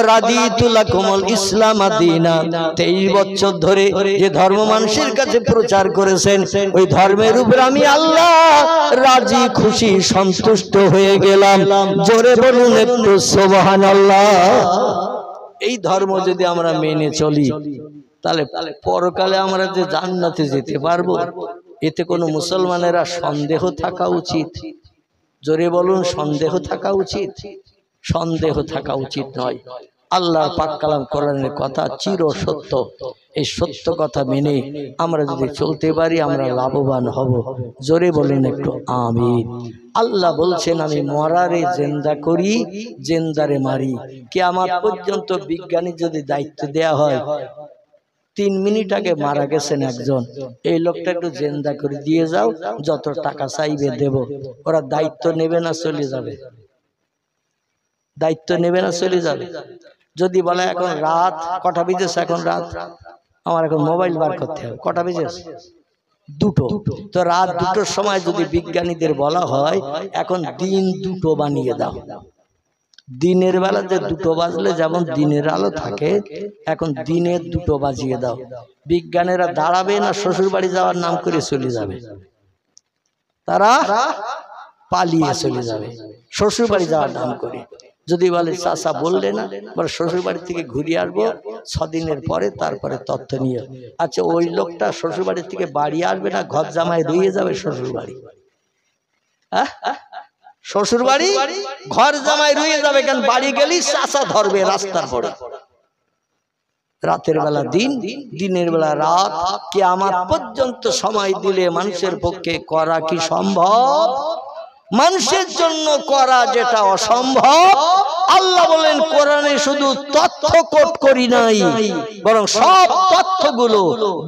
রাদিতু লাকুমুল ইসলাম দীনা, 23 বছর ধরে যে ধর্ম মানুষের কাছে প্রচার করেছেন ওই ধর্মের উপর আমি আল্লাহ রাজি খুশি সন্তুষ্ট হয়ে গেলাম। জোরে বলুন একটু সুবহানাল্লাহ। এই ধর্ম যদি আমরা মেনে চলি তাহলে পরকালে আমরা যে জান্নাতে যেতে পারবো, এতে কোনো মুসলমানেরা সন্দেহ থাকা উচিত? জোরে বলুন, সন্দেহ থাকা উচিত? সন্দেহ থাকা উচিত নয়। আল্লাহর পাক কালাম কোরআনের কথা চির সত্য, এই সত্য কথা মেনে আমরা যদি চলতে পারি আমরা লাভবান হব। জোরে বলুন একটু আমিন। আল্লাহ বলছেন আমি মরারে জিন্দা করি, জিন্দারে মারি। কিয়ামত পর্যন্ত বিজ্ঞানী যদি দায়িত্ব দেয়া হয়, 3 মিনিট আগে মারা গেছেন একজন, এই লোকটা একটু জিন্দা করে দিয়ে যাও, যত টাকা চাইবে দেব। ওরা দায়িত্ব নেবে না চলে যাবে? দায়িত্ব নেবে না চলে যাবে? যদি বলে এখন রাত কটা বেজেছে, এখন রাত, আমার এখন মোবাইল বার করতে হবে, কটা বেজেছে? 2টো। তো রাত 2টোর সময় যদি বিজ্ঞানীদের বলা হয় এখন দিন 2টো বানিয়ে দাও, দিনের বেলাতে 2টো বাজলে যেমন দিনের আলো থাকে এখন দিনের 2টো বাজিয়ে দাও, বিজ্ঞানীরা দাঁড়াবে না শ্বশুর বাড়ি যাওয়ার নাম করে চলে যাবে? তারা পালিয়ে চলে যাবে শ্বশুর বাড়ি যাওয়ার নাম করে। যদি বলে চাচা বললে না, বলে শ্বশুর বাড়ি থেকে ঘুরিয়ে আসবো 6 দিনের পরে, তারপরে তথ্য নিয়ে। আচ্ছা, ওই লোকটা শ্বশুর বাড়ি থেকে বাড়ি আসবে না, ঘর জামাই রয়ে যাবে শ্বশুর বাড়ি? শ্বশুর বাড়ি ঘর জামাই রয়ে যাবে, কেন বাড়ি গেলেই চাচা ধরবে রাস্তার পরে। রাতের বেলা দিন, দিনের বেলা রাত, কিয়ামত পর্যন্ত সময় দিলে মানুষের পক্ষে করা কি সম্ভব? মানুষের জন্য করা যেটা অসম্ভব, আল্লাহ বলেন কোরআনে শুধু তথ্য কোট করি নাই, বরং সব তথ্যগুলো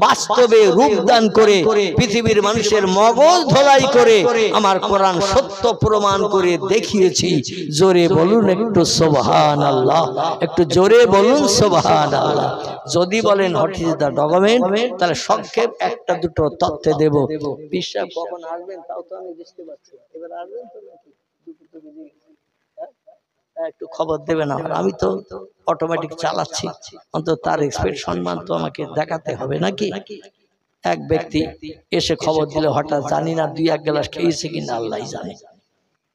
বাস্তবে রূপদান করে পৃথিবীর মানুষের মগজ ধোলাই করে আমার কোরআন সত্য প্রমাণ করে দেখিয়েছি। জোরে বলুন একটু সুবহানাল্লাহ, একটু জোরে বলুন সুবহানাল্লাহ। যদি বলেন হোয়াট ইজ দ্য ডকুমেন্ট, তাহলে সংক্ষেপ 1-2 তথ্য দেব। বিশ্বাস কখন আসবেন তাও তো আমি বুঝতে পারছি না। এবার আসবেন তো নাকি? একটু খবর দেবেন, আমি তো অটোমেটিক চালাচ্ছি, অন্তত তার রেসপেক্ট সম্মান তো আমাকে দেখাতে হবে নাকি। এক ব্যক্তি এসে খবর দিলে, হঠাৎ জানি না 2-1 গ্লাস খেয়েছে কিনা আল্লাহ জানে,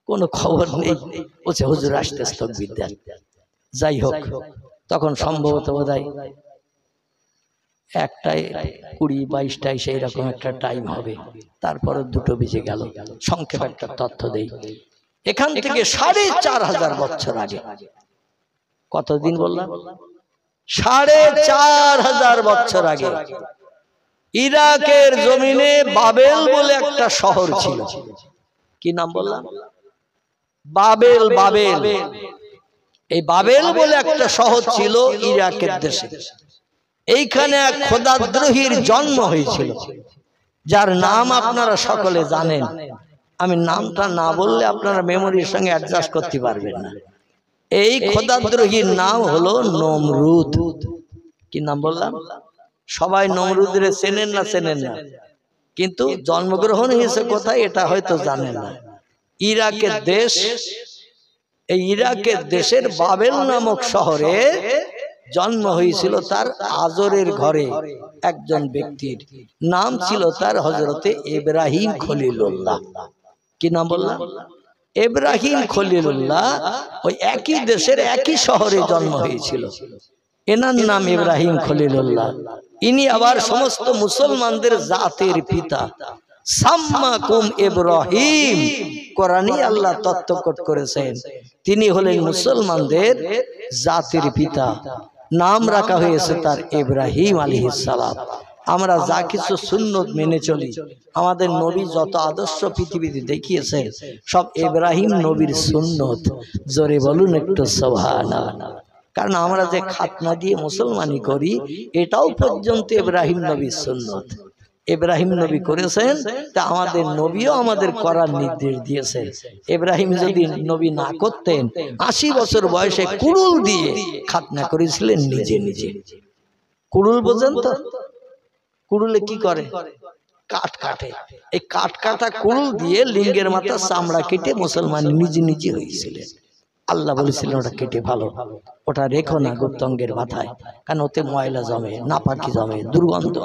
কোনো খবর নেই, বলছে হুজুর আসতে স্থগিত দেন। যাই হোক, তখন সম্ভবত বোধহয় 1টায় 20-22টায় সেই রকম একটা টাইম হবে, তারপরে 2টো বেজে গেল। সংক্ষেপে একটা তথ্য দেই, এখান থেকে 4500 বছর আগে, কতদিন বললাম, 4500 বছর আগে ইরাকের জমিনে বাবেল বলে একটা শহর ছিল। কি নাম বললাম? বাবেল। বাবেল, এই বাবেল বলে একটা শহর ছিল ইরাকের দেশে। এইখানে এক খোদাদ্রোহীর জন্ম হয়েছিল, যার নাম আপনারা সকলে জানেন। আমি নামটা না বললে আপনারা মেমোরির সঙ্গে অ্যাডজাস্ট করতে পারবেন না। এই খোদাদ্রোহীর নাম হলো নমরুদ। কি নাম বললাম? সবাই নমরুদের চেনেন না চেনেন না, কিন্তু জন্মগ্রহণ হয়েছে কোথায় এটা হয়তো জানেন না। ইরাকের দেশ, এই ইরাকের দেশের বাবেল নামক শহরে জন্ম হয়েছিল তার আজরের ঘরে একজন ব্যক্তির নাম ছিল তার হযরতে ইব্রাহিম খলিলুল্লাহ। কি নাম বললাম? ইব্রাহিম খলিলুল্লাহ। ওই একই দেশের একই শহরে জন্ম হয়েছিল। এনার নাম ইব্রাহিম খলিলুল্লাহ। ইনি আবার সমস্ত মুসলমানদের জাতির পিতা। সাম্মাকুম ইব্রাহিম, কোরআনে আল্লাহ তত্ত্বকট করেছেন তিনি হলেন মুসলমানদের জাতির পিতা। নাম রাখা হয়েছে তার ইব্রাহিম আলাইহিস সালাম। আমরা যা কিছু সুন্নত মেনে চলি, আমাদের নবী যত আদর্শ পৃথিবীতে দেখিয়েছেন সব ইব্রাহিম নবীর সুন্নত। জোরে বলুন একটু সুবহানাল্লাহ। কারণ আমরা যে খাতনা দিয়ে মুসলমানি করি এটাও পর্যন্ত ইব্রাহিম নবীর সুন্নত। ইব্রাহিম নবী করেছেন, তা আমাদের নবীও আমাদের করার নির্দেশ দিয়েছেন। ইব্রাহিম যদি নবী না করতেন 80 বছর বয়সে কুড়ুল দিয়ে খাতনা করেছিলেন নিজে নিজে। কুড়ুল বোঝেন তো? কুড়ুলে কি করে? কাঠ কাটে। এই কাঠ কাটা কুড়ুল দিয়ে লিঙ্গের মাথা চামড়া কেটে মুসলমান নিজে নিজে হয়েছিলেন। আল্লাহ বলেছিলেন ওটা কেটে ভালো, ওটা রেখো না গুপ্তঙ্গের মাথায়, কারণ ওতে ময়লা জমে, নাপাকি জমে, দুর্গন্ধ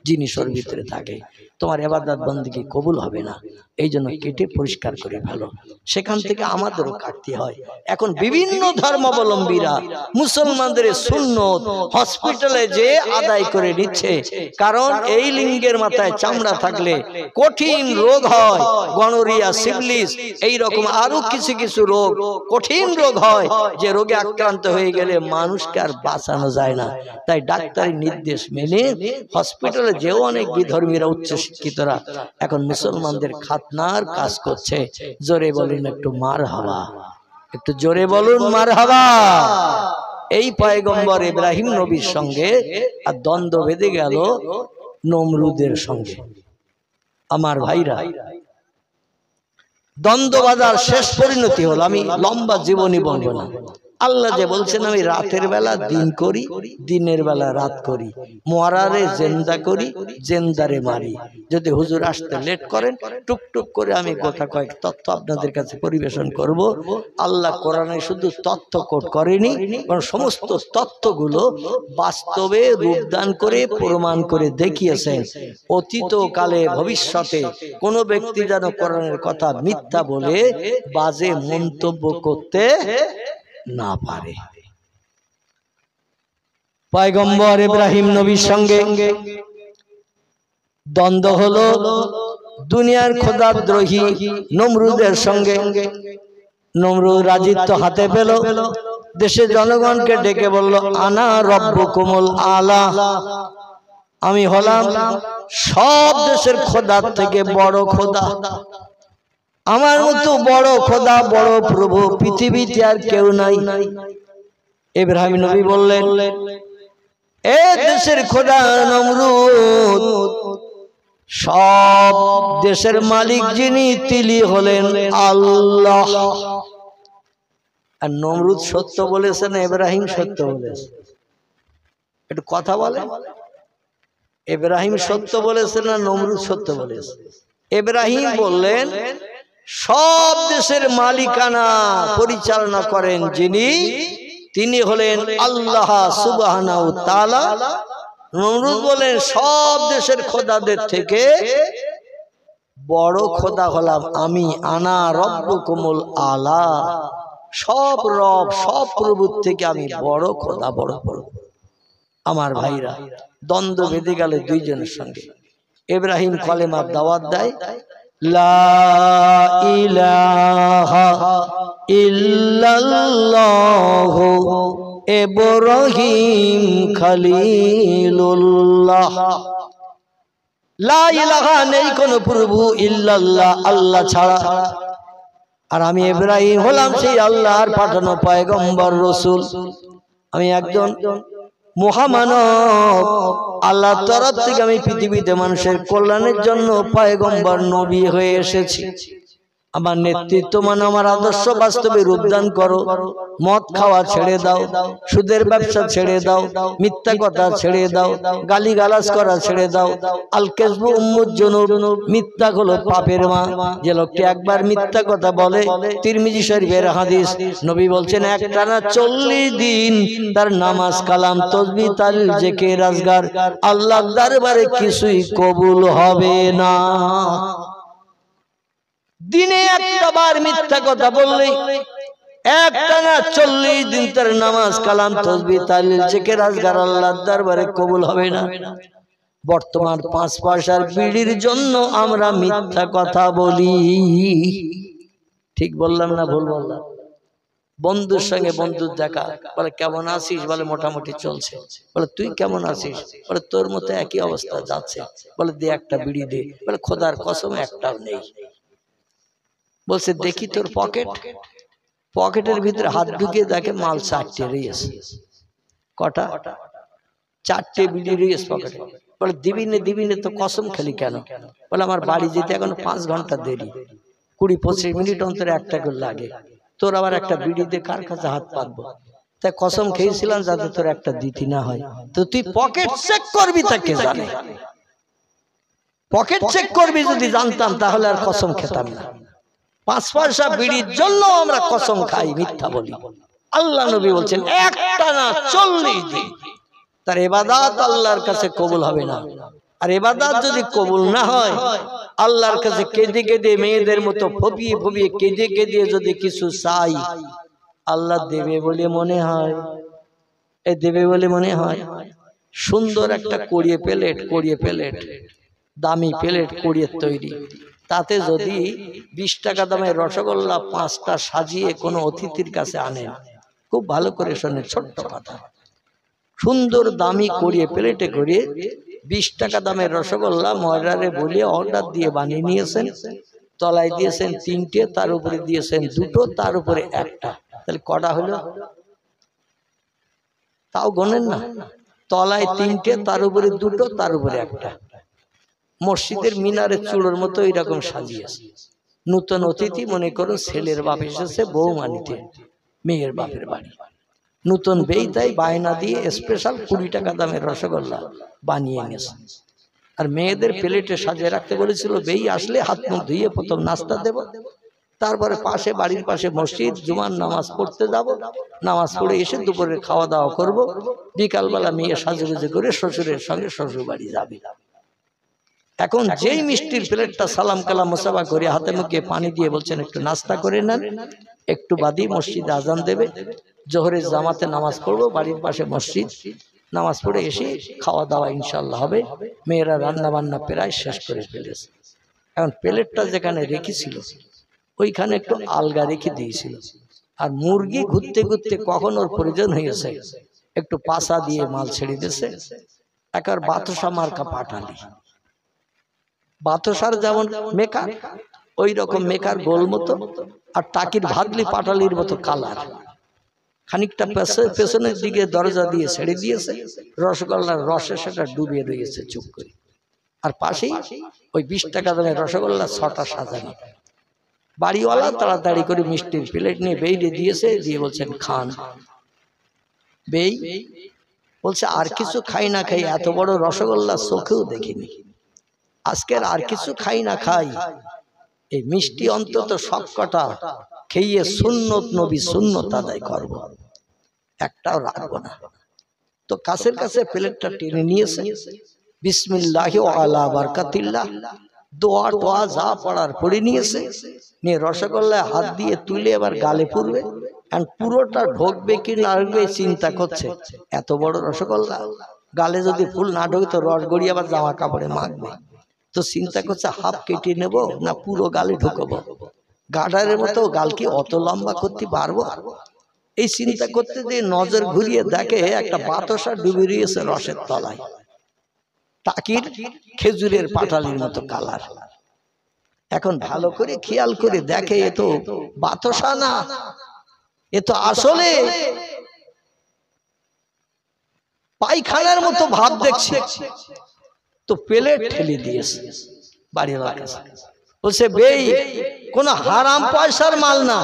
জিনিস ওর ভিতরে থাকে, তোমার ইবাদত বন্দেগী কবুল হবে না। এই জন্য কেটে পরিষ্কার করে ভালো। সেখান থেকে আমাদেরও কাটতে হয়। এখন বিভিন্ন ধর্মাবলম্বীরা মুসলমানদের সুন্নত হসপিটালে যে আদায় করে নিচ্ছে, কারণ এই লিঙ্গের মাথায় চামড়া থাকলে কঠিন রোগ হয়, গনোরিয়া, সিফিলিস, এইরকম আরো কিছু কিছু রোগ, কঠিন রোগ হয়, যে রোগে আক্রান্ত হয়ে গেলে মানুষকে আর বাঁচানো যায় না। তাই ডাক্তারি নির্দেশ মেনে হসপিটালে যেও অনেক বিধর্মীরা, উচ্চ শিক্ষিতরা এখন মুসলমানদের খাতনার কাজ করছে। জোরে বলুন একটু মারহাবা, একটু জোরে বলুন মারহাবা। এই পয়গম্বর ইব্রাহিম নবীর সঙ্গে আর দ্বন্দ্ব বেঁধে গেল নমরুদের সঙ্গে। আমার ভাইরা, দ্বন্দ্ব বাজার শেষ পরিণতি হলো, আমি লম্বা জীবনী বলবো না। আল্লাহ যে বলছেন আমি রাতের বেলা দিন করি, দিনের বেলা রাত করি, মরারে জেন্দা করি, জেন্দারে মারি। যদি হুজুর আসতে লেট করেন টুকটুক করে আমি গোটা কয়েক তথ্য আপনাদের কাছে পরিবেশন করব। আল্লাহ কোরআনে শুধু তথ্য কোট করেনি, কারণ সমস্ত তথ্যগুলো বাস্তবে রূপদান করে প্রমাণ করে দেখিয়েছেন। অতীত কালে ভবিষ্যতে কোনো ব্যক্তি যেন কোরআনের কথা মিথ্যা বলে বাজে মন্তব্য করতে না পারে। পয়গম্বর ইব্রাহিম নবীর সঙ্গে দ্বন্দ্ব হলো দুনিয়ার খোদাদ্রোহী নমরুদের সঙ্গে। নমরুদ রাজিত্ব হাতে পেল, দেশে জনগণকে ডেকে বলল আনা রব্বুকুমুল আলা, আমি হলাম সব দেশের খোদার থেকে বড় খোদা। আমার মতো বড় খোদা, বড় প্রভু পৃথিবীতে আর কেউ নাই। ইব্রাহিম নবী বললেন এ দেশের খোদা নমরুদ, সব দেশের মালিক যিনি তিনি হলেন আল্লাহ। আর নমরুদ সত্য বলেছে না ইব্রাহিম সত্য বলেছে? একটু কথা বলে, ইব্রাহিম সত্য বলেছে না নমরুদ সত্য বলেছে? ইব্রাহিম বললেন সব দেশের মালিকানা পরিচালনা করেন যিনি, তিনি হলেন আল্লাহ সুবহানাহু ওয়া তাআলা। নমরুদ বলেন সব দেশের খোদাদের থেকে বড় খোদা হলাম আমি, আনা রব্বুকুমুল আলা। সব রব সব প্রভুর থেকে আমি বড় খোদা, বড় বড়। আমার ভাইরা, দ্বন্দ্ব বেঁধে গেল দুইজনের সঙ্গে। ইব্রাহিম কলেমার দাওয়াত দেয়, লা ইলাহা ইল্লাল্লাহু ইব্রাহিম খলিলুল্লাহ। লা ইলাহা, নেই কোন প্রভু, ইল্লাল্লাহ, আল্লাহ ছাড়া। আর আমি ইব্রাহিম হলাম সেই আল্লাহর পাঠানো পয়গম্বর রাসূল। আমি একজন মহামানব, আল্লাহর তরফ থেকে আমি পৃথিবীতে মানুষের কল্যাণের জন্য পয়গম্বর নবী হয়ে এসেছি। আমার নেতৃত্ব মানে আমার আদর্শ বাস্তবে রূপদান করো। মদ খাওয়া ছেড়ে দাও, সুদের ব্যবসা ছেড়ে দাও, মিথ্যা কথা ছেড়ে দাও, গালিগালাজ করা ছেড়ে দাও। আল কাযবু উম্মুজ জুনুব, মিথ্যা হলো পাপের মা। যে লোকটি একবার মিথ্যা কথা বলে, তিরমিজি শরীফের হাদিস, নবী বলছেন একটানা 40 দিন তার নামাজ, কালাম, তাসবিহ, তাহলিল, জিকির, আজকার আল্লাহর দরবারে কিছুই কবুল হবে না। দিনে একটা বার মিথ্যা কথা বললেই একটানা 40 দিন তার নামাজ, কালাম, তাসবিহ, তাহলিল, জিকির, আজকার আল্লাহর দরবারে কবুল হবে না। বর্তমান 5 পয়সার বিড়ির জন্য আমরা মিথ্যা কথা বলি। ঠিক বললাম না ভুল বললাম? বন্ধুর সঙ্গে বন্ধুর দেখা, বলে কেমন আছিস, বলে মোটামুটি চলছে। বলে তুই কেমন আছিস, বলে তোর মতো একই অবস্থা যাচ্ছে। বলে দে একটা বিড়ি দে, বলে খোদার কসম একটাও নেই। বলছে দেখি তোর পকেট। পকেটের ভিতরে হাত ঢুকিয়ে দেখে মাল 4টে রয়েছে। কটা? 4টে বিড়ি রয়েছে পকেটে। বলে দিবি না তো কসম খেলি কেন? বলে আমার বাড়ি যেতে এখন 5 ঘন্টা দেরি, 20-25 মিনিট অন্তরে একটা করে লাগে। তোর আবার একটা বিড়ি দিয়ে কার কাছে হাত পাতবো? তাই কসম খেয়েছিলাম যাতে তোর একটা দিতি না হয়। তো তুই পকেট চেক করবি, তাকে জানে পকেট চেক করবি। যদি জানতাম তাহলে আর কসম খেতাম না। 5 পয়সা বিড়ির জন্য আমরা কসম খাই, মিথ্যা বলি। আল্লাহ নবী বলছেন একটানা 40 দিন তার ইবাদত আল্লাহর কাছে কবুল হবে না। আর ইবাদত যদি কবুল না হয়, আল্লাহর কাছে কেঁদে কেঁদে মেয়েদের মতো ফপিয়ে ফপিয়ে কেঁদে কেঁদে যদি কিছু চাই, আল্লাহ দেবে বলে মনে হয়? দেবে বলে মনে হয়? সুন্দর একটা কড়িয়ে প্লেট, দামি প্লেট কড়িয়ে তৈরি, তাতে যদি 20 টাকা দামের রসগোল্লা 5টা সাজিয়ে কোনো অতিথির কাছে আনেন, খুব ভালো করে শোনেন, ছোট্ট কথা, সুন্দর দামি করিয়ে প্লেটে করে 20 টাকা দামের রসগোল্লা ময়রারে বলে অর্ডার দিয়ে বানিয়ে নিয়েছেন। তলায় দিয়েছেন 3টে, তার উপরে দিয়েছেন 2টো, তার উপরে 1টা। তাহলে কটা হলো? তাও গণেন না। তলায় 3টে, তার উপরে 2টো, তার উপরে 1টা। মসজিদের মিনারের চূড়োর মতো এইরকম সাজিয়েছে। নতুন অতিথি, মনে করুন ছেলের বাপ এসেছে বৌমা নিতে মেয়ের বাপের বাড়ি। নতুন বেই তাই বায়না দিয়ে স্পেশাল 20 টাকা দামের রসগোল্লা বানিয়ে এনেছে। আর মেয়েদের প্লেটে সাজিয়ে রাখতে বলেছিল, বেই আসলে হাত মুখ ধুয়ে প্রথম নাস্তা দেব, তারপরে পাশে বাড়ির পাশে মসজিদ, জুমার নামাজ পড়তে যাব, নামাজ পড়ে এসে দুপুরে খাওয়া দাওয়া করব, বিকালবেলা মেয়ে সাজুগুজু করে শ্বশুরের সঙ্গে শ্বশুর বাড়ি যাবে। এখন যেই মিষ্টির প্লেটটা সালাম কালাম মুসাফা করে হাতে মুখে পানি দিয়ে বলছেন একটু নাস্তা করে নেন, একটু বাদই মসজিদে আজান দেবে, জোহরের জামাতে নামাজ পড়বো, বাড়ির পাশে মসজিদ, নামাজ পড়ে এসে খাওয়া দাওয়া ইনশাল্লাহ হবে। মেয়েরা রান্না বান্না প্রায় শেষ করে ফেলেছে। এখন প্লেটটা যেখানে রেখেছিল ওইখানে একটু আলগা রেখে দিয়েছিল। আর মুরগি ঘুরতে ঘুরতে কখন ওর প্রয়োজন হয়েছে একটু পাশা দিয়ে মাল ছেড়ে দিয়েছে। একবার বাতাসা মার্কা পাঠালি, বাতাসার যেমন মেকার ওই রকম মেকার গোল মতো, আর টাকির ভাগলি পাটালির মতো কালার, খানিকটা পেছনের দিকে দরজা দিয়ে ছেড়ে দিয়েছে, রসগোল্লার রসে সেটা ডুবে রয়েছে চুপ করে। আর পাশেই ওই 20 টাকা দামের রসগোল্লা 6টা সাজানো। বাড়িওয়ালা তাড়াতাড়ি করে মিষ্টির প্লেট নিয়ে বেইরে দিয়েছে, দিয়ে বলছেন খান। বেই বলছে আর কিছু খাই না খাই, এত বড় রসগোল্লা চোখেও দেখিনি, আজকের আর কিছু খাই না খাই, এই মিষ্টি অন্তত সবকটা খেয়ে সুন্নত নবী সুন্নত আদায় করব। একটাও রাখবো না। তো কাছের কাছে প্লেটটা টেনে নিয়েছে, বিসমিল্লাহি ওয়া আলা বারাকাতিল্লাহ, দোয়া টোয়া যা পড়ার পড়ে নিয়েছে, নিয়ে রসগোল্লায় হাত দিয়ে তুলে এবার গালে পুরবে, আর পুরোটা ঢোকবে কি না ঢোকবে চিন্তা করছে। এত বড় রসগোল্লা, গালে যদি ফুল না ঢোকে তো রস গড়িয়ে আবার জামা কাপড়ে মাখবে। তো চিন্তা করছে হাফ কেটে নেব না পুরো গালে ঢুকবো, গাডারের মতো গাল কি অত লম্বা করতে পারবো? এই চিন্তা করতে যে নজর ঘুরিয়ে দেখে একটা বাতাসা ডুবে রয়েছে রসের তলায়, টাকির খেজুরের পাটালির মতো কালার। এখন ভালো করে খেয়াল করে দেখে এ তো বাতাসা না, এ তো আসলে পায়খানার মতো ভাব দেখছে। তো প্লেট ঠেলে দিয়েছে বাড়িওয়ালার কাছে, বলছে বেই কোন হারাম পয়সার মাল না,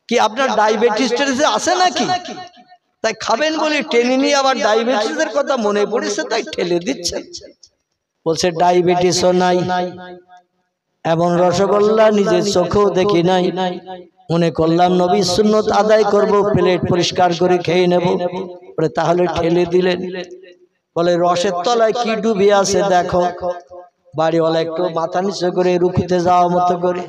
কি আপনার ডায়াবেটিস আছে নাকি? তাই খাবেন বলে টেনে নিয়ে আবার ডায়াবেটিসের কথা মনে পড়েছে তাই ঠেলে দিচ্ছে। বলছে ডায়াবেটিসও নাই, এমন রসগোল্লা নিজের চোখেও দেখি নাই, মনে করলাম নবী সুন্নত আদায় করব, প্লেট পরিষ্কার করে খেয়ে নেব। বলে তাহলে ঠেলে দিলেন? বলে রসের তলায় কি ডুবে আছে দেখো। বাড়িওয়ালা একটু মাথা নিচু করে রুকুতে যাওয়া মতো করে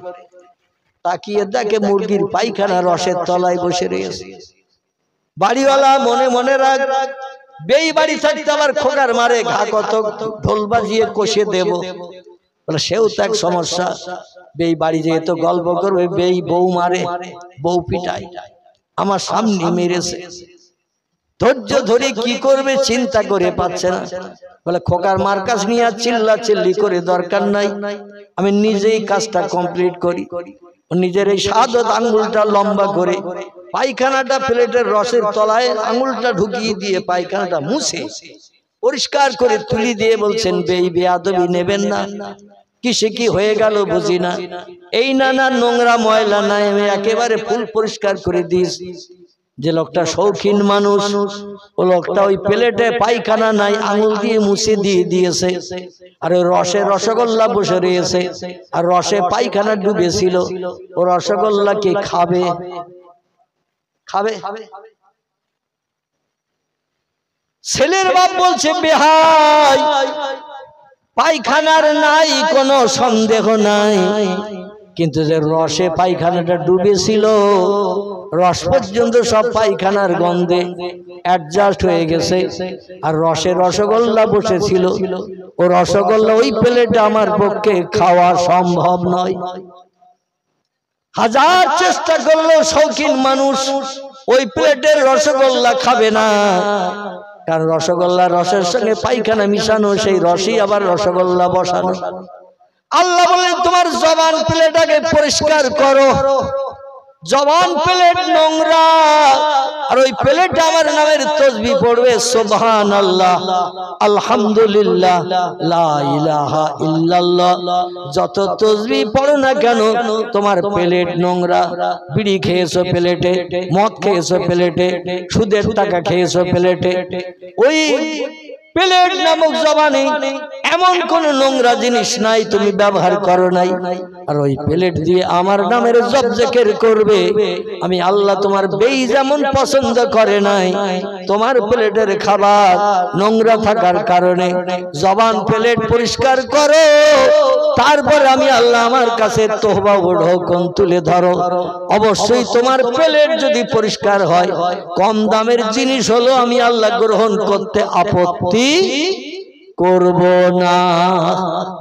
তাকিয়ে দেখে মুরগির পায়খানা রসের তলায় বসে রয়েছে। বাড়িওয়ালা মনে মনে রাখ, বেই বাড়ি থাকতে আবার খোকার মারে, ঘা কত ঢোল বাজিয়ে কষে দেব। বলে সেও তো এক সমস্যা, বেই বাড়ি যেয়ে তো গল্প করবে, বেই বউ মারে, বউ পিটাই, আমার সামনে মেরেছে। ধৈর্য ধরে কি করবে চিন্তা করে পাচ্ছে না। বলে খোকার মার কাছ নিয়ে চিল্লা চিল্লি করে দরকার নাই, আমি নিজেই কাজটা কমপ্লিট করি। নিজের এই সাদত আঙ্গুলটা লম্বা করে পায়খানাটা প্লেটের রসের তলায় আঙ্গুলটা ঢুকিয়ে দিয়ে পায়খানাটা মুছে পরিষ্কার করে তুলি দিয়ে বলছেন বেই বেয়াদবি নেবেন না, কিসে কি হয়ে গেল বুঝি না, এই নানা নোংরা ময়লা নাই, আমি একেবারে ফুল পরিষ্কার করে দিয়েছি। যে লোকটা শৌখিন মানুষ, ও লোকটা ওই প্লেটে পায়খানা নাই আঙুল দিয়ে মুছে দিয়ে দিয়েছে, আর ওই রসে রসগোল্লা বসে রয়েছে, আর রসে পায়খানা ডুবেছিল, ও রসগোল্লা কে খাবে? খাবে? ছেলের বাপ বলছে বেহাই পায়খানার নাই কোনো সন্দেহ নাই, কিন্তু যে রসে পায়খানাটা ডুবেছিল রস পর্যন্ত সব পায়খানার গন্ধে অ্যাডজাস্ট হয়ে গেছে, আর রসে রসগোল্লা বসেছিল, ও রসগোল্লা ওই প্লেটে আমার পক্ষে খাওয়া সম্ভব নয়। হাজার চেষ্টা করলেও শৌখিন মানুষ ওই প্লেটের রসগোল্লা খাবে না, কারণ রসগোল্লা রসের সঙ্গে পায়খানা মিশানো, সেই রসই আবার রসগোল্লা বসানো। আল্লাহ বলেন তোমার জবান প্লেটটাকে পরিষ্কার করো, জবান প্লেট নোংরা, আর ওই প্লেটে আমার নামের তাসবিহ পড়বে সুবহানাল্লাহ, আলহামদুলিল্লাহ, লা ইলাহা ইল্লাল্লাহ। যত তাসবিহ পড়ো না কেন তোমার প্লেট নোংরা। বিড়ি খেয়েছো প্লেটে, মদ খেয়েছো প্লেটে, সুদের টাকা খেয়েছো প্লেটে, ওই প্লেট নামক জবানে এমন কোন নোংরা জিনিস নাই তুমি ব্যবহার করো নাই, আর ওই প্লেট দিয়ে আমার নামের জপ জিকির করবে। আমি আল্লাহ তোমার বেই যেমন পছন্দ করে নাই, তোমার প্লেটের খাবার নোংরা থাকার কারণে জবান প্লেট পরিষ্কার করো, তারপর আমি আল্লাহ আমার কাছে তওবা ও হুকুম তুলে ধরো। অবশ্যই তোমার প্লেট যদি পরিষ্কার হয়, কম দামের জিনিস হলো আমি আল্লাহ গ্রহণ করতে আপত্তি করব না।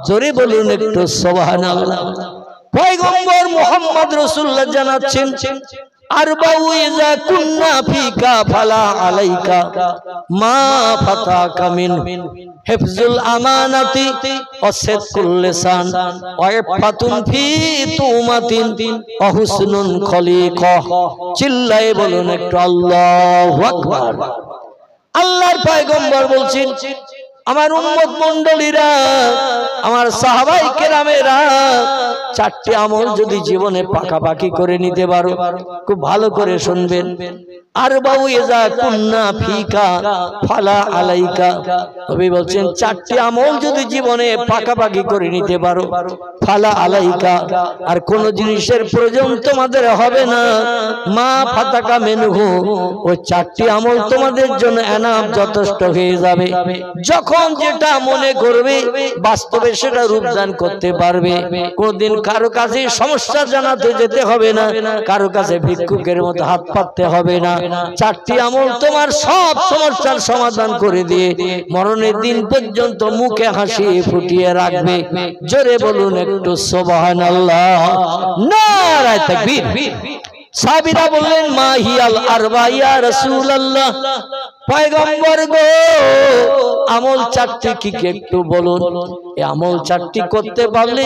জোরে বলুন একটু সুবহানাল্লাহ। পয়গম্বর মুহাম্মদ রাসূলুল্লাহ জানাচ্ছেন আরবাউ ইযা কুন্না ফিকা ফালা আলাইকা মা ফাতাকা মিন হিফজুল আমানাতি ওয়া সিদকুল লিসান ওয়া ইফাতুন ফি তুমাতিন ওয়া হুসনুন খলিকাহ। চিল্লায়ে বলুন একটু আল্লাহু আকবার। আল্লাহর পয়গম্বর বলছেন আমার উম্মত মণ্ডলীরা, আমার সাহাবায়ে কেরামেরা, চারটি আমল যদি জীবনে পাকাপাকি করে নিতে পারো, খুব ভালো করে শুনবেন। আরবাউ ইযা কুন্না ফিকা ফালা আলাইকা, নবী বলছেন চারটি আমল যদি জীবনে পাকাপাকি করে নিতে পারো, ফালা আলাইকা, আর কোন জিনিসের প্রয়োজন তোমাদের হবে না। মা ফাতাকা মেনহু, ওই 4টি আমল তোমাদের জন্য এনাফ, যথেষ্ট হয়ে যাবে। যখন যেটা মনে করবে বাস্তবে সেটা রূপদান করতে পারবে। কোনদিন কারো কাছে সমস্যা জানাতে যেতে হবে না, কারো কাছে ভিক্ষুকের মতো হাত পাততে হবে না। 4টি আমল তোমার সব সমস্যার সমাধান করে দিয়ে মরণের দিন পর্যন্ত মুখে হাসি ফুটিয়ে রাখবে। জোরে বলুন একটু সুবহানাল্লাহ, নারায়ে তাকবীর। সাহাবীরা বললেন মা হিয়াল আরবা ইয়া রাসূলুল্লাহ, পয়গম্বর গো আমল 4টি কি একটু বলুন। এই আমল 4টি করতে পারলে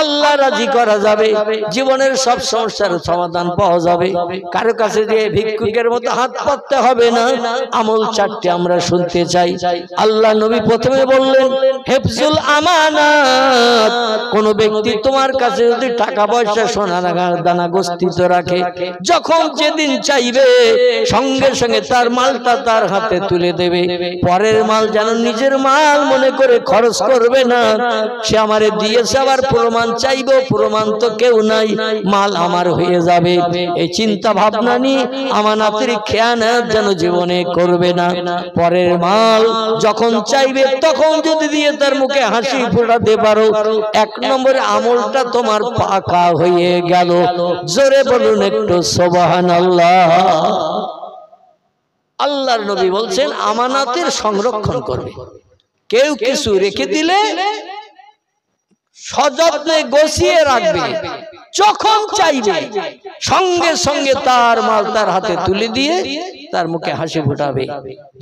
আল্লাহ রাজি করা যাবে, জীবনের সব সমস্যার সমাধান পাওয়া যাবে। কারো কাছে যে ভিক্ষুকের মতো হাত পাততে হবে না। আমল 4টি আমরা শুনতে চাই। আল্লাহ নবী প্রথমে বললেন হিফজুল আমানাত, কোন ব্যক্তি তোমার কাছে যদি টাকা পয়সা সোনা দানা গচ্ছিত রাখে, যখন যেদিন চাইবে সঙ্গে সঙ্গে তার মালটা তার হাতে তুলে দেবে। পরের মাল যেন নিজের মাল মনে করে খরচ করবে না। সে আমারে দিয়েছে আবার প্রমাণ চাইবো, প্রমাণ তো কেউ নাই, মাল আমার হয়ে যাবে। এই চিন্তা ভাবনা নিয়ে আমানাতের খেয়ানত যেন জীবনে করবে না। পরের মাল যখন চাইবে তখন যদি দিয়ে তার মুখে হাসি ফোটাতে পারো, 1 নম্বরে আমলটা তোমার পাকা হয়ে গেল। জোরে বলুন একটু সুবহানাল্লাহ। আল্লাহর নবী বলছেন আমানাতের সংরক্ষণ করবে। কেউ কিছু রেখে দিলে সযত্নে গুছিয়ে রাখবে, যখন চাইবে সঙ্গে সঙ্গে তার মাল তার হাতে তুলে দিয়ে তার মুখে হাসি ফোটাবে।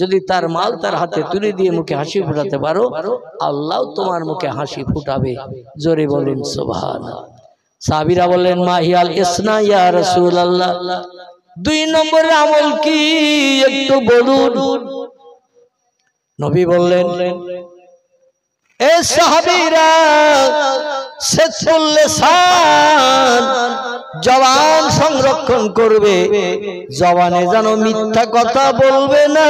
যদি তার মাল তার হাতে তুলে দিয়ে মুখে হাসি ফোটাতে পারো, আল্লাহ তোমার মুখে হাসি ফোটাবে। জোরে বলুন সুবহানাল্লাহ। সাহাবীরা বললেন মা হিয়াল ইসনা ইয়া রাসূলুল্লাহ, 2 নম্বরের আমল কি একটু বলুন। নবী বললেন এ সাহাবীরা সিদকুল লিসান, জবান সংরক্ষণ করবে। জবানে যেন মিথ্যা কথা বলবে না,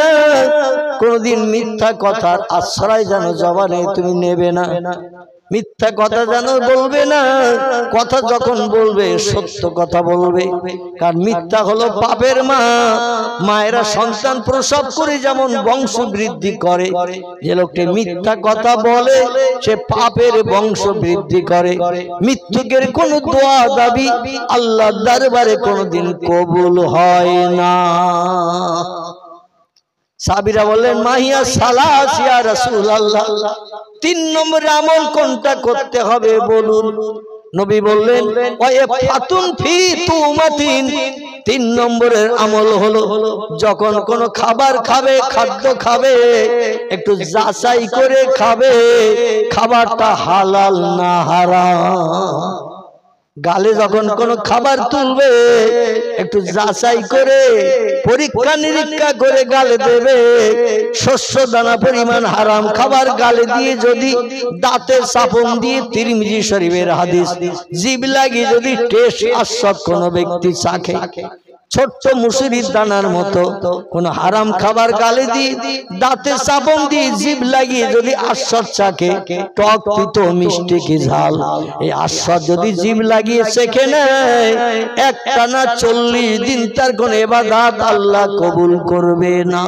কোনদিন মিথ্যা কথার আশ্রয় যেন জবানে তুমি নেবে না। মিথ্যা কথা যেন বলবে না, কথা যখন বলবে সত্য কথা বলবে। কারণ মিথ্যা হলো পাপের মা। মায়েরা সন্তান প্রসব করে যেমন বংশ বৃদ্ধি করে, যে লোকটি মিথ্যা কথা বলে সে পাপের বংশ বৃদ্ধি করে। মৃত্যুকের কোন দোয়া দাবি আল্লাহর দরবারে কোনদিন কবুল হয় না। সাহাবীরা বললেন মাহিয়া সালাস ইয়া রাসূলুল্লাহ, 3 নম্বর আমল কোনটা করতে হবে বলুন। নবী বললেন ওয়াফাতুন ফি তুমাতিন, 3 নম্বরের আমল হলো যখন কোন খাবার খাবে, খাদ্য খাবে, একটু যাচাই করে খাবে খাবারটা হালাল না হারাম। গালে যখন কোন খাবার তুলবে একটু যাচাই করে পরীক্ষা নিরীক্ষা করে গালে দেবে। শস্য দানা পরিমাণ হারাম খাবার গালে দিয়ে যদি দাঁতে চাপন দিয়ে, তিরমিজি শরীফের হাদিস, জিভ লাগিয়ে যদি টেস্ট আস্বাদ কোন ব্যক্তি চাখে, ছোট্ট মুসুরির দানার মতো কোন হারাম খাবার গালে দিয়ে দাঁতে চাপন দিয়ে জিভ লাগিয়ে যদি আস্বাদ চাখে, টক তিতো মিষ্টি কি ঝাল, এই আস্বাদ যদি জিভ লাগিয়ে চেখে নেয়, একটানা 40 দিন তার কোন ইবাদত আল্লাহ কবুল করবে না।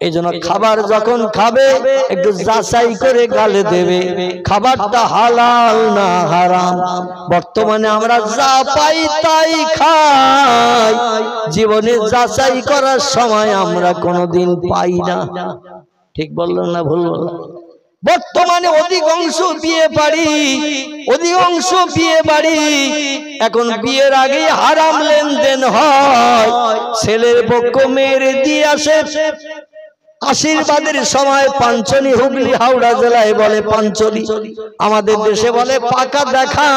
এই জন্য খাবার যখন খাবে একটু যাচাই করে গালে দেবে খাবারটা হালাল না হারাম। বর্তমানে আমরা যা পাই তাই খাই, জীবনে যাচাই করার সময় আমরা কোনোদিন পাই না। ঠিক বললাম না ভুল বললাম? বর্তমানে অধিকাংশ বিয়ে বাড়ি এখন বিয়ের আগে হারাম লেনদেন হয়। ছেলের পক্ষ মেয়ের দিয়ে আসে, আশীর্বাদের সময় পাঞ্চনি, হুগলি হাওড়া জেলায় বলে পাঞ্চনি, আমাদের দেশে বলে পাকা দেখা,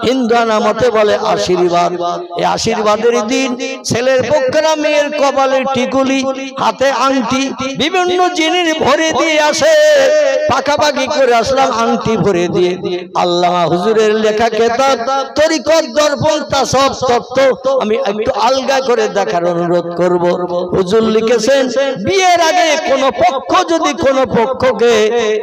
হিন্দুয়ানা মতে বলে আশীর্বাদ। এই আশীর্বাদের দিন ছেলের পক্ষরা মেয়ের কপালে টিকুলি, হাতে আংটি, বিভিন্ন জিনিস ভরে দিয়ে আসে। পাকাপাকি করে আসলাম আংটি ভরে দিয়ে। আল্লামা হুজুরের লেখা কিতাব তরিকত দর্পণ তাসব তত্ত্ব আমি একটু আলগা করে দেখার অনুরোধ করব। হুজুর লিখেছেন বিয়ের বিয়ের আগে কোন পক্ষ যদি কোন পক্ষকে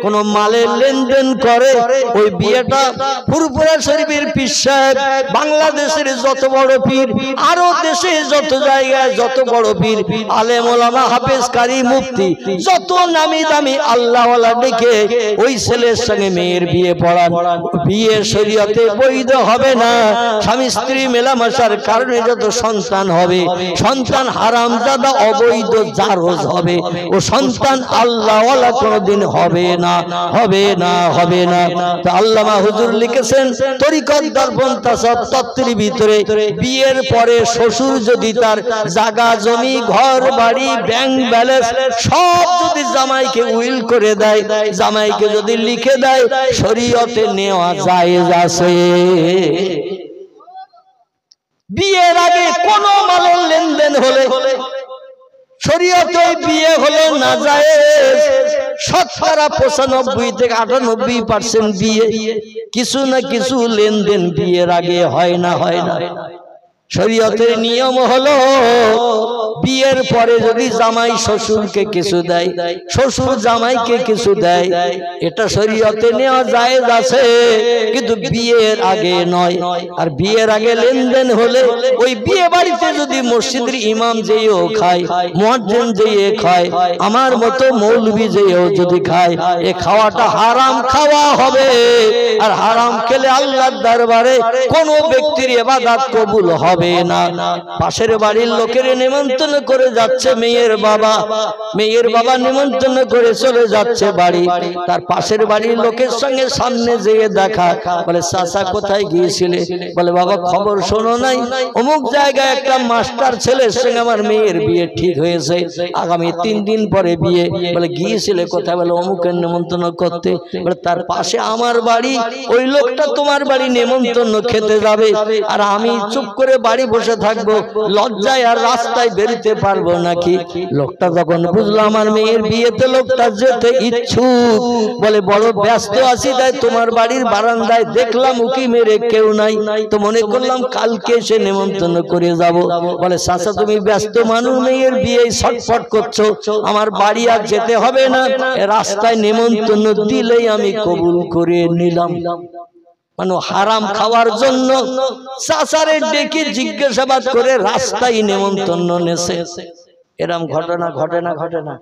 কোন মালের লেনদেন করে, ওই বিয়েটা ফুরফুরা শরীফের পীর সাহেব, বাংলাদেশের যত বড় পীর, আরো দেশে যত জায়গায় যত বড় পীর, আলেম ওলামা, হাফেজ, কারি, মুফতি, যত নামি দামি আল্লাহওয়ালা ডেকে ওই ছেলের সঙ্গে মেয়ের বিয়ে পড়ান। বিয়ে শরীয়তে বৈধ হবে না। স্বামী স্ত্রী মেলামেশার কারণে যত সন্তান হবে, সন্তান হারামজাদা অবৈধ জারজ হবে। ও সন্তান আল্লাহওয়ালা কোনোদিন হবে না, হবে না, হবে না। তো আল্লামা হুজুর লিখেছেন তরিকত দর্পণ তাসাউফ তত্ত্বের ভিতরে, বিয়ের পরে শ্বশুর যদি তার জায়গা জমি ঘর বাড়ি ব্যাংক ব্যালেন্স সব যদি জামাইকে উইল করে দেয়, জামাইকে যদি লিখে দেয়, শরীয়তে নেওয়া জায়েজ আছে। বিয়ের আগে কোন মালের লেনদেন হলে শরীয়তে বিয়ে হলো না জায়েজ। শতকরা 95 থেকে 98% বিয়ে কিছু না কিছু লেনদেন বিয়ের আগে হয় না, হয় না। শরীয়তের নিয়ম হলো বিয়ের পরে যদি জামাই শ্বশুরকে কিছু দেয়, শ্বশুর জামাইকে কিছু দেয়, এটা শরীয়তে নেওয়া জায়েজ আছে, কিন্তু বিয়ের আগে নয়। আর বিয়ের আগে লেনদেন হলে ওই বিয়ে বাড়িতে যদি মসজিদের ইমাম যেও খায়, মুয়াজ্জিন যেয়ে খায়, আমার মতো মৌলবি যেও যদি খায়, এ খাওয়াটা হারাম খাওয়া হবে। আর হারাম খেলে আল্লাহর দরবারে কোনো ব্যক্তির ইবাদত কবুল হবে না। পাশের বাড়ির লোকের নিমন্ত্রণ করে যাচ্ছে মেয়ের বাবা, মেয়ের বাবা নিমন্ত্রণ করে চলে যাচ্ছে বাড়ি, তার পাশের বাড়ির লোকের সঙ্গে সামনে যেয়ে দেখা, বলে চাচা কোথায় গিয়েছিলে? বলে বাবা খবর শোনো নাই, অমুক জায়গায় একটা মাস্টার ছেলের সঙ্গে আমার মেয়ের বিয়ে ঠিক হয়েছে, আগামী 3 দিন পরে বিয়ে। বলে গিয়েছিলে কোথায়? বলে অমুকের নিমন্ত্রণ করতে। বলে তার পাশে আমার বাড়ি, ওই লোকটা তোমার বাড়ি নিমন্ত্রণ খেতে যাবে, আর আমি চুপ করে বাড়ি বসে থাকবো, লজ্জায় আর রাস্তায় বেরোতে পারবো নাকি? লোকটা যখন বুঝলো আমার মেয়ের বিয়েতে লোকটা যেতে ইচ্ছুক, বলে বড় ব্যস্ত আছি, তাই তোমার বাড়ির বারান্দায় দেখলাম উকি মেরে কেউ নাই, তো মনে করলাম কালকে এসে নিমন্ত্রণ করে যাব। বলে চাচা তুমি ব্যস্ত মানুষ, মেয়ের বিয়ে ছটফট করছো, আমার বাড়ি আর যেতে হবে না, রাস্তায় নিমন্ত্রণ দিলেই আমি কবুল করে নিলাম। মানে হারাম খাওয়ার জন্য চাচারে ডেকে জিজ্ঞাসাবাদ করে রাস্তায় নিমন্ত্রণ নেছে। এরম ঘটনা ঘটে না, ঘটে না?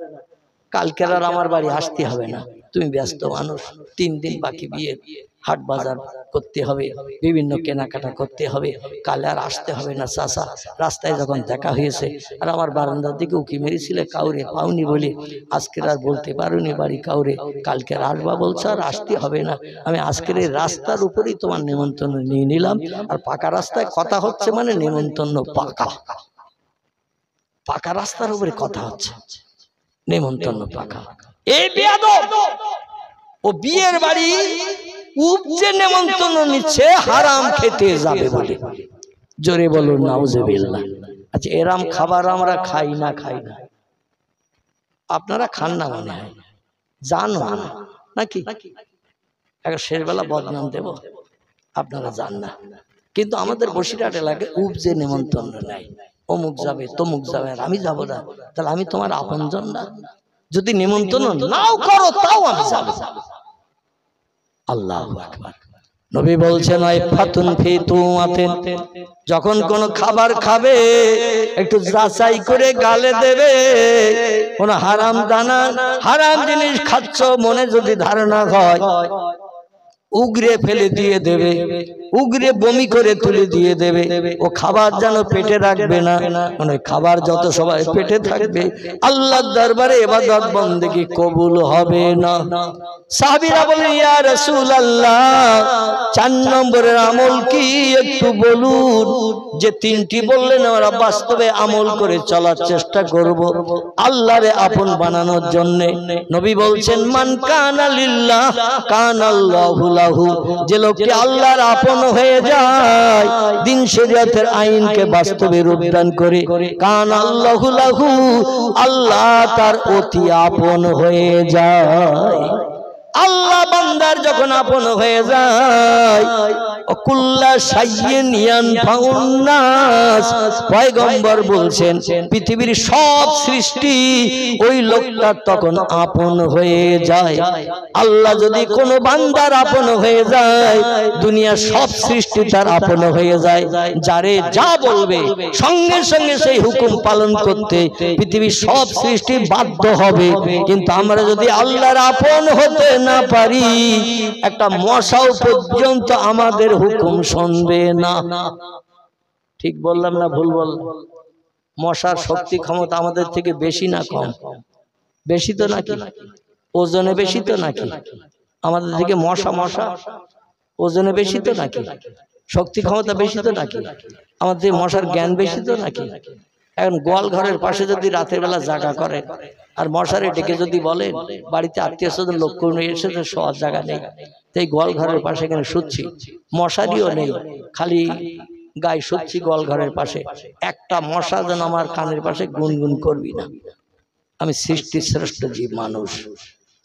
কালকে আর আমার বাড়ি আসতে হবে না, তুমি ব্যস্ত মানুষ, 3 দিন বাকি বিয়ে, হাট বাজার করতে হবে, বিভিন্ন কেনাকাটা করতে হবে, কালে আর আসতে হবে না চাচা। রাস্তায় যখন দেখা হয়েছে আর আমার বারান্দার দিকে উকি মেরেছিলে, কাউরে পাওনি বলে আজকের আর বলতে পারোনি বাড়ি কাউরে, কালকে আর আসবা বলছো, আর আসতে হবে না, আমি আজকের এই রাস্তার উপরেই তোমার নিমন্ত্রণ নিয়ে নিলাম। আর পাকা রাস্তায় কথা হচ্ছে মানে নিমন্ত্রণ পাকা, পাকা রাস্তার উপরে কথা হচ্ছে, নিমন্ত্রণ পাকা। এই বেয়াদব ও বিয়ের বাড়ি উপজে নিমন্ত্রণ নিচ্ছে হারাম খেতে যাবে বলে। জোরে বলুন নাউজুবিল্লাহ। আচ্ছা এরাম খাবার আমরা খাই না, খাই না, আপনারা খান না মনে হয়, জানো না নাকি? একটা শেষবেলা বদনাম দেব, আপনারা জান না, কিন্তু আমাদের বসিরহাট এলাকায় উপজে নিমন্ত্রণ নাই, অমুক যাবে তমুক যাবে, আর আমি যাবো না, তাহলে আমি তোমার আপনজন না? যদি নিমন্ত্রণ নাও করো তাও আমি যাবো। আল্লাহু আকবার। নবী বলছেন ইফাতুন ফি তুআতিন, যখন কোন খাবার খাবে একটু যাচাই করে গালে দেবে। কোন হারাম দানা হারাম জিনিস খাচ্ছ মনে যদি ধারণা হয়, উগরে ফেলে দিয়ে দেবে, উগরে বমি করে তুলে দিয়ে দেবে। ও খাবার যেন পেটে রাখবে না, মানে খাবার যত সবাই পেটে থাকবে আল্লাহর দরবারে ইবাদত বন্দেগী কবুল হবে না। সাহাবীরা বলেন ইয়া রাসূলুল্লাহ 4 নম্বরের আমল কি একটু বলুন। যে 3টি বললেন আমরা বাস্তবে আমল করে চলার চেষ্টা করব আল্লাহরে আপন বানানোর জন্য। নবী বলছেন মান কানা লিল্লাহ কানাল্লাহু লাহু, যে লোকটি আল্লাহর আপন হয়ে যায়, দিন শরীয়তের আইনকে বাস্তবে রূপদান করে, কানাল্লাহু লাহু, আল্লাহ তার অতি আপন হয়ে যায়। আল্লাহ বান্দার যখন আপন হয়ে যায় কুল্লা শাইইন ইয়ানফাউন নাস, পয়গম্বর বলছেন পৃথিবীর সব সৃষ্টি ওই লোকটার তখন আপন হয়ে যায়। আল্লাহ যদি কোনো বান্দার আপন হয়ে যায় দুনিয়ার সব সৃষ্টি তার আপন হয়ে যায়। যারে যা বলবে সঙ্গে সঙ্গে সেই হুকুম পালন করতে পৃথিবীর সব সৃষ্টি বাধ্য হবে। কিন্তু আমরা যদি আল্লাহর আপন হতে না পারি একটা মশাও পর্যন্ত আমাদের হুকুম শুনবে না। ঠিক বললাম না ভুল বললাম? মশার শক্তি ক্ষমতা আমাদের থেকে বেশি না কম? বেশি তো নাকি? ওজনে বেশি তো নাকি? আমাদের থেকে মশা ওজনে বেশি তো নাকি? শক্তি ক্ষমতা বেশি তো নাকি? আমাদের মশার জ্ঞান বেশি তো নাকি? এখন গোয়াল ঘরের পাশে যদি রাতের বেলা জায়গা করে আর মশারে ডেকে যদি বলেন বাড়িতে আত্মীয় স্বজন লোক নিয়ে এসেছে শোয়ার জায়গা নেই, তাই গোয়াল ঘরের পাশে এখানে শুচ্ছি, মশারিও নেই, খালি গায়ে শুচ্ছি গোয়াল ঘরের পাশে, একটা মশা যেন আমার কানের পাশে গুনগুন করবি না। আমি সৃষ্টির শ্রেষ্ঠ জীব মানুষ,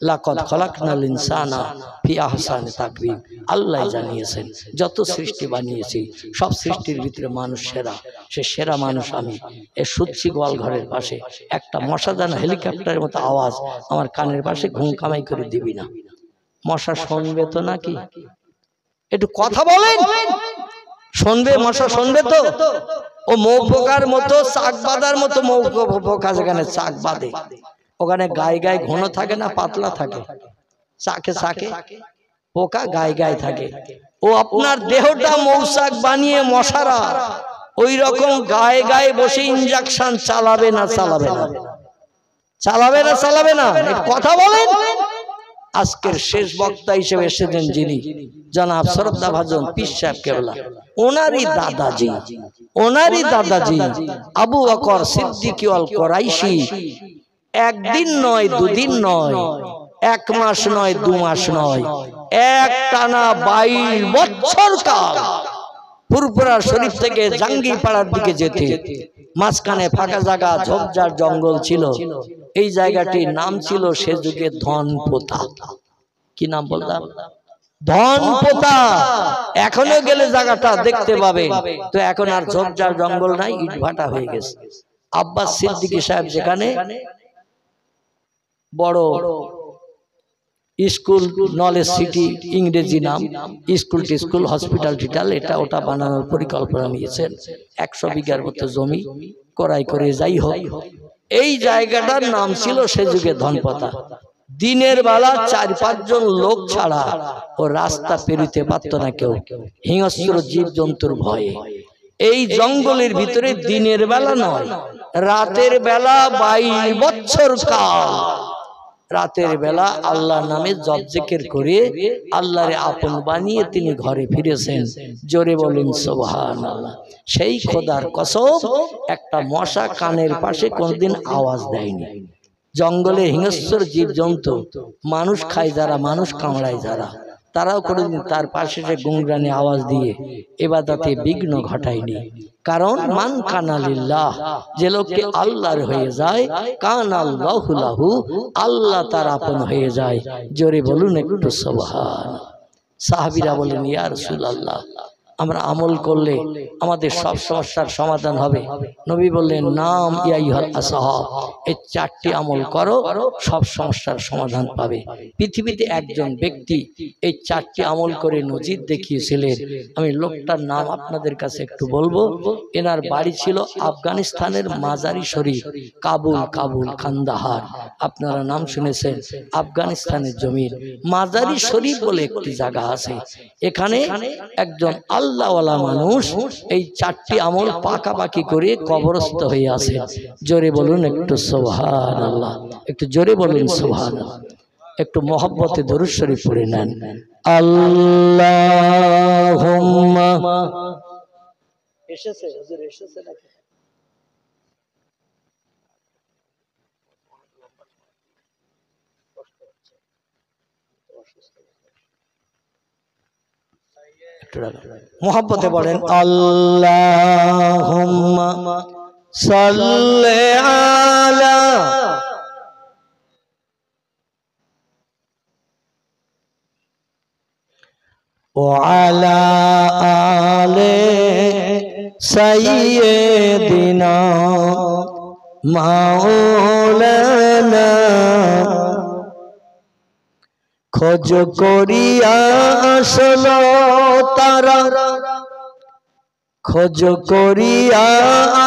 লাকাদ খালাকনাল ইনসানা ফি আহসানি তাকওয়িম, আল্লাহ জানিয়েছেন যত সৃষ্টি বানিয়েছি সব সৃষ্টির ভিতরে মানুষ সেরা, সে সেরা মানুষ আমি। এ শুচ্ছি গোয়াল ঘরের পাশে, একটা মশা যেন হেলিকপ্টারের মতো আওয়াজ আমার কানের পাশে ঘুম কামাই করে দিবি না। মশা শুনবে তো নাকি? একটু কথা বলেন, শুনবে? মশা শুনবে তো? ও মৌ পোকার মতো চাক বাঁধার মতো মৌ পোকা যেখানে চাক বাঁধে ওখানে গায়ে গায়ে ঘন থাকে না পাতলা থাকে? চাকে চাকে পোকা গায়ে গায়ে থাকে। ও আপনার দেহটা মৌচাক বানিয়ে মশারা ওই রকম গায়ে গায়ে বসে ইনজেকশন চালাবে না? চালাবে না? চালাবে না? চালাবে না? কথা বলেন। আজকের শেষ বক্তা হিসেবে এসেছেন যিনি জনাব শ্রদ্ধাভাজন পীর সাহেব কেবলা, ওনারই দাদাজি আবু বকর সিদ্দিক আল কুরাইশি একদিন নয় দুদিন নয়, এক মাস নয় দু মাস নয়, একটানা 22 বছর কাল ফুরফুরা শরীফ থেকে জাঙ্গিপাড়ার দিকে যেতে মাঝখানে ফাঁকা জায়গা ঝোপঝাড় জঙ্গল ছিল। এই জায়গাটির নাম ছিল সে যুগে ধনপোতা। কি নাম বললাম? ধনপোতা। এখনো গেলে জায়গাটা দেখতে পাবে। তো এখন আর ঝোপঝাড় জঙ্গল নাই, ইটভাটা হয়ে গেছে। আব্বাস সিদ্দিকী সাহেব যেখানে বড় স্কুল, নলেজ সিটি ইংরেজি নাম, স্কুল টিস্কুল হসপিটাল টিটাল এটা ওটা বানানোর পরিকল্পনা নিয়েছেন। 100 বিঘার মতো জমি ক্রয় করে, যাই হোক এই জায়গাটার নাম ছিল সে যুগে ধনপোতা। দিনের বেলা 4-5 জন লোক ছাড়া ও রাস্তা পেরিতে পারত না কেউ, হিংস্র জীব জন্তুর ভয়ে। এই জঙ্গলের ভিতরে দিনের বেলা নয় রাতের বেলা 22 বছর কাল রাতের বেলা আল্লাহর নামে জপ জিকির করে আল্লাহরে আপন বানিয়ে তিনি ঘরে ফিরেছেন। জোরে বলেন সুবহানাল্লাহ। সেই খোদার কসম, একটা মশা কানের পাশে কোনদিন আওয়াজ দেয়নি। জঙ্গলে হিংস্র জীব জন্তু, মানুষ খায় যারা, মানুষ কামড়ায় যারা, তারাও কোনোদিন তার পাশে সে গুংরানি আওয়াজ দিয়ে ইবাদতে বিঘ্ন ঘটায়নি। কারণ মান কানা লিল্লাহ, যে লোকটি আল্লাহর হয়ে যায়, কানা আল্লাহু লাহু, আল্লাহ তার আপন হয়ে যায়। জোরে বলুন একটু সুবহানাল্লাহ। সাহাবীরা বলেন ইয়া রাসূলুল্লাহ, আমরা আমল করলে আমাদের সব সমস্যার সমাধান হবে। নবী বললেন নাম ইয়া আইয়ুহাল আসহাব, এই 4টি আমল করো, সব সমস্যার সমাধান পাবে। পৃথিবীতে একজন ব্যক্তি এই 4টি আমল করে নজির দেখিয়েছিলেন। আমি লোকটার নাম আপনাদের কাছে একটু বলবো। এনার বাড়ি ছিল আফগানিস্তানের মাজারি শরীফ, কাবুল কান্দাহার। আপনারা নাম শুনেছেন, আফগানিস্তানের জমির মাজারি শরীফ বলে একটি জায়গা আছে। এখানে একজন আল্লাহওয়ালা মানুষ এই 4টি আমল পাকাপাকি করে কবরস্থ হয়ে আছে। জোরে বলুন একটু সুবহানাল্লাহ, একটু জোরে বলুন সুবহানাল্লাহ। একটু মহব্বতে দরুদ শরীফ পড়ে নেন। আল্লাহুম্মা এসেছে, হুজুর এসেছে নাকি? মোহাব্বতে বলেন আল্লাহুম্মা সাল্লি আলা وعلى آل سيدنا مولانا খোঁজ করিয়া আসলো তারা খোঁজ করিয়া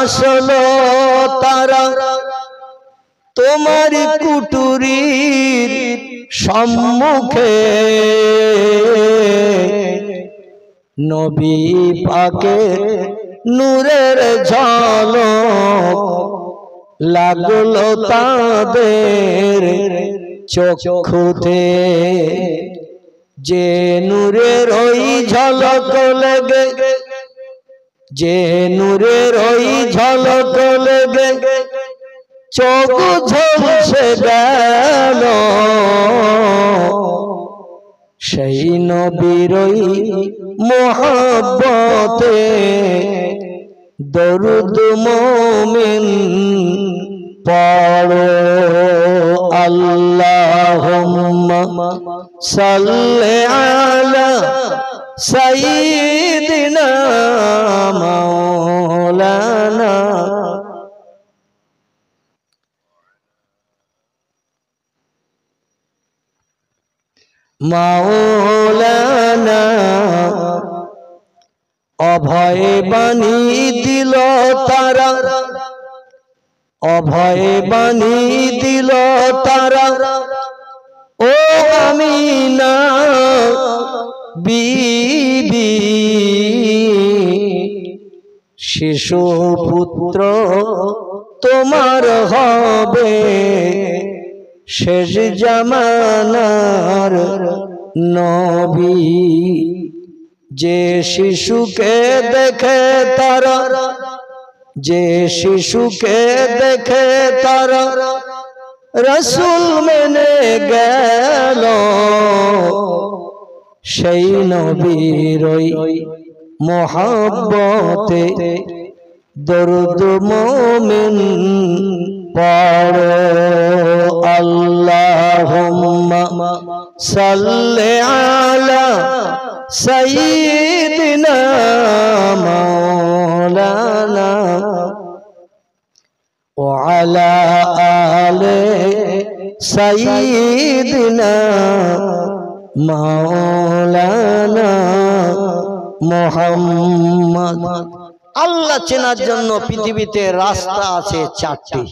আসলো তারা তোমার কুটুরির সম্মুখে নবী পাকের নূরের ঝলক লাগলো তাদের চক্ষুতে যে নূরের ওই ঝলক লেগে যে নূরের ওই ঝলক লেগে চোখ ঝলসে গেল সেই নবীর ওই মোহাব্বতে দরুদ মুমিন পড়ো আল্লাহুম্মা সাল্লি আলা সাইয়্যিদিনা মাওলানা মাওলানা অভয় বাণী দিল তারা অভয় বাণী দিল তারা ও আমিনা বিবি শিশু পুত্র তোমার হবে শেষ জামানার নবী যে শিশুকে দেখে তারা যে শিশুকে দেখে তারা রাসূল মেনে গেল সেই নবীর ওই মোহাব্বতে দরুদ মুমিন পড়ো আল্লাহুম্মা সাল্লি আলা সাইয়্যিদিনা মাওলানা ওয়া আলা আলি সাইয়্যিদিনা মাওলানা মুহাম্মদ। আল্লাহ চেনার জন্য পৃথিবীতে রাস্তা আছে চারটি।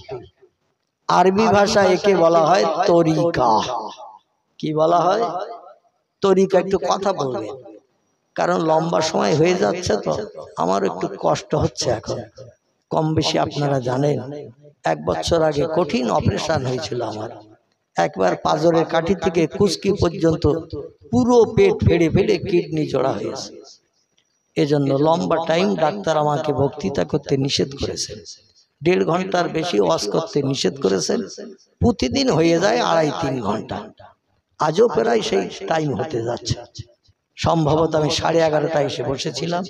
আরবি ভাষা একে বলা হয় তরিকা। কি বলা হয়? তরিকা। একটু কথা বলবেন, কারণ লম্বা সময় হয়ে যাচ্ছে তো আমার একটু কষ্ট হচ্ছে এখন। কম বেশি আপনারা জানেন 1 বছর আগে কঠিন অপারেশন হয়েছিল আমার। একবার পাজরের কাঠি থেকে কুস্কি পর্যন্ত পুরো পেট ফেড়ে ফেড়ে কিডনি জোড়া হয়েছে। এজন্য লম্বা টাইম ডাক্তার আমাকে বক্তৃতা করতে নিষেধ করেছেন। 1.5 ঘন্টার বেশি ওয়াজ করতে নিষেধ করেছেন। প্রতিদিন হয়ে যায় 2.5-3 ঘন্টা। আজও প্রায় সেই টাইম হতে যাচ্ছে। সম্ভবত আমি 11:30টায় এসে বসেছিলাম,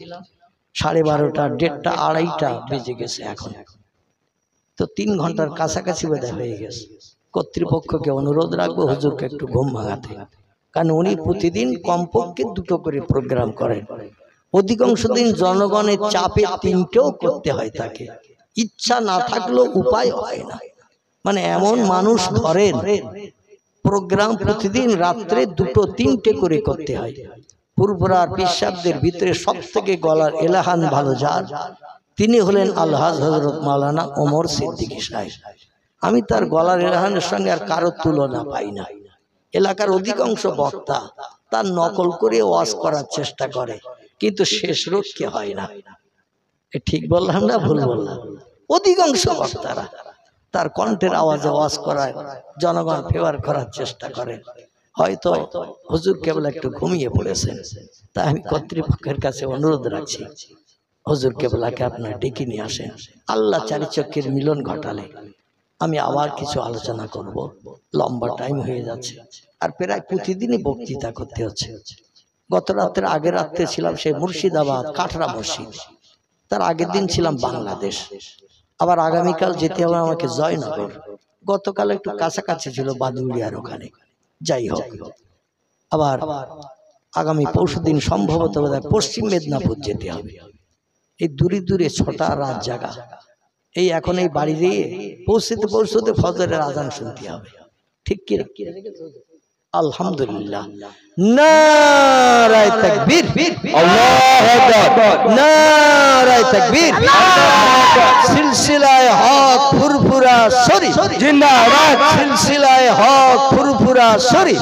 12:30, 1:30, 2:30 বেজে গেছে এখন। তো 3 ঘন্টার কাছাকাছি বোধহয় হয়ে গেছে। কর্তৃপক্ষকে অনুরোধ রাখবো হুজুরকে একটু ঘুম ভাঙাতে, কারণ উনি প্রতিদিন কমপক্ষে 2টো করে প্রোগ্রাম করেন। অধিকাংশ দিন জনগণের চাপে 3টেও করতে হয় তাকে। ইচ্ছা না থাকলেও উপায় হয় না। মানে এমন মানুষ ধরেন প্রোগ্রাম প্রতিদিন রাত্রে 2-3টে করে করতে হয়। পুরপুরার পিসাবদের ভিতরে সবথেকে গলার এলাহান ভালো যার, তিনি হলেন আলহাজ হযরত মাওলানা ওমর সিদ্দিকী সাহেব। আমি তার গলার এলাহানের সঙ্গে আর কারো তুলনা পাই না। এলাকার অধিকাংশ বক্তা তার নকল করে ওয়াজ করার চেষ্টা করে, কিন্তু শেষ রক্ষে হয় না। ঠিক বললাম না ভুল বললাম? অধিকাংশ বক্তারা তার কণ্ঠের আওয়াজে ওয়াজ করায় জনগণ ফেভার করার চেষ্টা করে। হয়তো হুজুর কেবল একটু ঘুমিয়ে পড়েছেন। তাই আমি কর্তৃপক্ষের কাছে অনুরোধ রাখছি, হুজুর কেবলাকে আপনারা ডেকে নিয়ে আসেন। আল্লাহ চারিচক্ষের মিলন ঘটালে আমি আবার কিছু আলোচনা করব। লম্বা টাইম হয়ে যাচ্ছে আর প্রায় প্রতিদিনই বক্তৃতা করতে হচ্ছে। গত রাত্রে আগের রাত্রে ছিলাম সেই মুর্শিদাবাদ কাটরা মসজিদ, তার আগের দিন ছিলাম বাংলাদেশ, আবার আগামীকাল যেতে হবে আমাকে জয়নগর। গতকাল একটু কাছাকাছি ছিল বাদুড়িয়ার ওখানে। যাই হোক, আবার আগামী পরশুদিন সম্ভবত পশ্চিম মেদিনীপুর যেতে হবে। এই দূরে দূরে 6টা রাত জায়গা, এই এখন এই বাড়ি দিয়ে পৌঁছতে পৌঁছতে ফজরের আজান শুনতে হবে। ঠিক কি? আলহামদুলিল্লাহ, নারায়ে তাকবীর, আল্লাহু আকবার, নারায়ে তাকবীর, সিলসিলায়ে হক ফুরফুরা শরীফ জিন্দাবাদ, সিলসিলায়ে হক ফুরফুরা শরীফ।